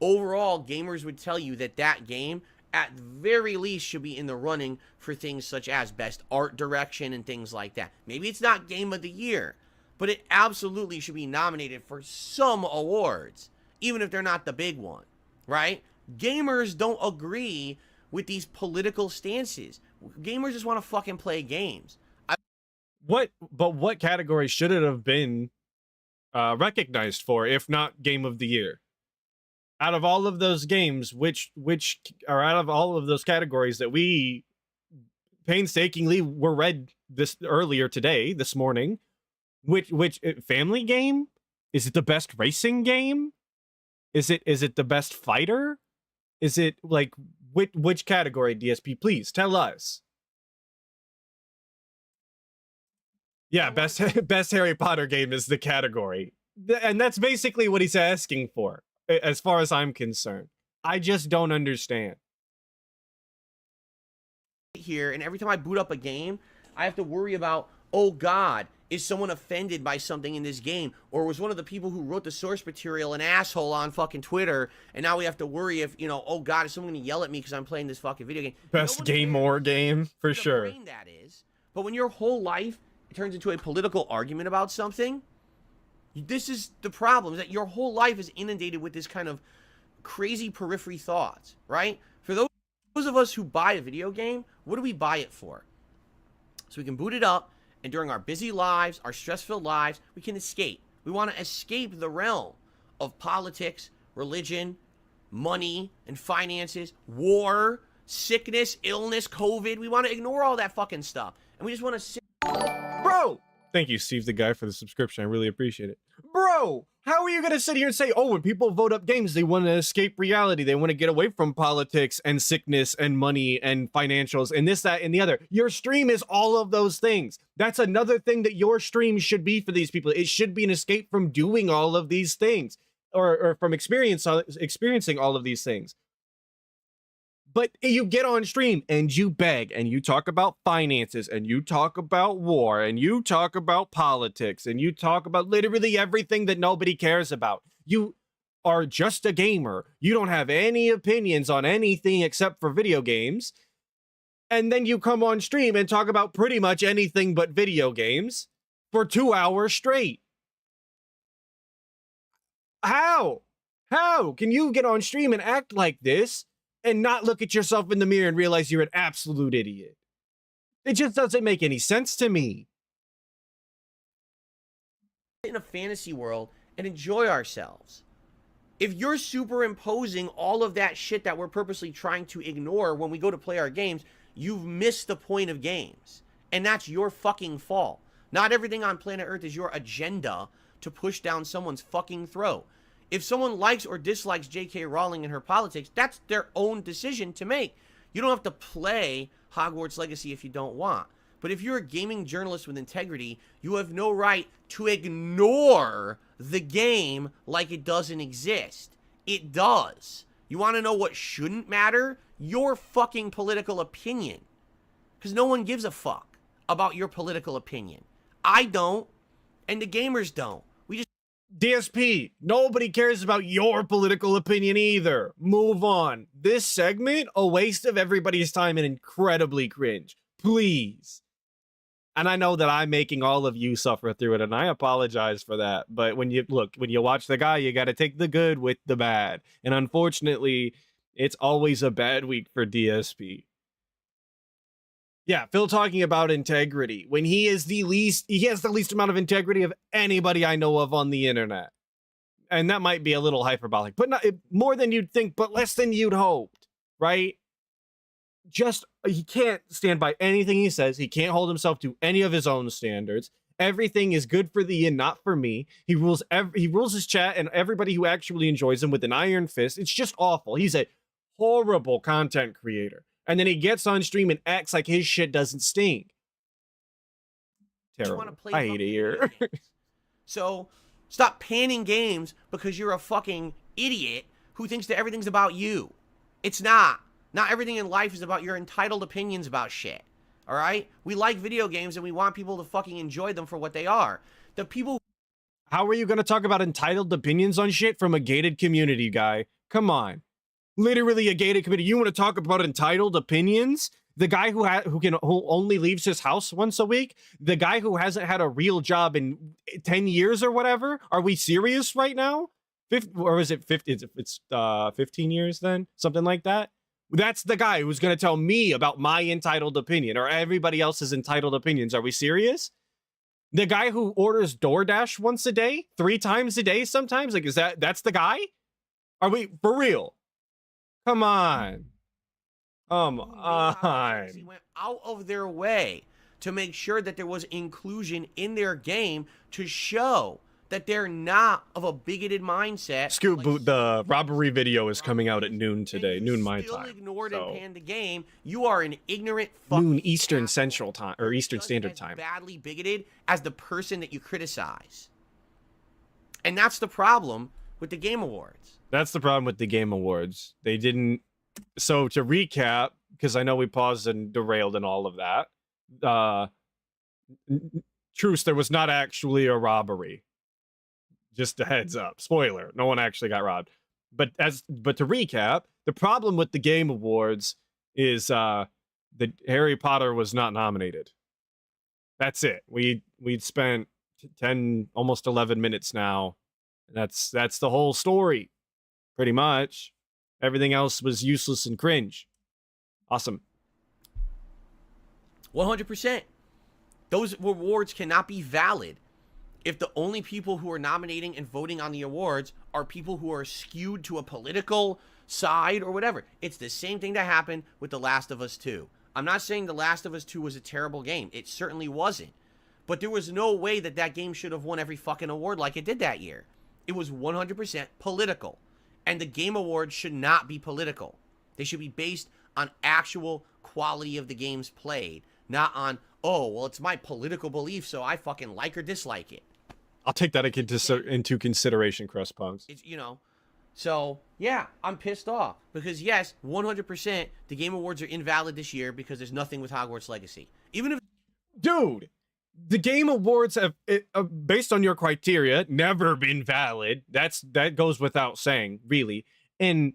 overall, gamers would tell you that that game, at very least, should be in the running for things such as best art direction and things like that. Maybe it's not Game of the Year, but it absolutely should be nominated for some awards, even if they're not the big one, right? Gamers don't agree with these political stances. Gamers just want to fucking play games. But what category should it have been recognized for, if not Game of the Year? Out of all of those games, which are out of all of those categories that we painstakingly were read this morning, which family game? Is it the best racing game? Is it the best fighter? Is it like which category, DSP? Please tell us. Yeah, best Harry Potter game is the category. And that's basically what he's asking for, as far as I'm concerned. I just don't understand. Here, and every time I boot up a game, I have to worry about, oh God, is someone offended by something in this game? Or was one of the people who wrote the source material an asshole on fucking Twitter? And now we have to worry if, oh God, is someone going to yell at me because I'm playing this fucking video game? Best game or game, for sure. That is. But when your whole life turns into a political argument about something, this is the problem, is that your whole life is inundated with this kind of crazy periphery thoughts, right? For those of us who buy a video game, what do we buy it for? So we can boot it up, and during our busy lives, our stress-filled lives, we can escape. We want to escape the realm of politics, religion, money, and finances, war, sickness, illness, COVID. We want to ignore all that fucking stuff. And we just want to sit. Bro! Thank you, Steve the Guy, for the subscription. I really appreciate it. Bro! How are you going to sit here and say, oh, when people vote up games, they want to escape reality. They want to get away from politics and sickness and money and financials and this, that, and the other. Your stream is all of those things. That's another thing that your stream should be for these people. It should be an escape from doing all of these things, or from experiencing all of these things. But you get on stream and you beg and you talk about finances and you talk about war and you talk about politics and you talk about literally everything that nobody cares about. You are just a gamer. You don't have any opinions on anything except for video games. And then you come on stream and talk about pretty much anything but video games for 2 hours straight. How? How can you get on stream and act like this and not look at yourself in the mirror and realize you're an absolute idiot? It just doesn't make any sense to me. In a fantasy world and enjoy ourselves. If you're superimposing all of that shit that we're purposely trying to ignore when we go to play our games, you've missed the point of games. And that's your fucking fault. Not everything on planet Earth is your agenda to push down someone's fucking throat. If someone likes or dislikes J.K. Rowling and her politics, that's their own decision to make. You don't have to play Hogwarts Legacy if you don't want. But if you're a gaming journalist with integrity, you have no right to ignore the game like it doesn't exist. It does. You want to know what shouldn't matter? Your fucking political opinion. Because no one gives a fuck about your political opinion. I don't, and the gamers don't. We just... DSP, nobody cares about your political opinion either. Move on. This segment, a waste of everybody's time and incredibly cringe. Please. And I know that I'm making all of you suffer through it, and I apologize for that. But when you watch the guy, you got to take the good with the bad. And unfortunately, it's always a bad week for DSP. Yeah, Phil talking about integrity when he has the least amount of integrity of anybody I know of on the internet. And that might be a little hyperbolic, but not more than you'd think, but less than you'd hoped, right? Just, he can't stand by anything he says. He can't hold himself to any of his own standards. Everything is good for thee and not for me. He rules his chat and everybody who actually enjoys him with an iron fist. It's just awful. He's a horrible content creator. And then he gets on stream and acts like his shit doesn't stink. Terrible. I hate it here. So stop panning games because you're a fucking idiot who thinks that everything's about you. It's not. Not everything in life is about your entitled opinions about shit. All right? We like video games and we want people to fucking enjoy them for what they are. The people... How are you going to talk about entitled opinions on shit from a gated community, guy? Come on. Literally a gated community. You want to talk about entitled opinions? The guy who only leaves his house once a week? The guy who hasn't had a real job in 10 years or whatever? Are we serious right now? Or is it 50? It's 15 years then? Something like that? That's the guy who's going to tell me about my entitled opinion or everybody else's entitled opinions. Are we serious? The guy who orders DoorDash once a day, 3 times a day sometimes? Like, that's the guy? Are we for real? Come on. Come on. He went out of their way to make sure that there was inclusion in their game to show that they're not of a bigoted mindset. Scoot Boot, the robbery video is coming out at noon today, noon my time. Still ignored and panned the game. You are an ignorant fuck. Noon Eastern Central Time or Eastern Standard Time. Badly bigoted as the person that you criticize, and that's the problem with the Game Awards. That's the problem with the Game Awards. They didn't. So to recap, because I know we paused and derailed and all of that. Truce, there was not actually a robbery. Just a heads up. Spoiler. No one actually got robbed. But to recap, the problem with the Game Awards is that Harry Potter was not nominated. That's it. We'd spent 10, almost 11 minutes now. That's the whole story. Pretty much. Everything else was useless and cringe. Awesome. 100%. Those awards cannot be valid if the only people who are nominating and voting on the awards are people who are skewed to a political side or whatever. It's the same thing that happened with The Last of Us 2. I'm not saying The Last of Us 2 was a terrible game. It certainly wasn't. But there was no way that game should have won every fucking award like it did that year. It was 100% political. And the Game Awards should not be political. They should be based on actual quality of the games played, not on, oh, well, it's my political belief, so I fucking like or dislike it. I'll take that into consideration, Crustpunks. It's, so, yeah, I'm pissed off. Because, yes, 100%, the Game Awards are invalid this year because there's nothing with Hogwarts Legacy. Even if... Dude, the Game Awards have, based on your criteria, never been valid. That goes without saying, really. And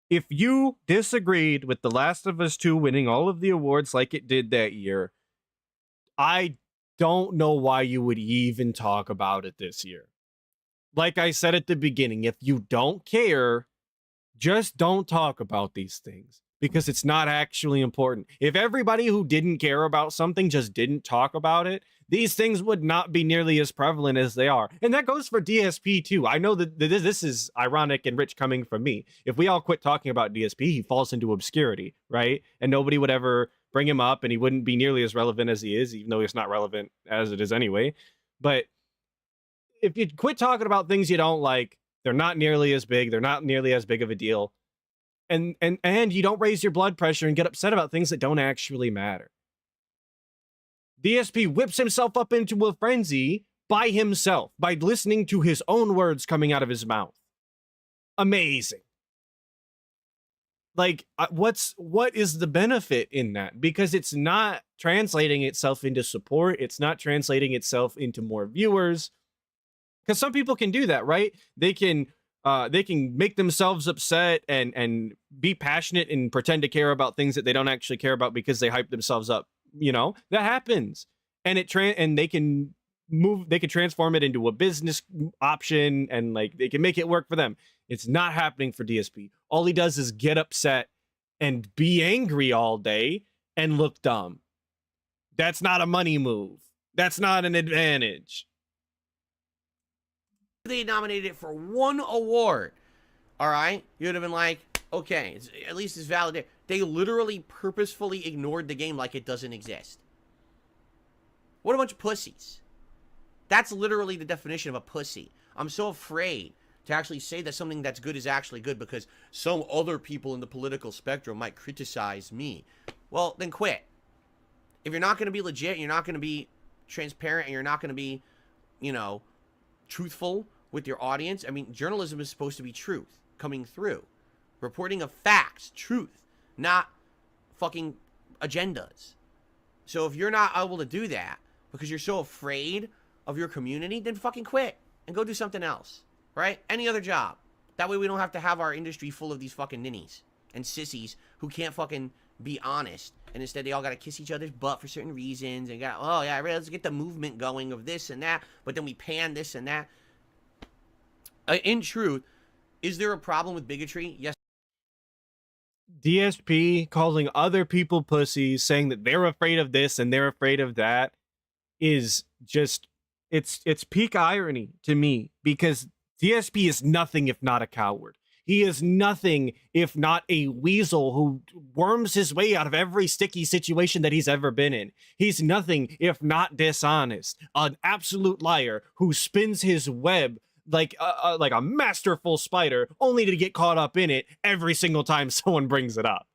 if you disagreed with The Last of Us 2 winning all of the awards like it did that year, I don't know why you would even talk about it this year. Like I said at the beginning, if you don't care, just don't talk about these things because it's not actually important. If everybody who didn't care about something just didn't talk about it, these things would not be nearly as prevalent as they are. And that goes for DSP too. I know that this is ironic and rich coming from me. If we all quit talking about DSP, he falls into obscurity, right? And nobody would ever bring him up and he wouldn't be nearly as relevant as he is, even though he's not relevant as it is anyway. But if you quit talking about things you don't like, They're not nearly as big. They're not nearly as big of a deal. And you don't raise your blood pressure and get upset about things that don't actually matter. DSP whips himself up into a frenzy by himself, by listening to his own words coming out of his mouth. Amazing. Like, what is the benefit in that? Because it's not translating itself into support. It's not translating itself into more viewers. Because some people can do that, right? They can make themselves upset and be passionate and pretend to care about things that they don't actually care about because they hype themselves up. You know, that happens. And they can transform it into a business option, and like they can make it work for them. It's not happening for DSP. All he does is get upset and be angry all day and look dumb. That's not a money move. That's not an advantage. They nominated it for one award, all right? You would have been like, okay, at least it's valid. They literally purposefully ignored the game like it doesn't exist. What a bunch of pussies. That's literally the definition of a pussy. I'm so afraid to actually say that something that's good is actually good because some other people in the political spectrum might criticize me. Well, then quit. If you're not going to be legit, you're not going to be transparent, and you're not going to be, you know, truthful with your audience. I mean, journalism is supposed to be truth coming through. Reporting of facts, truth, not fucking agendas. So if you're not able to do that because you're so afraid of your community, then fucking quit and go do something else, right? Any other job. That way we don't have to have our industry full of these fucking ninnies and sissies who can't fucking be honest. And instead they all got to kiss each other's butt for certain reasons and got, oh yeah, let's get the movement going of this and that. But then we pan this and that. In truth, is there a problem with bigotry? Yes. DSP calling other people pussies, saying that they're afraid of this and they're afraid of that, is just, it's peak irony to me, because DSP is nothing if not a coward. He is nothing if not a weasel who worms his way out of every sticky situation that he's ever been in. He's nothing if not dishonest, an absolute liar who spins his web like a masterful spider, only to get caught up in it every single time someone brings it up.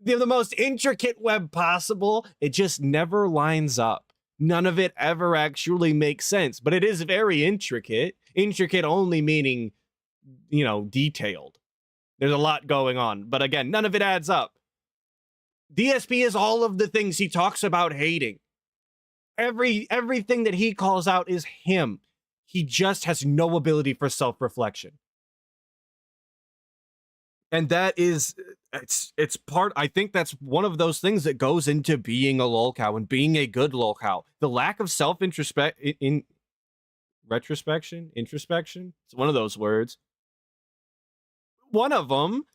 They're the most intricate web possible. It just never lines up. None of it ever actually makes sense, but it is very intricate. Intricate only meaning, you know, detailed. There's a lot going on, but again, none of it adds up. DSP is all of the things he talks about hating. Everything that he calls out is him. He just has no ability for self-reflection. And that is, it's part, I think that's one of those things that goes into being a lolcow and being a good lolcow. The lack of introspection, it's one of those words. One of them,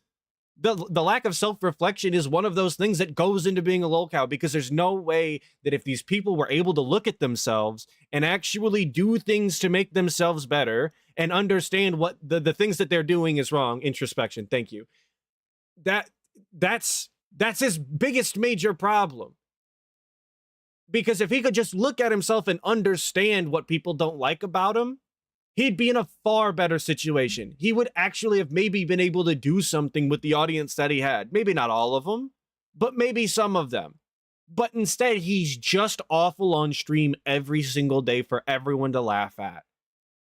the lack of self-reflection is one of those things that goes into being a lolcow, because there's no way that if these people were able to look at themselves and actually do things to make themselves better and understand what the things that they're doing is wrong. Introspection, thank you. That's his biggest major problem. Because if he could just look at himself and understand what people don't like about him, he'd be in a far better situation. He would actually have maybe been able to do something with the audience that he had. Maybe not all of them, but maybe some of them. But instead, he's just awful on stream every single day for everyone to laugh at,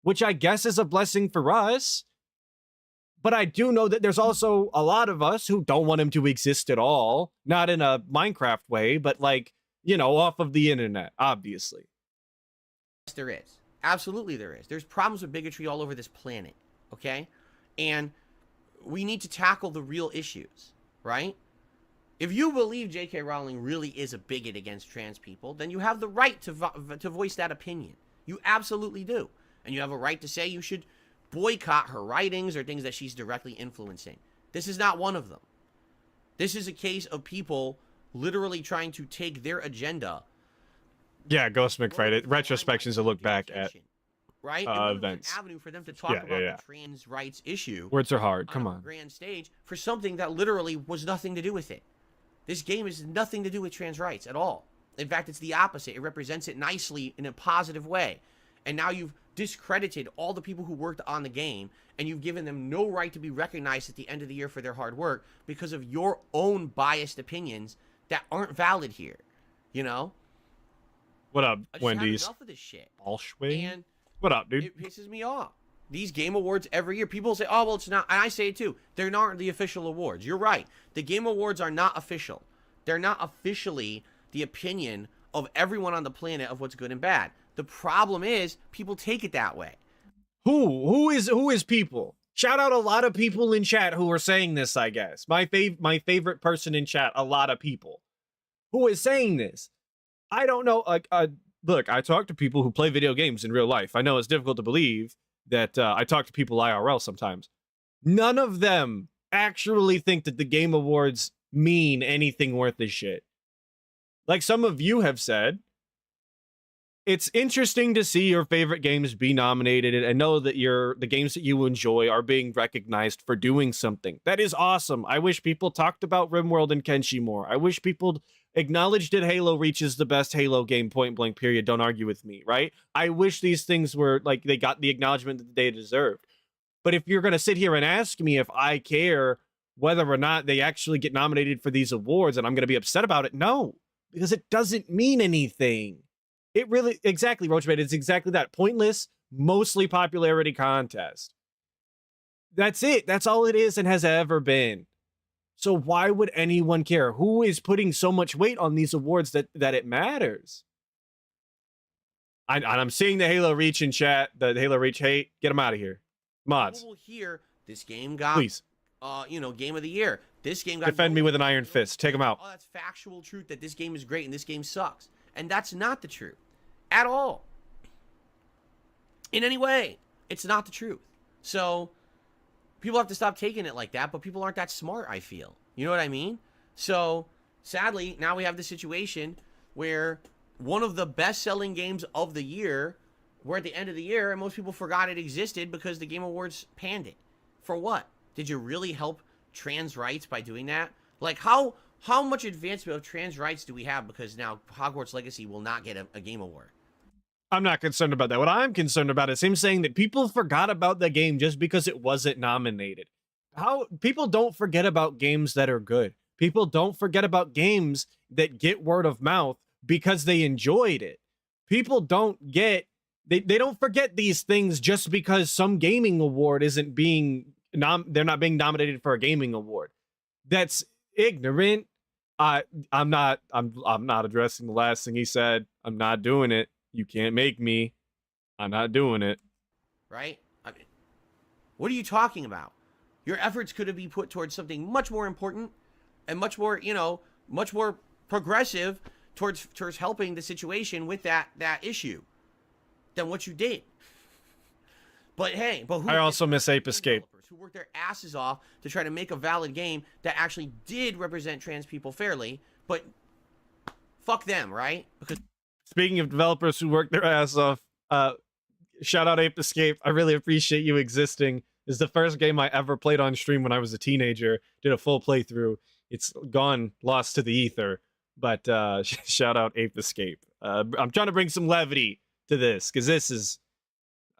which I guess is a blessing for us. But I do know that there's also a lot of us who don't want him to exist at all. Not in a Minecraft way, but like, you know, off of the internet, obviously. Yes, there is. Absolutely there is. There's problems with bigotry all over this planet, okay? And we need to tackle the real issues, right? If you believe J.K. Rowling really is a bigot against trans people, then you have the right to voice that opinion. You absolutely do. And you have a right to say you should boycott her writings or things that she's directly influencing. This is not one of them. This is a case of people literally trying to take their agenda. Yeah, Ghost McFright. Retrospections to look back at right events. An avenue for them to talk about the trans rights issue. Words are hard. Come on. Grand stage for something that literally was nothing to do with it. This game has nothing to do with trans rights at all. In fact, it's the opposite. It represents it nicely in a positive way. And now you've discredited all the people who worked on the game, and you've given them no right to be recognized at the end of the year for their hard work because of your own biased opinions that aren't valid here. You know? What up, I just Wendy's? had enough of this shit. Bolshoi? And What up, dude? it pisses me off. These game awards every year, people say, oh, well, it's not. And I say it too. They're not the official awards. You're right. The game awards are not official. They're not officially the opinion of everyone on the planet of what's good and bad. The problem is people take it that way. Who is people? Shout out a lot of people in chat who are saying this, I guess. My favorite person in chat, a lot of people. Who is saying this? I don't know. Look, I talk to people who play video games in real life. I know it's difficult to believe that I talk to people IRL sometimes. None of them actually think that the Game Awards mean anything worth a shit. Like some of you have said, it's interesting to see your favorite games be nominated and know that the games that you enjoy are being recognized for doing something. That is awesome. I wish people talked about RimWorld and Kenshi more. I wish people acknowledged that Halo Reach is the best Halo game, point blank, period. Don't argue with me, right? I wish these things were, like, they got the acknowledgement that they deserved. But if you're going to sit here and ask me if I care whether or not they actually get nominated for these awards and I'm going to be upset about it, no. Because it doesn't mean anything. It really, exactly, Roachbait, it's exactly that. Pointless, mostly popularity contest. That's it. That's all it is and has ever been. So why would anyone care? Who is putting so much weight on these awards that it matters? I'm seeing the Halo Reach in chat, the Halo Reach hate. Get them out of here. Mods. People will hear this game got, Please. Game of the year. This game got... Defend me with an iron fist. Take them out. Oh, that's factual truth that this game is great and this game sucks. And that's not the truth. At all. In any way. It's not the truth. So... people have to stop taking it like that, but people aren't that smart, I feel. You know what I mean? So, sadly, now we have the situation where one of the best-selling games of the year, we're at the end of the year, and most people forgot it existed because the Game Awards panned it. For what? Did you really help trans rights by doing that? Like, how much advancement of trans rights do we have because now Hogwarts Legacy will not get a Game Award? I'm not concerned about that. What I'm concerned about is him saying that people forgot about the game just because it wasn't nominated. How people don't forget about games that are good. People don't forget about games that get word of mouth because they enjoyed it. People don't get they don't forget these things just because some gaming award isn't being they're not being nominated for a gaming award. That's ignorant. I'm not addressing the last thing he said. I'm not doing it. You can't make me. I'm not doing it. Right? I mean, what are you talking about? Your efforts could have been put towards something much more important and much more, much more progressive towards helping the situation with that issue than what you did. But hey, who I also miss Ape Escape. Who worked their asses off to try to make a valid game that actually did represent trans people fairly, but fuck them, right? Because speaking of developers who work their ass off, shout out Ape Escape. I really appreciate you existing. This is the first game I ever played on stream when I was a teenager. Did a full playthrough. It's gone, lost to the ether. But shout out Ape Escape. I'm trying to bring some levity to this, because this is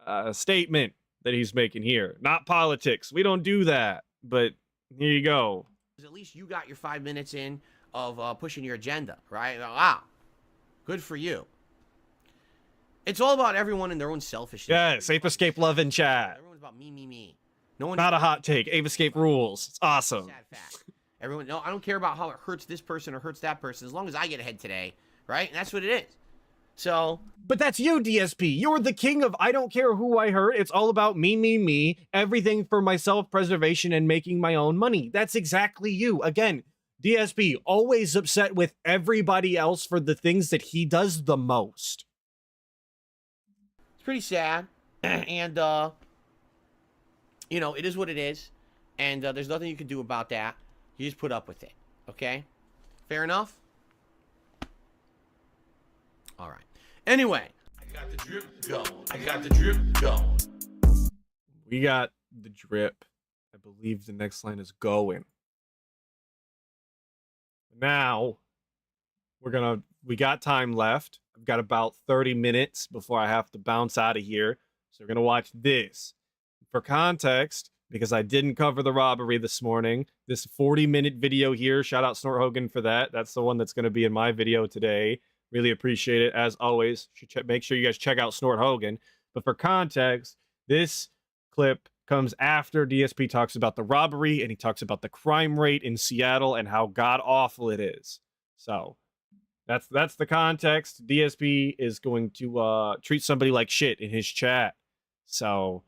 a statement that he's making here. Not politics. We don't do that. But here you go. at least you got your 5 minutes in of pushing your agenda, right? Wow. Good for you. It's all about everyone and their own selfishness. Yes, Ape Escape love in chat. Everyone's about me. No one. Not a hot take. Ape Escape rules. It's awesome. Sad fact. Everyone, no, I don't care about how it hurts this person or hurts that person, as long as I get ahead today, right? And that's what it is. So, but that's you, DSP. You're the king of I don't care who I hurt. It's all about me. Everything for my self-preservation and making my own money. That's exactly you. Again, DSP, always upset with everybody else for the things that he does the most. It's pretty sad. And, you know, it is what it is. And there's nothing you can do about that. You just put up with it. Okay? Fair enough? All right. Anyway. I got the drip going. We got the drip. I believe the next line is going. Now, we got time left. I've got about 30 minutes before I have to bounce out of here. So we're going to watch this. For context, because I didn't cover the robbery this morning, this 40-minute video here, shout out Snort Hogan for that. That's the one that's going to be in my video today. Really appreciate it. As always, make sure you guys check out Snort Hogan. But for context, this clip comes after DSP talks about the robbery, and he talks about the crime rate in Seattle and how god-awful it is. So that's the context. DSP is going to treat somebody like shit in his chat. So,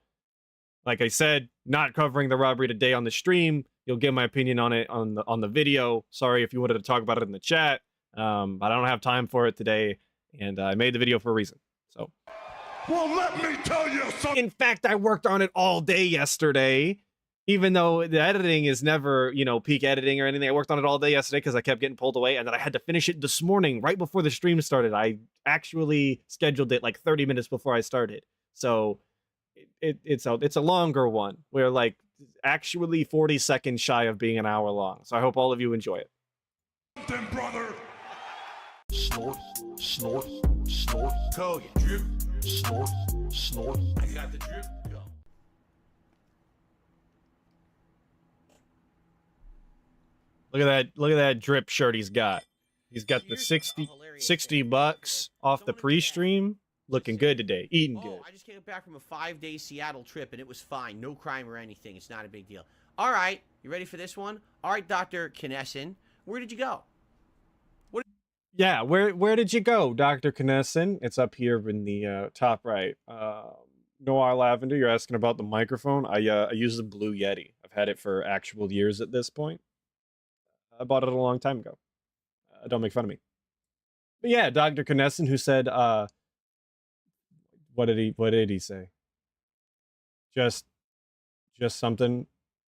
like I said, not covering the robbery today on the stream. You'll get my opinion on it on the video. Sorry if you wanted to talk about it in the chat, but I don't have time for it today, and I made the video for a reason. So, Well, let me tell you something. in fact, I worked on it all day yesterday, even though the editing is never, peak editing or anything. I worked on it all day yesterday because I kept getting pulled away, and then I had to finish it this morning right before the stream started. I actually scheduled it like 30 minutes before I started, so it's a longer one. We're like actually 40 seconds shy of being an hour long. So I hope all of you enjoy it. Something, brother. Snort, snort, snort, Hogan, drip. snort, snort. I got the drip. Go. Look at that drip shirt he's got. He's got the Here's a hilarious $60 thing. off the Someone in chat pre-stream. Looking good today. Eating Oh, good. I just came back from a 5-day Seattle trip, and it was fine. No crime or anything. It's not a big deal. All right. You ready for this one? All right, Dr. Knesson. Where did you go? Yeah, where did you go, Dr. Knesson? It's up here in the top right. Noir Lavender, you're asking about the microphone. I use the Blue Yeti. I've had it for actual years at this point. I bought it a long time ago. Don't make fun of me. But yeah, Dr. Knesson, who said, what did he say? Just something.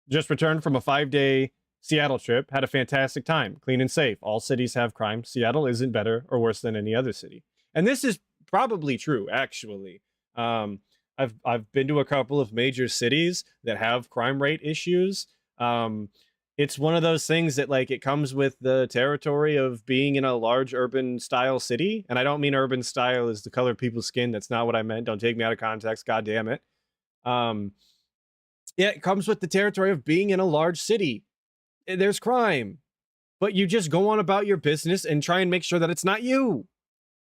Just returned from a 5-day Seattle trip. Had a fantastic time. Clean and safe. All cities have crime. Seattle isn't better or worse than any other city. And this is probably true, actually. I've been to a couple of major cities that have crime rate issues. It's one of those things that, like, it comes with the territory of being in a large urban style city. And I don't mean urban style as the color of people's skin. That's not what I meant. Don't take me out of context. God damn it. Yeah, it comes with the territory of being in a large city. There's crime, but you just go on about your business and try and make sure that it's not you.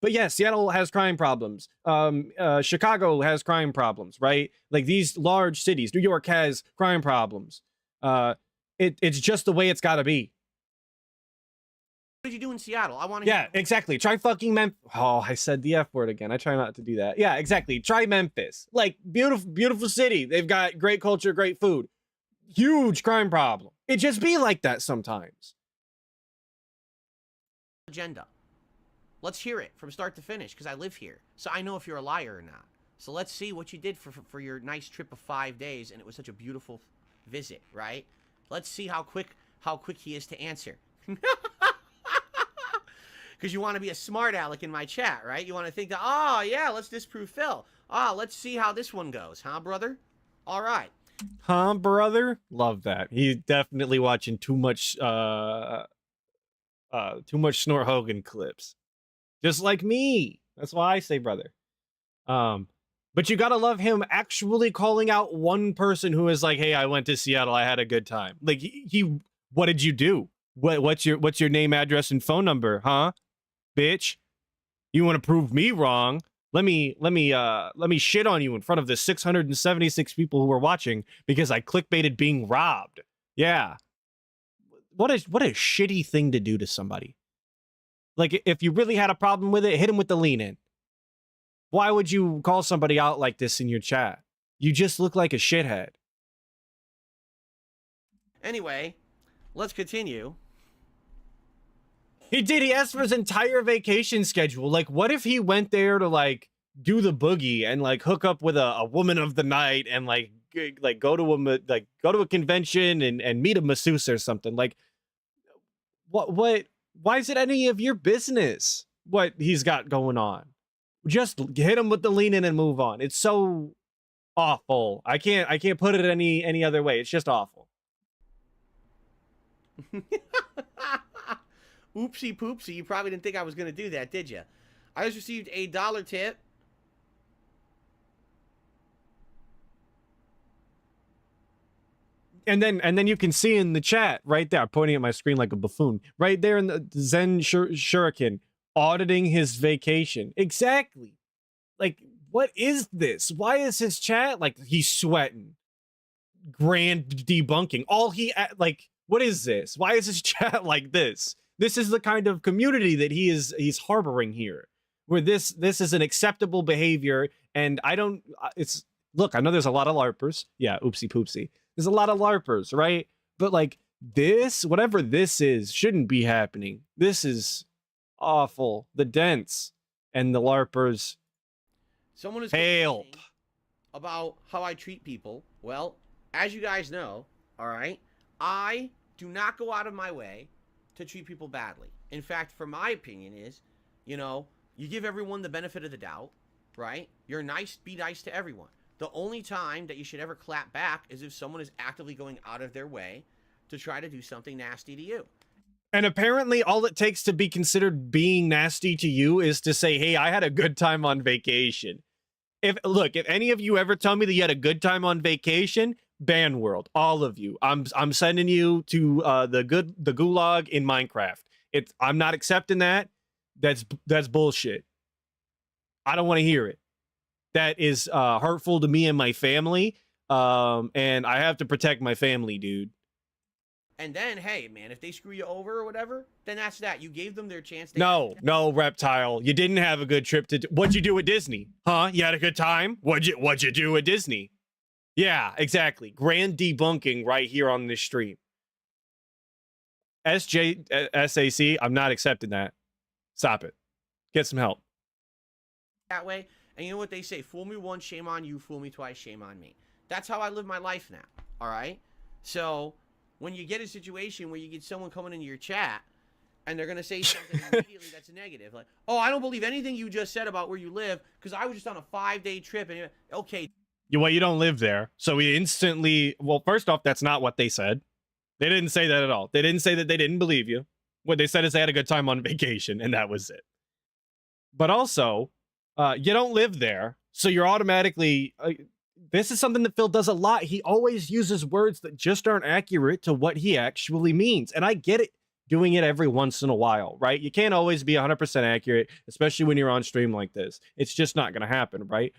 But yeah, Seattle has crime problems. Chicago has crime problems, right? Like, these large cities. New York has crime problems. It's just the way it's got to be. What did you do in Seattle? I want to Yeah, exactly. Try fucking Memphis. Oh, I said the F word again. I try not to do that. Yeah, exactly. Try Memphis. Like, beautiful city. They've got great culture, great food. Huge crime problem. It just be like that sometimes. agenda. Let's hear it from start to finish, because I live here. So I know if you're a liar or not. So let's see what you did for your nice trip of 5 days, and it was such a beautiful visit, right? Let's see how quick he is to answer. Because you want to be a smart aleck in my chat, right? You want to think that, oh, yeah, let's disprove Phil. let's see how this one goes, huh, brother? All right. Huh, brother? Love that. He's definitely watching too much Snort Hogan clips. Just like me. That's why I say brother. But you gotta love him actually calling out one person who is like, hey, I went to Seattle, I had a good time. Like, he what did you do? What's your name, address, and phone number, huh? Bitch. You want to prove me wrong? Let me shit on you in front of the 676 people who are watching because I clickbaited being robbed. Yeah. What a shitty thing to do to somebody. Like, if you really had a problem with it, hit him with the lean in. Why would you call somebody out like this in your chat? You just look like a shithead. Anyway, let's continue. He did. He asked for his entire vacation schedule. Like, what if he went there to, like, do the boogie and, like, hook up with a woman of the night and, like go to a convention and meet a masseuse or something? Like, what? Why is it any of your business what he's got going on? Just hit him with the lean in and move on. It's so awful. I can't put it any other way. It's just awful. Oopsie poopsie, you probably didn't think I was going to do that, did you? I just received a $1 tip. And then you can see in the chat right there, pointing at my screen like a buffoon, right there in the Zen Shuriken, auditing his vacation. Exactly. Like, what is this? Why is his chat like he's sweating? Grand debunking. Like, what is this? Why is his chat like this? This is the kind of community that he's harboring here, where this is an acceptable behavior. And I don't, look, I know there's a lot of LARPers. Yeah, oopsie poopsie. There's a lot of LARPers, right? But like this, whatever this is, shouldn't be happening. This is awful. The Dents and the LARPers. Someone is help about how I treat people. Well, as you guys know, all right, I do not go out of my way to treat people badly. In fact, for my opinion is, you know, you give everyone the benefit of the doubt, right? You're nice, be nice to everyone. The only time that you should ever clap back is if someone is actively going out of their way to try to do something nasty to you. And apparently all it takes to be considered being nasty to you is to say, hey, I had a good time on vacation. If any of you ever tell me that you had a good time on vacation, ban world, all of you. I'm sending you to the gulag in Minecraft. I'm not accepting that. That's bullshit. I don't want to hear it. That is hurtful to me and my family. And I have to protect my family, dude. And then, hey, man, if they screw you over or whatever, then that's that. You gave them their chance. No, Reptile. You didn't have a good trip to... What'd you do at Disney? Huh? You had a good time? What'd you do at Disney? Yeah, exactly. Grand debunking right here on this stream. SAC, I'm not accepting that. Stop it. Get some help. That way. And you know what they say? Fool me once, shame on you. Fool me twice, shame on me. That's how I live my life now. All right? So... when you get a situation where you get someone coming into your chat and they're going to say something immediately that's negative, like, oh, I don't believe anything you just said about where you live because I was just on a 5-day trip. And okay. Well, you don't live there. So we instantly, well, first off, that's not what they said. They didn't say that at all. They didn't say that they didn't believe you. What they said is they had a good time on vacation and that was it. But also, you don't live there. So you're automatically... this is something that Phil does a lot. He always uses words that just aren't accurate to what he actually means. And I get it doing it every once in a while, right? You can't always be 100% accurate, especially when you're on stream like this. It's just not going to happen, right?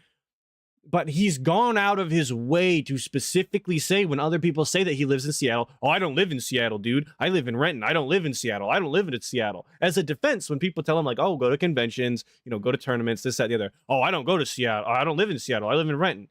But he's gone out of his way to specifically say when other people say that he lives in Seattle, oh, I don't live in Seattle, dude. I live in Renton. I don't live in Seattle. I don't live in Seattle. As a defense, when people tell him like, oh, go to conventions, you know, go to tournaments, this, that, the other. Oh, I don't go to Seattle. I don't live in Seattle. I live in Renton.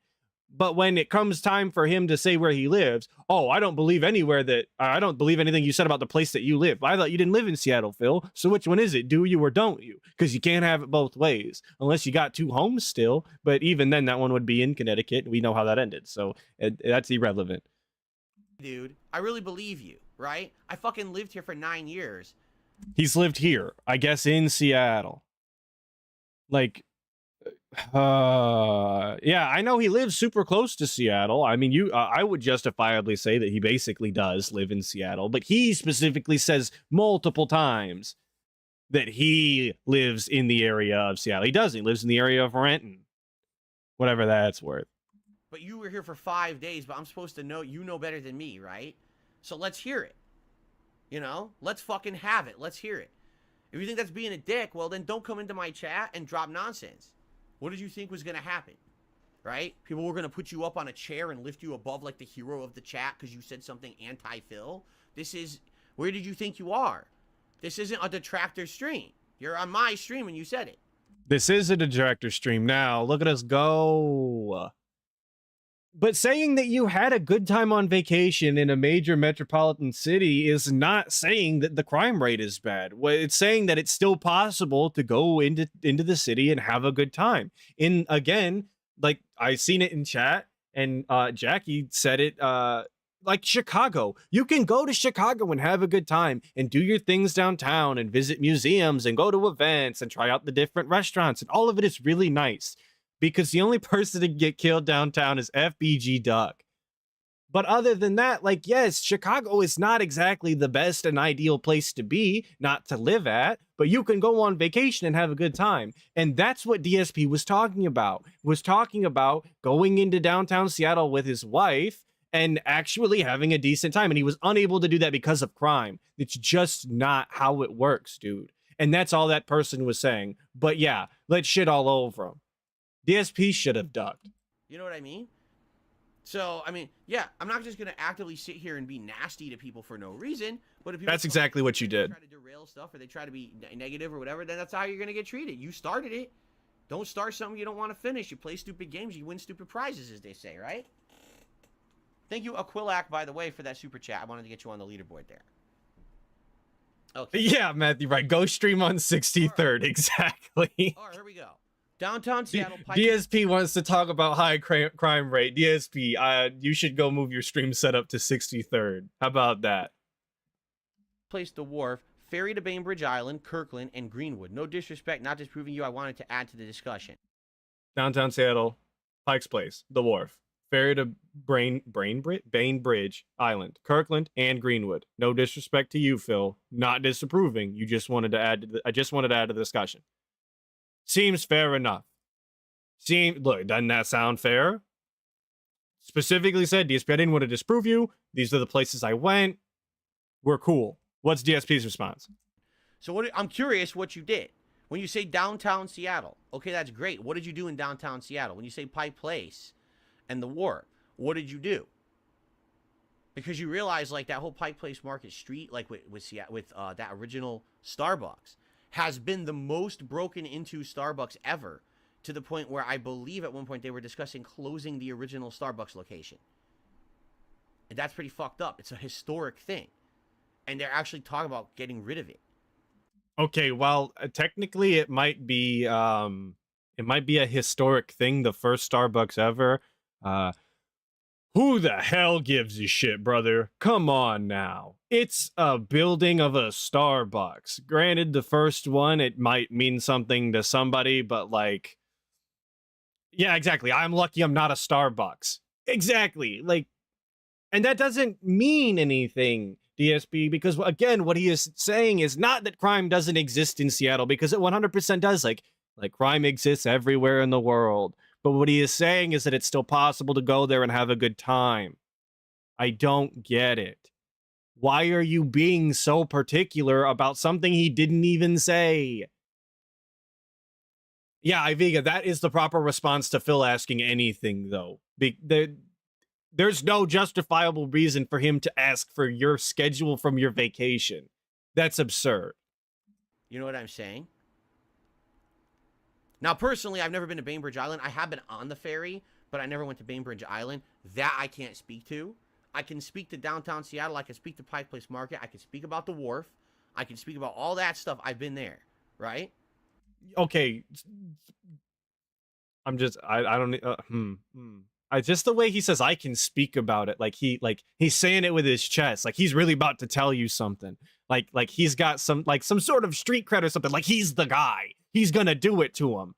But when it comes time for him to say where he lives, oh, I don't believe I don't believe anything you said about the place that you live. I thought you didn't live in Seattle, Phil. So which one is it? Do you or don't you? Because you can't have it both ways unless you got two homes still. But even then, that one would be in Connecticut. We know how that ended. So that's irrelevant. Dude, I really believe you, right? I fucking lived here for 9 years. He's lived here, I guess, in Seattle. Like... yeah, I know he lives super close to Seattle. I mean, I would justifiably say that he basically does live in Seattle, but he specifically says multiple times that he lives in the area of Seattle. He doesn't. He lives in the area of Renton, whatever that's worth. But you were here for 5 days, but I'm supposed to know, you know better than me, right? So let's hear it. You know, let's fucking have it. Let's hear it. If you think that's being a dick, well, then don't come into my chat and drop nonsense. What did you think was going to happen, right? People were going to put you up on a chair and lift you above like the hero of the chat because you said something anti-Phil. This is, where did you think you are? This isn't a detractor stream. You're on my stream and you said it. This is a detractor stream now. Look at us go. But saying that you had a good time on vacation in a major metropolitan city is not saying that the crime rate is bad. It's saying that it's still possible to go into the city and have a good time. In again, like I seen it in chat, and Jackie said it. Like Chicago, you can go to Chicago and have a good time and do your things downtown and visit museums and go to events and try out the different restaurants, and all of it is really nice. Because the only person to get killed downtown is FBG Duck. But other than that, like, yes, Chicago is not exactly the best and ideal place to be, not to live at, but you can go on vacation and have a good time. And that's what DSP was talking about. Was talking about going into downtown Seattle with his wife and actually having a decent time. And he was unable to do that because of crime. It's just not how it works, dude. And that's all that person was saying. But yeah, let's shit all over him. DSP should have ducked. You know what I mean? So, I mean, yeah, I'm not just going to actively sit here and be nasty to people for no reason. But if people That's exactly what you did. try to derail stuff, or they try to be negative or whatever, then that's how you're going to get treated. You started it. Don't start something you don't want to finish. You play stupid games, you win stupid prizes, as they say, right? Thank you, Aquilak, by the way, for that super chat. I wanted to get you on the leaderboard there. Okay. Yeah, Matthew, right. Go stream on 63rd. Exactly. All right, here we go. Downtown Seattle. DSP wants to talk about high crime rate. DSP, you should go move your stream setup to 63rd. How about that? Place the wharf, ferry to Bainbridge Island, Kirkland, and Greenwood. No disrespect, not disproving you. I wanted to add to the discussion. Downtown Seattle, Pikes Place, the wharf, ferry to Bainbridge Island, Kirkland, and Greenwood. No disrespect to you, Phil. Not disapproving. You just wanted to add. I just wanted to add to the discussion. Seems fair enough. Look, doesn't that sound fair? Specifically said, DSP, I didn't want to disprove you. These are the places I went. We're cool. What's DSP's response? So I'm curious what you did. When you say downtown Seattle, okay, that's great. What did you do in downtown Seattle? When you say Pike Place and the wharf, what did you do? Because you realize, like, that whole Pike Place Market Street, like with that original Starbucks, has been the most broken into Starbucks ever, to the point where I believe at one point they were discussing closing the original Starbucks location. And that's pretty fucked up. It's a historic thing. And they're actually talking about getting rid of it. Okay, well, technically it might be a historic thing, the first Starbucks ever. Who the hell gives a shit, brother? Come on now. It's a building of a Starbucks. Granted, the first one, it might mean something to somebody, but like, yeah, exactly. I'm lucky I'm not a Starbucks. Exactly. Like, and that doesn't mean anything, DSP, because again, what he is saying is not that crime doesn't exist in Seattle, because it 100% does. Like crime exists everywhere in the world. But what he is saying is that it's still possible to go there and have a good time. I don't get it. Why are you being so particular about something he didn't even say? Yeah, Iviga, that is the proper response to Phil asking anything, though. There's no justifiable reason for him to ask for your schedule from your vacation. That's absurd. You know what I'm saying? Now, personally, I've never been to Bainbridge Island. I have been on the ferry, but I never went to Bainbridge Island. That I can't speak to. I can speak to downtown Seattle. I can speak to Pike Place Market. I can speak about the wharf. I can speak about all that stuff. I've been there, right? Okay. I don't, I just the way he says I can speak about it, like he's saying it with his chest, like he's really about to tell you something, like he's got some sort of street cred or something, like he's the guy, he's gonna do it to him.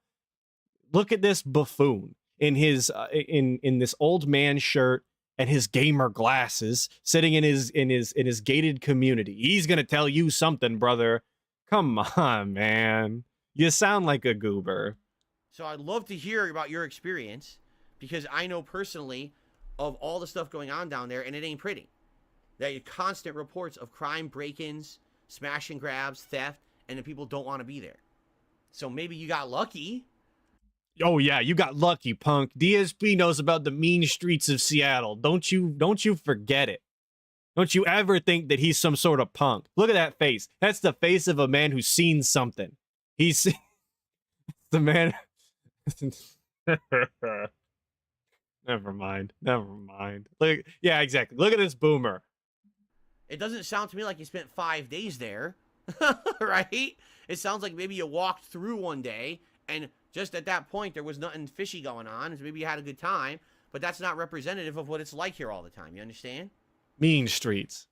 Look at this buffoon in his in this old man shirt and his gamer glasses, sitting in his gated community. He's gonna tell you something, brother. Come on, man, you sound like a goober. So I'd love to hear about your experience, because I know personally of all the stuff going on down there, and it ain't pretty. There are constant reports of crime, break-ins, smash and grabs, theft, and the people don't want to be there. So maybe you got lucky. Oh yeah, you got lucky, punk. DSP knows about the mean streets of Seattle. Don't you forget it. Don't you ever think that he's some sort of punk. Look at that face. That's the face of a man who's seen something. He's the man. Never mind. Look, yeah, exactly. Look at this boomer. It doesn't sound to me like you spent 5 days there, right? It sounds like maybe you walked through one day, and just at that point there was nothing fishy going on, so maybe you had a good time, but that's not representative of what it's like here all the time. You understand? Mean streets.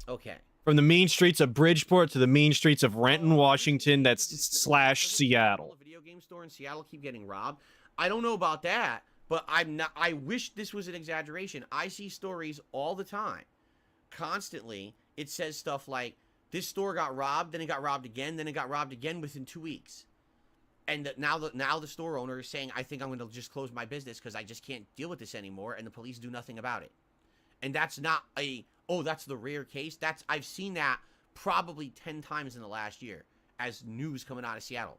Okay. From the mean streets of Bridgeport to the mean streets of Renton, Washington, that's slash Seattle. The video game store in Seattle keep getting robbed. I don't know about that, but I wish this was an exaggeration. I see stories all the time. Constantly, it says stuff like, this store got robbed, then it got robbed again, then it got robbed again within 2 weeks. And now the store owner is saying, I think I'm going to just close my business because I just can't deal with this anymore, and the police do nothing about it. And that's not that's the rare case. I've seen that probably 10 times in the last year as news coming out of Seattle.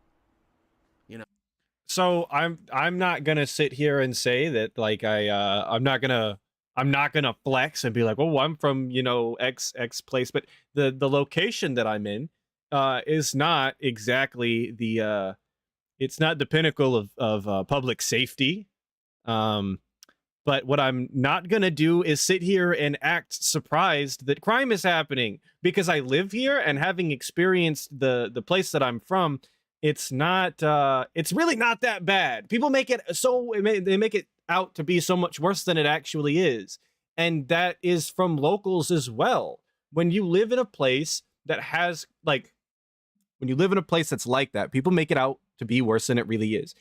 So I'm not gonna sit here and say that like I'm not gonna flex and be like, oh, I'm from, you know, X place, but the location that I'm in is not exactly the it's not the pinnacle of public safety. But what I'm not gonna do is sit here and act surprised that crime is happening, because I live here, and having experienced the place that I'm from, it's not it's really not that bad. People make it they make it out to be so much worse than it actually is. And that is from locals as well. When you live in a place that has when you live in a place that's like that, people make it out to be worse than it really is.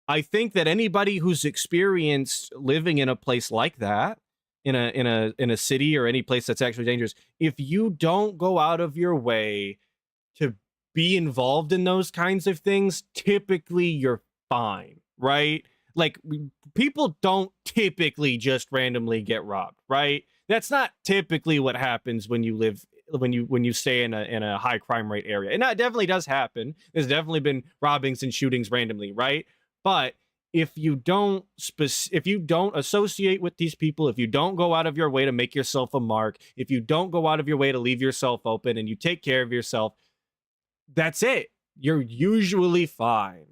I think that anybody who's experienced living in a place like that, in a city or any place that's actually dangerous, if you don't go out of your way to be involved in those kinds of things, typically you're fine, right? Like, people don't typically just randomly get robbed, right? That's not typically what happens when you live when you stay in a high crime rate area. And that definitely does happen. There's definitely been robbings and shootings randomly, right? But if you don't associate with these people, if you don't go out of your way to make yourself a mark, if you don't go out of your way to leave yourself open, and you take care of yourself, that's it. You're usually fine.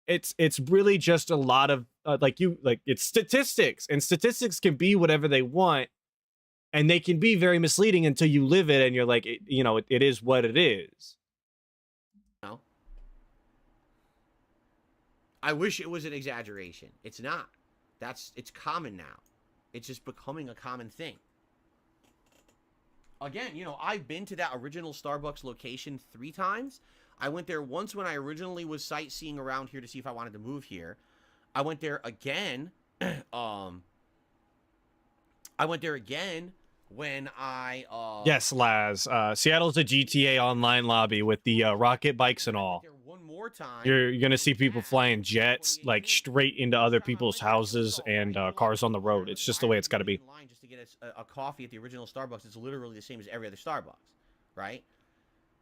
It's really just a lot of it's statistics, and statistics can be whatever they want, and they can be very misleading until you live it, and you're like, it is what it is. No. I wish it was an exaggeration. It's not. It's common now. It's just becoming a common thing. Again, I've been to that original Starbucks location 3 times. I went there once when I originally was sightseeing around here to see if I wanted to move here. I went there again. When I Yes, Laz. Seattle's a GTA online lobby with the rocket bikes and all. One more time. You're gonna see people flying jets like straight into other people's houses and cars on the road. It's just the way it's got to be. Just to get a coffee at the original Starbucks, it's literally the same as every other Starbucks, right?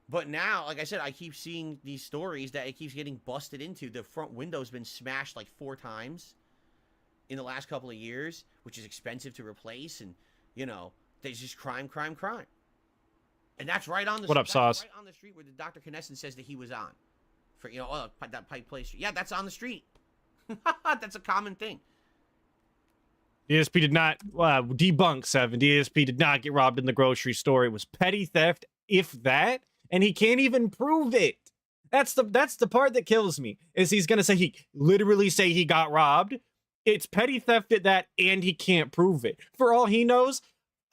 But now, like I said, I keep seeing these stories that it keeps getting busted into. The front window's been smashed like 4 times in the last couple of years, which is expensive to replace, and there's just crime. And that's right on the What up, Sauce? Right on the street where the Dr. Knesset says that he was on. For that Pike Place. Yeah, that's on the street. That's a common thing. DSP did not debunk 7. DSP did not get robbed in the grocery store. It was petty theft, if that, and he can't even prove it. That's the part that kills me. Is he's gonna say he got robbed. It's petty theft at that, and he can't prove it. For all he knows,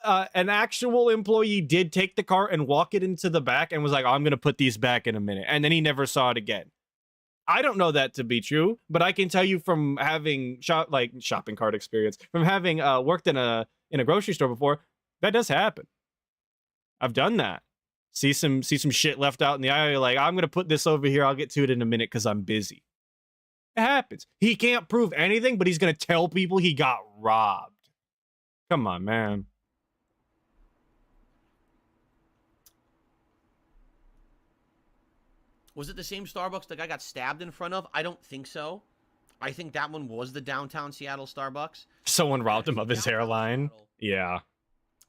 an actual employee did take the car and walk it into the back and was like, oh, I'm going to put these back in a minute. And then he never saw it again. I don't know that to be true, but I can tell you from having shopping cart experience, from having worked in a grocery store before, that does happen. I've done that. See some shit left out in the aisle. You're like, I'm going to put this over here. I'll get to it in a minute because I'm busy. It happens. He can't prove anything, but he's going to tell people he got robbed. Come on, man. Was it the same Starbucks the guy got stabbed in front of? I don't think so. I think that one was the downtown Seattle Starbucks. Someone robbed him of his hairline. Yeah.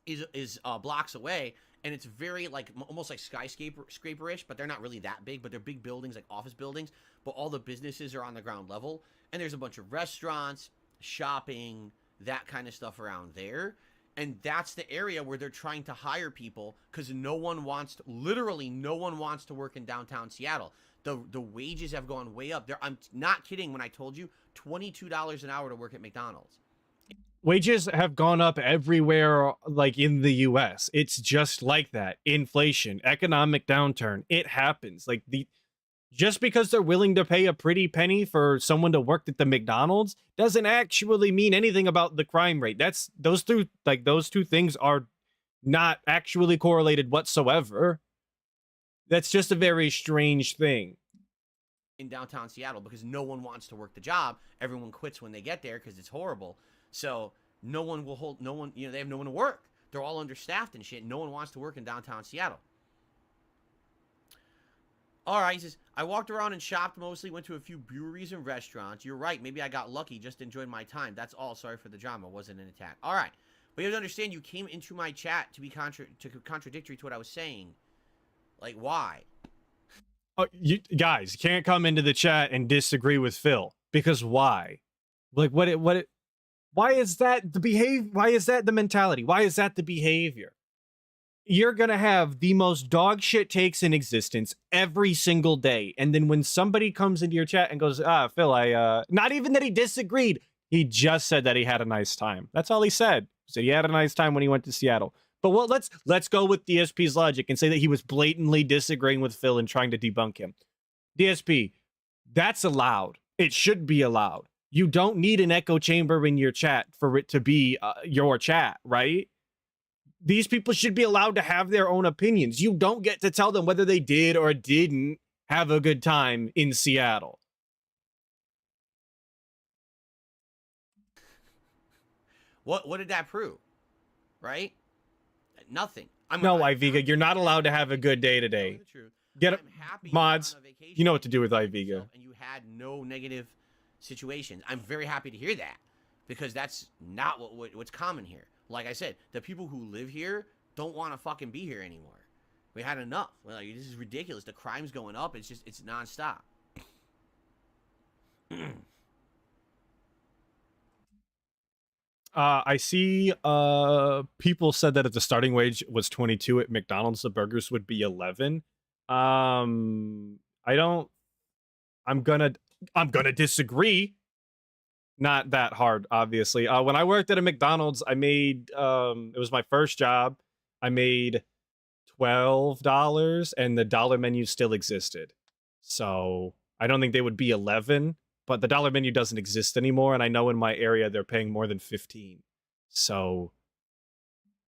Is blocks away, and it's very almost like skyscraper-ish, but they're not really that big, but they're big buildings, like office buildings, but all the businesses are on the ground level, and there's a bunch of restaurants, shopping, that kind of stuff around there. And that's the area where they're trying to hire people because literally no one wants to work in downtown Seattle. The wages have gone way up. I'm not kidding when I told you $22 an hour to work at McDonald's. Wages have gone up everywhere, like in the US. It's just like that. Inflation, economic downturn. It happens. Just because they're willing to pay a pretty penny for someone to work at the McDonald's doesn't actually mean anything about the crime rate. Those two things are not actually correlated whatsoever. That's just a very strange thing. In downtown Seattle, because no one wants to work the job. Everyone quits when they get there because it's horrible. So no one will hold, no one, you know, they have no one to work. They're all understaffed and shit. No one wants to work in downtown Seattle. All right, he says, I walked around and shopped mostly, went to a few breweries and restaurants. You're right, maybe I got lucky, just enjoyed my time. That's all. Sorry for the drama. It wasn't an attack. All right. But you have to understand, you came into my chat to be contradictory to what I was saying. Like, why? Oh, you guys can't come into the chat and disagree with Phil, because why? Like, why is that the behavior? Why is that the mentality? Why is that the behavior? You're gonna have the most dog shit takes in existence every single day, and then when somebody comes into your chat and goes, Phil, not even that he disagreed, he just said that he had a nice time. That's all he said. He said he had a nice time when he went to Seattle. But let's go with DSP's logic and say that he was blatantly disagreeing with Phil and trying to debunk him. DSP, that's allowed. It should be allowed. You don't need an echo chamber in your chat for it to be your chat, right? These people should be allowed to have their own opinions. You don't get to tell them whether they did or didn't have a good time in Seattle. What did that prove? Right? Nothing. No, Iviga, you're not allowed to have a good day today. Get mods. You know what to do with Iviga. And you had no negative situations. I'm very happy to hear that, because that's not what's common here. Like I said, the people who live here don't want to fucking be here anymore. We had enough. Like, this is ridiculous. The crime's going up. It's nonstop. I see people said that if the starting wage was 22 at McDonald's, the burgers would be 11. I'm gonna disagree. Not that hard, obviously. When I worked at a McDonald's, I made it was my first job. I made $12 and the dollar menu still existed. So I don't think they would be 11. But the dollar menu doesn't exist anymore, and I know in my area they're paying more than 15. So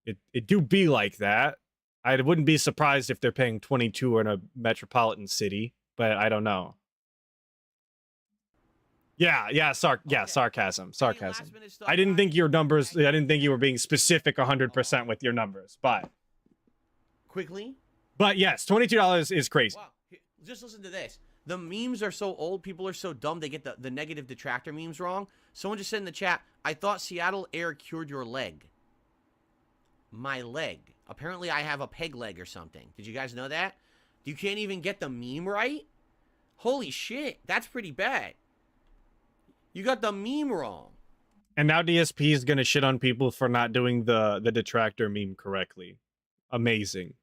it do be like that. I wouldn't be surprised if they're paying 22 in a metropolitan city, but I don't know. Sarcasm. I didn't think your numbers. I didn't think you were being specific 100% with your numbers, but Quickly. But yes, $22 is crazy. Wow. Just listen to this. The memes are so old, people are so dumb, they get the negative detractor memes wrong. Someone just said in the chat, I thought Seattle air cured your leg. My leg. Apparently I have a peg leg or something. Did you guys know that? You can't even get the meme right? Holy shit, that's pretty bad. You got the meme wrong. And now DSP is going to shit on people for not doing the detractor meme correctly. Amazing.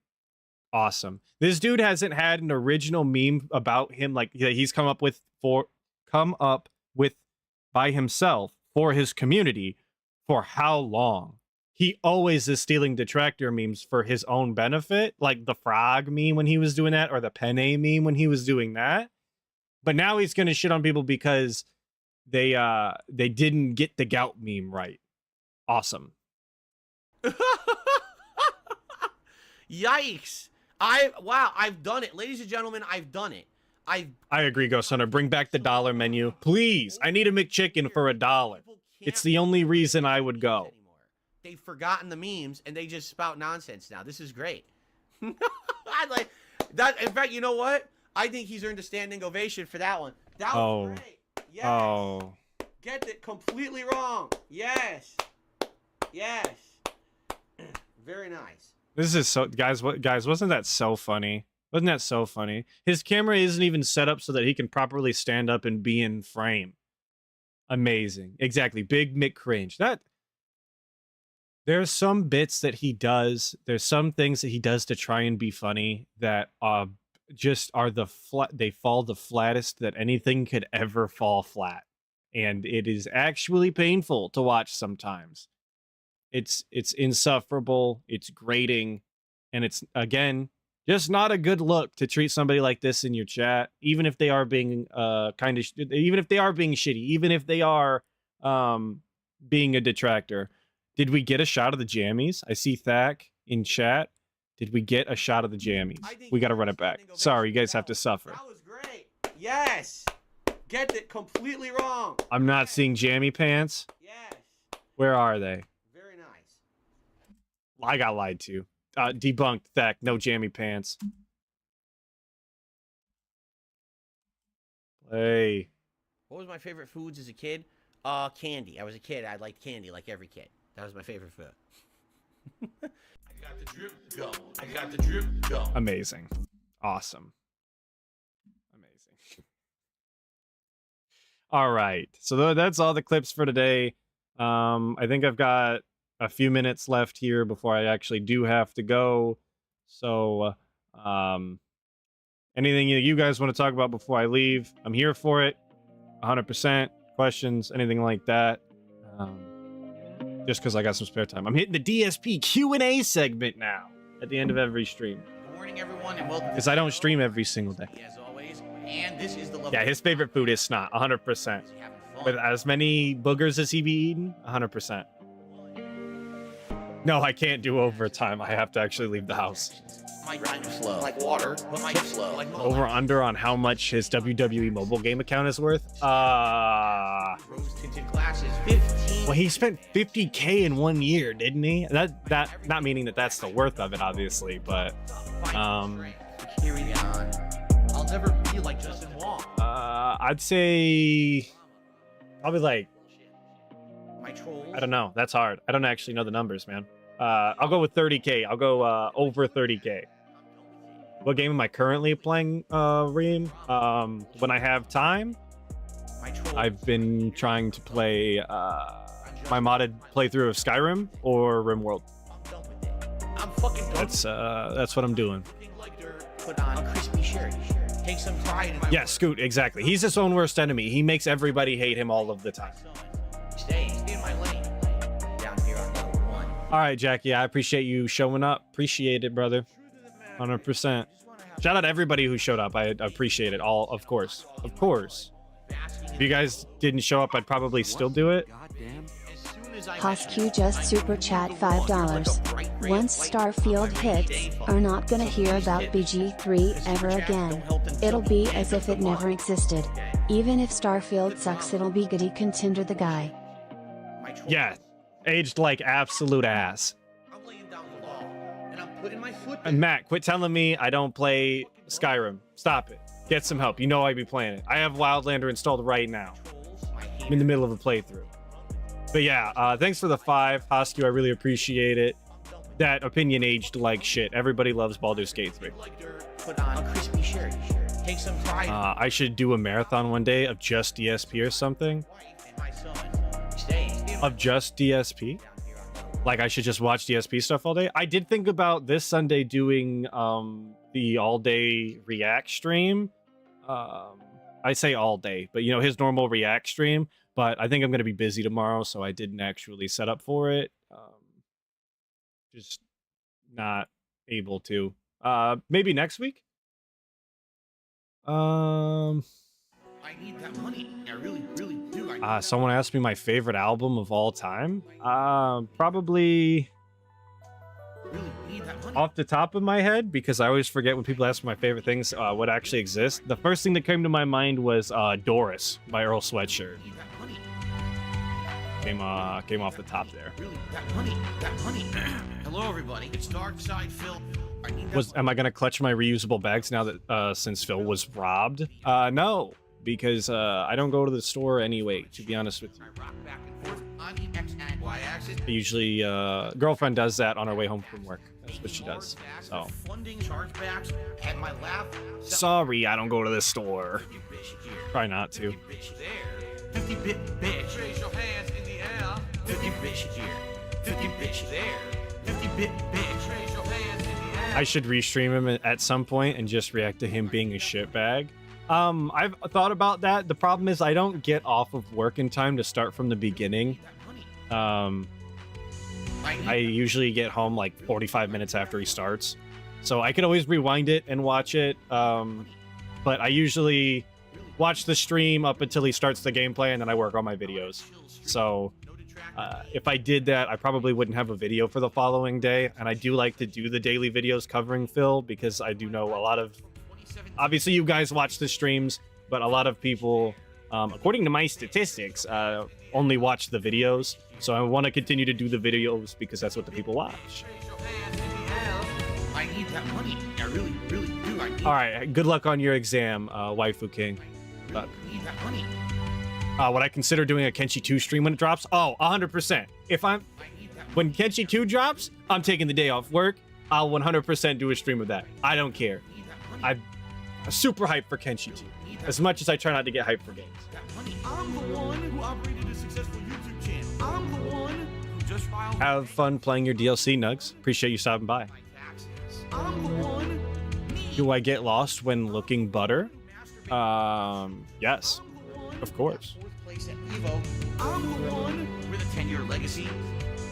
Awesome. This dude hasn't had an original meme about him like he's come up with by himself for his community for how long? He always is stealing detractor memes for his own benefit, like the frog meme when he was doing that, or the penne meme when he was doing that. But now he's going to shit on people because they didn't get the gout meme right. Awesome. Yikes. I've done it. Ladies and gentlemen, I've done it. I agree, Ghost Hunter. Bring back the dollar menu. Please. I need a McChicken for $1. It's the only reason I would go. They've forgotten the memes and they just spout nonsense now. This is great. I like that. In fact, you know what? I think he's earned a standing ovation for that one. That was great. Yes. Oh. Get it completely wrong. Yes. Yes. Very nice. This is so, guys, wasn't that so funny? Wasn't that so funny? His camera isn't even set up so that he can properly stand up and be in frame. Amazing. Exactly. Big Mick cringe. There's some bits that he does. There's some things that he does to try and be funny that just are they fall the flattest that anything could ever fall flat. And it is actually painful to watch sometimes. It's insufferable, it's grating, and it's, again, just not a good look to treat somebody like this in your chat, even if they are being even if they are being shitty, even if they are being a detractor. Did we get a shot of the jammies? I see Thack in chat. Did we get a shot of the jammies? We got to run it back. Sorry, you guys have to suffer. That was great. Yes. Get it completely wrong. I'm not seeing jammy pants. Yes. Where are they? Very nice. I got lied to. Debunked. Thack. No jammy pants. Hey. What was my favorite foods as a kid? Candy. I was a kid. I liked candy like every kid. That was my favorite food. I got the drip go. I got the drip go. Amazing. Awesome. Amazing. All right. So that's all the clips for today. I think I've got a few minutes left here before I actually do have to go. So, anything you guys want to talk about before I leave, I'm here for it. 100%. Questions, anything like that. Just because I got some spare time. I'm hitting the DSP Q&A segment now at the end of every stream. Good morning, everyone, and welcome. Because I don't stream every single day. As always, and this is the level. Yeah, his favorite food is snot, 100%. With as many boogers as he be eating, 100%. No, I can't do overtime. I have to actually leave the house. My grind flow like water, but my flow like Over under on how much his WWE mobile game account is worth? rose tinted glasses. 15. Well, he spent 50K in 1 year, didn't he? That not meaning that that's the worth of it, obviously, but Carry on. I'll never be like Justin Wong. I'd say probably like, My trolls. I don't know. That's hard. I don't actually know the numbers, man. I'll go with 30K. I'll go over 30K. What game am I currently playing, Reem? When I have time, My trolls. I've been trying to play my modded playthrough of Skyrim or RimWorld. I'm done with it. I'm fucking done. That's what I'm doing. Like dirt, put on a crispy shirt. Take some pride in my Yeah, Scoot, exactly. He's his own worst enemy. He makes everybody hate him all of the time. Stay in my lane. Down here on level 1. All right, Jackie, I appreciate you showing up. Appreciate it, brother. 100%. Shout out to everybody who showed up. I appreciate it all, of course. Of course. If you guys didn't show up, I'd probably still do it. Hosq just super chat $5. Once Starfield hits, are not gonna hear about BG3 ever again. It'll be as if it never existed. Even if Starfield sucks, it'll be goody contender the guy. Yeah, aged like absolute ass. I'm laying down the law, and I'm putting my foot And Matt, quit telling me I don't play Skyrim. Stop it. Get some help. You know I'd be playing it. I have Wildlander installed right now. I'm in the middle of a playthrough. But yeah, thanks for the 5, Hosq. I really appreciate it. That opinion aged like shit. Everybody loves Baldur's Gate 3. Put on a crispy shirt. Take some pride I should do a marathon one day of just DSP or something. in my son. Stay in Of just DSP? Like I should just watch DSP stuff all day? I did think about this Sunday doing the all-day React stream. I say all day, but you know, his normal React stream. But I think I'm going to be busy tomorrow, so I didn't actually set up for it. Just not able to. Maybe next week? I need that money. I really, really do. Someone asked me my favorite album of all time. Probably really need that money. off the top of my head, because I always forget when people ask me my favorite things, what actually exists. The first thing that came to my mind was Doris by Earl Sweatshirt. Need that money. Came off the top there. Really, that money. That money. Hello, everybody. It's Dark Side Phil. I need that Am I gonna clutch my reusable bags now that since Phil was robbed? No, because I don't go to the store anyway, to be honest with you. I rock back and forth on the X and Y axis. Usually girlfriend does that on her way home from work. That's what she does. So Funding chargebacks at my lab. sorry, I don't go to the store. 50 bitch here. Try not to. 50 bitch there. 50 bitch. Raise your hands in the air. 50 bitch here. 50 bitch there. 50 bitch. Raise your hands in the air. I should restream him at some point and just react to him being a shitbag. I've thought about that. The problem is I don't get off of work in time to start from the beginning. I usually get home like 45 minutes after he starts. So I could always rewind it and watch it. But I usually watch the stream up until he starts the gameplay, and then I work on my videos. So if I did that, I probably wouldn't have a video for the following day. And I do like to do the daily videos covering Phil, because I do know a lot of... Obviously, you guys watch the streams, but a lot of people According to my statistics, only watch the videos. So I want to continue to do the videos because that's what the people watch. I need that money. I really, really do. I need, All right, good luck on your exam, Waifu King. I need that money. Would I consider doing a Kenshi 2 stream when it drops? Oh, 100%. When Kenshi 2 drops, I'm taking the day off work. I'll 100% do a stream of that. I don't care. I'm super hyped for Kenshi 2. As much as I try not to get hyped for games. I'm the one who operated a successful YouTube channel. I'm the one who just filed. Have fun playing your DLC, Nugs. Appreciate you stopping by. I'm the one. Do I get lost when looking butter? Yes. Of course. Fourth place at Evo. I'm the one with a 10-year legacy.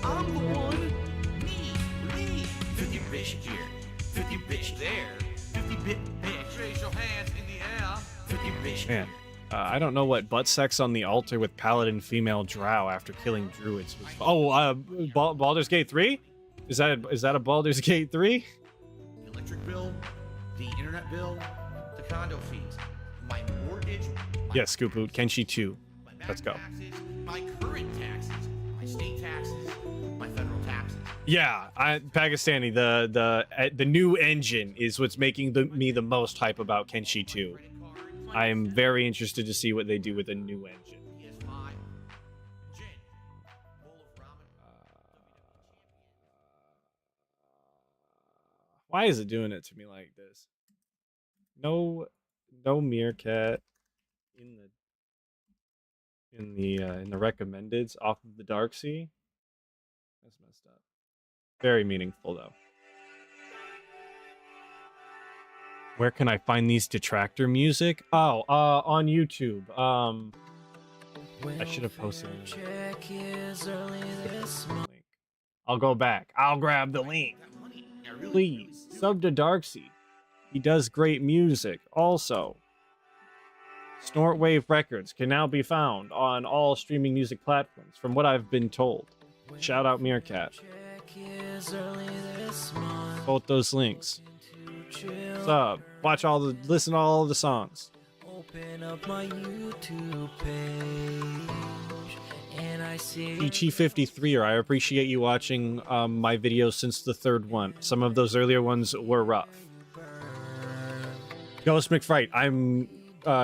I'm the one. Me. 50 bish here. 50 bish there. 50 bit bitch. Raise your hands in the air. 50 bish. Man, I don't know what butt sex on the altar with paladin female drow after killing druids was. Oh, Baldur's Gate 3? Is that a Baldur's Gate 3? The electric bill, the internet bill, the condo fees, my mortgage. Yes, Scoop Boot, Kenshi 2. Let's go. Taxes, my current taxes, my state taxes, my federal taxes. Yeah, Pakistani, the new engine is what's making me the most hype about Kenshi 2. I am very interested to see what they do with the new engine. PS5, gin, bowl of ramen. Why is it doing it to me like this? No meerkat in the recommendeds off of the Dark Sea. That's messed up. Very meaningful though. Where can I find these detractor music? Oh, on YouTube. I should have posted it. I'll go back. I'll grab the link. Please, sub to Darksea. He does great music. Also, Snortwave Records can now be found on all streaming music platforms, from what I've been told. Shout out Meerkat. Both those links. Sub. Watch listen to all of the songs. Open up my YouTube page and I see ET53er, I appreciate you watching my videos since the third one. Some of those earlier ones were rough. Ghost McFright, I'm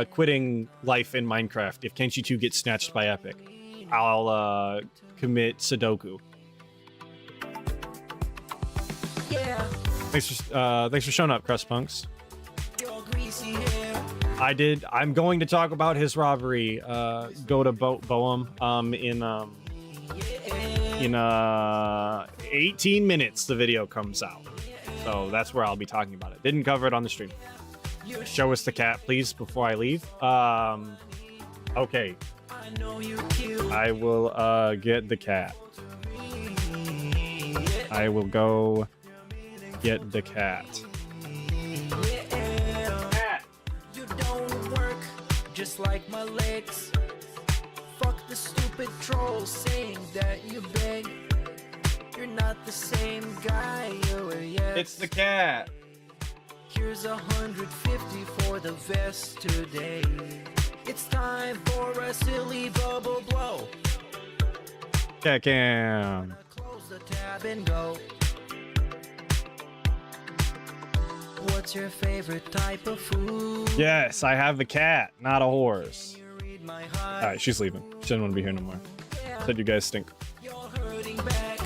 quitting life in Minecraft. If Kenshi 2 gets snatched by Epic, I'll commit Sudoku. yeah, Thanks for showing up, Crust Punks. your greasy hair. I'm going to talk about his robbery. Go to Boehm in 18 minutes. The video comes out, so that's where I'll be talking about it. Didn't cover it on the stream. Show us the cat, please, before I leave. Okay. I know you cute. I will get the cat. I will go get the cat. You don't work just like my legs. Fuck the stupid trolls saying that you beg. You're not the same guy you were yesterday. It's the cat. Here's 150 for the vest today. It's time for a silly bubble blow. Cat cam. Close the tab and go. What's your favorite type of food? Yes, I have a cat, not a horse. You read my heart. All right, she's leaving. She doesn't want to be here no more. Said you guys stink. You're hurting back.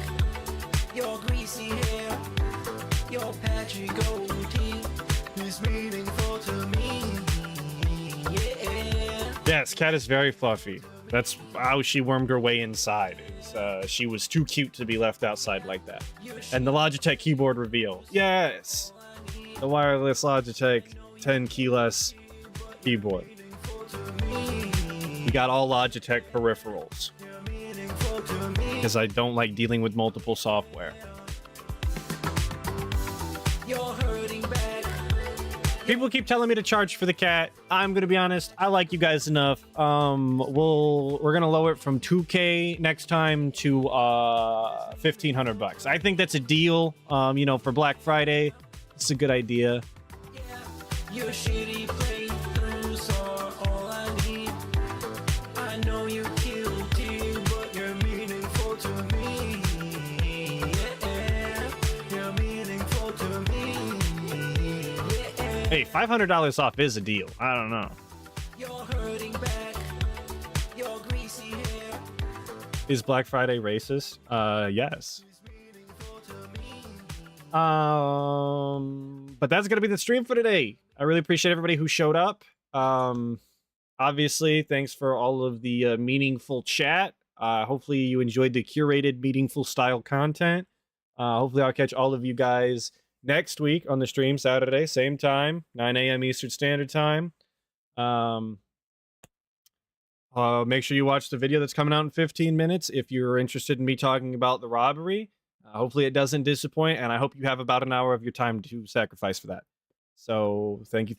Your greasy hair. Your patchy goatee is meaningful to me. Yeah. Yes, cat is very fluffy. That's how she wormed her way inside. She was too cute to be left outside like that. And the Logitech keyboard reveal. Yes, the wireless Logitech 10 keyless keyboard. We got all Logitech peripherals because I don't like dealing with multiple software. You're hurting back. People keep telling me to charge for the cat. I'm gonna be honest. I like you guys enough. We're gonna lower it from 2K next time to $1,500. I think that's a deal. For Black Friday, it's a good idea. Your shitty playthroughs are all I need. Hey, $500 off is a deal. I don't know. You're hurting back. Your greasy hair. Is Black Friday racist? Yes. But that's gonna be the stream for today. I really appreciate everybody who showed up. Obviously, thanks for all of the meaningful chat. Hopefully you enjoyed the curated, meaningful style content. Hopefully I'll catch all of you guys next week on the stream, Saturday, same time, 9 a.m. Eastern Standard Time. Make sure you watch the video that's coming out in 15 minutes if you're interested in me talking about the robbery. Hopefully it doesn't disappoint, and I hope you have about an hour of your time to sacrifice for that. So thank you.